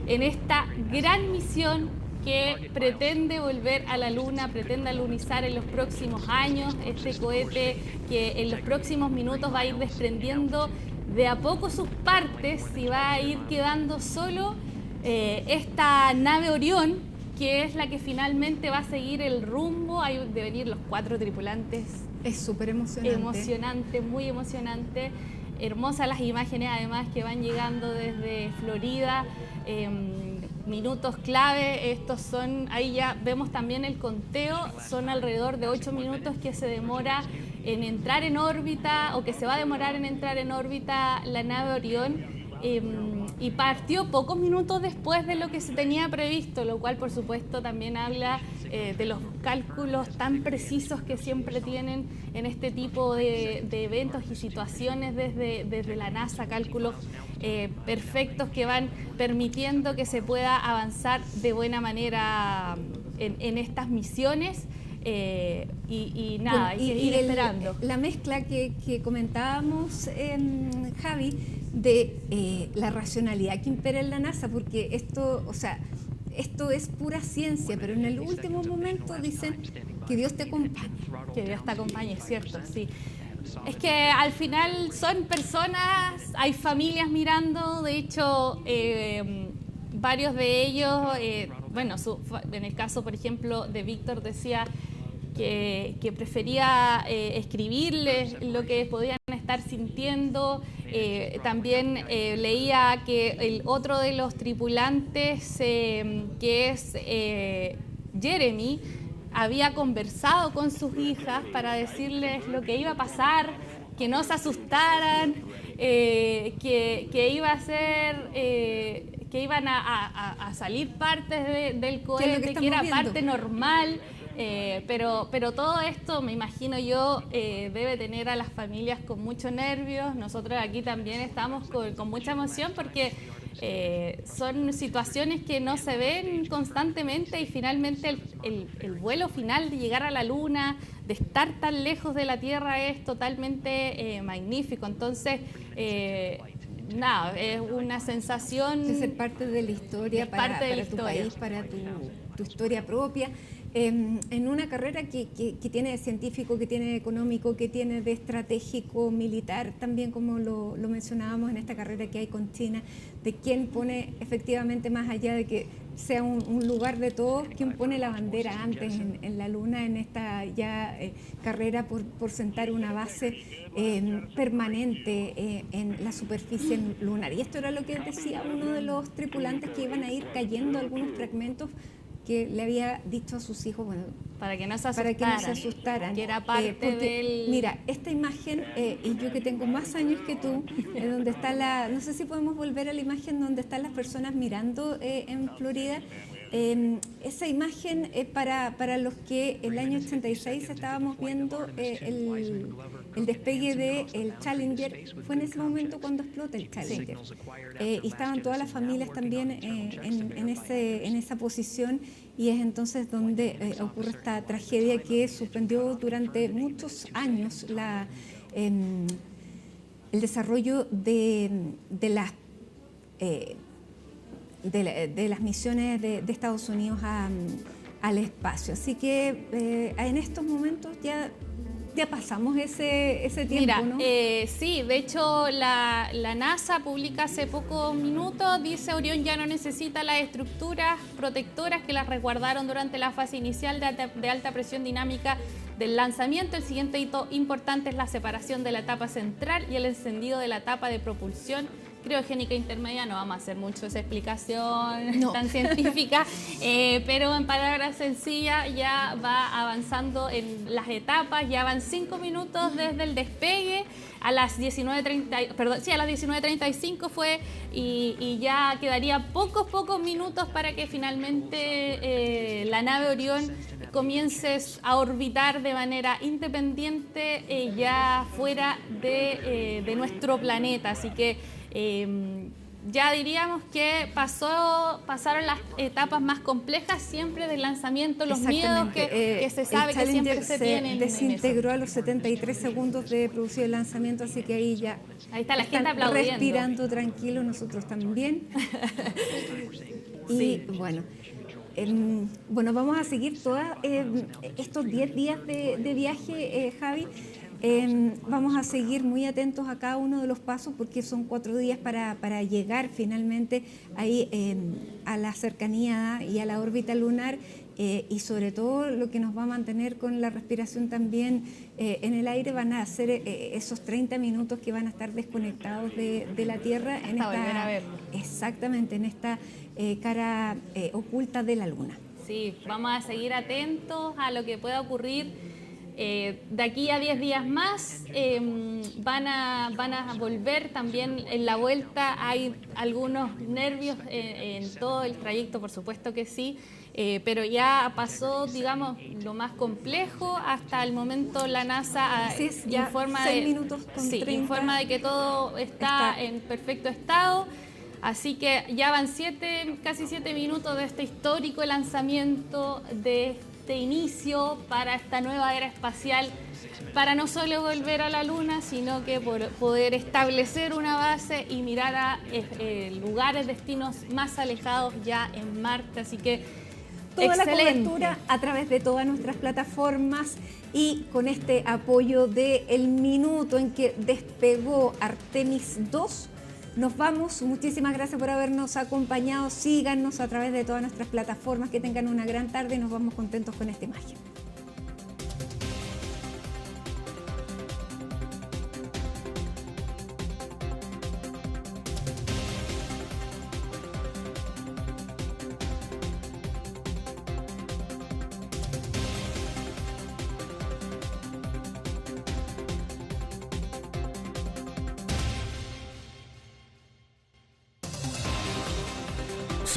en esta gran misión que pretende volver a la Luna, pretende alunizar en los próximos años. Este cohete que en los próximos minutos va a ir desprendiendo de a poco sus partes y va a ir quedando solo esta nave Orión, que es la que finalmente va a seguir el rumbo. Hay de venir los 4 tripulantes. Es súper emocionante. Emocionante, muy emocionante. Hermosas las imágenes además que van llegando desde Florida. Minutos clave, estos son, ahí ya vemos también el conteo, son alrededor de 8 minutos que se demora en entrar en órbita, o que se va a demorar en entrar en órbita la nave Orión. Y partió pocos minutos después de lo que se tenía previsto, lo cual por supuesto también habla de los cálculos tan precisos que siempre tienen en este tipo de eventos y situaciones desde la NASA, cálculos perfectos que van permitiendo que se pueda avanzar de buena manera en estas misiones. Y nada, ir esperando. La mezcla que comentábamos, Javi, de la racionalidad que impera en la NASA, porque esto es pura ciencia, pero en el último momento dicen, Que Dios te acompañe. Que Dios te acompañe, es cierto, sí. Es que al final son personas, hay familias mirando, de hecho, varios de ellos, bueno, en el caso, por ejemplo, de Víctor decía que prefería escribirles lo que podían estar sintiendo. También leía que el otro de los tripulantes, que es Jeremy, había conversado con sus hijas para decirles lo que iba a pasar, que no se asustaran, que iba a ser, que iban a salir partes del cohete, que era parte normal. Pero todo esto, me imagino yo, debe tener a las familias con muchos nervios. Nosotros aquí también estamos con mucha emoción porque son situaciones que no se ven constantemente y finalmente el vuelo final de llegar a la Luna, de estar tan lejos de la Tierra es totalmente magnífico. Entonces, nada, es una sensación... De ser parte de la historia para tu país, para tu historia propia. En una carrera que tiene de científico, que tiene de económico, que tiene de estratégico, militar, también como lo mencionábamos en esta carrera que hay con China, de quién pone efectivamente, más allá de que sea un lugar de todos, quién pone la bandera antes en la Luna, en esta ya carrera por sentar una base permanente en la superficie lunar. Y esto era lo que decía uno de los tripulantes, que iban a ir cayendo algunos fragmentos que le había dicho a sus hijos, bueno, para que no se asustaran, que era parte del... Mira, esta imagen, y yo que tengo más años que tú, donde está no sé si podemos volver a la imagen donde están las personas mirando en Florida. Esa imagen para los que el año 86 estábamos viendo el despegue del Challenger, fue en ese momento cuando explota el Challenger. Y estaban todas las familias también en esa posición, y es entonces donde ocurre esta tragedia que suspendió durante muchos años el desarrollo de las misiones de Estados Unidos al espacio. Así que en estos momentos ya pasamos ese tiempo. Mira, ¿no? Sí, de hecho la NASA publica hace pocos minutos, dice: Orión ya no necesita las estructuras protectoras que las resguardaron durante la fase inicial de alta presión dinámica del lanzamiento. El siguiente hito importante es la separación de la etapa central y el encendido de la etapa de propulsión criogénica intermedia. No vamos a hacer mucho esa explicación tan científica, pero en palabras sencillas ya va avanzando en las etapas. Ya van 5 minutos desde el despegue. A las 19:35 fue, y ya quedaría pocos minutos para que finalmente la nave Orión comience a orbitar de manera independiente ya fuera de nuestro planeta. Así que ya diríamos que pasaron las etapas más complejas siempre del lanzamiento, los miedos que se sabe que siempre se tienen. Desintegró a los 73 segundos de producido el lanzamiento, así que ahí está la gente aplaudiendo, respirando tranquilo, nosotros también. Y bueno, vamos a seguir todos estos 10 días de viaje, Javi. Vamos a seguir muy atentos a cada uno de los pasos, porque son 4 días para llegar finalmente ahí a la cercanía y a la órbita lunar, y sobre todo lo que nos va a mantener con la respiración también en el aire van a ser esos 30 minutos que van a estar desconectados de la Tierra hasta volver a verlo. Exactamente, en esta cara oculta de la Luna. Sí, vamos a seguir atentos a lo que pueda ocurrir. De aquí a 10 días más van a volver también en la vuelta. Hay algunos nervios en todo el trayecto, por supuesto que sí, pero ya pasó, digamos, lo más complejo. Hasta el momento la NASA informa de que todo está en perfecto estado. Así que ya van casi 7 minutos de este histórico lanzamiento, de inicio para esta nueva era espacial, para no solo volver a la Luna, sino que poder establecer una base y mirar a lugares, destinos más alejados ya en Marte. Así que toda la Excelente. cobertura a través de todas nuestras plataformas y con este apoyo de el minuto en que despegó Artemis 2. Nos vamos, muchísimas gracias por habernos acompañado, síganos a través de todas nuestras plataformas, que tengan una gran tarde y nos vamos contentos con esta imagen.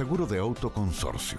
Seguro de Auto Consorcio.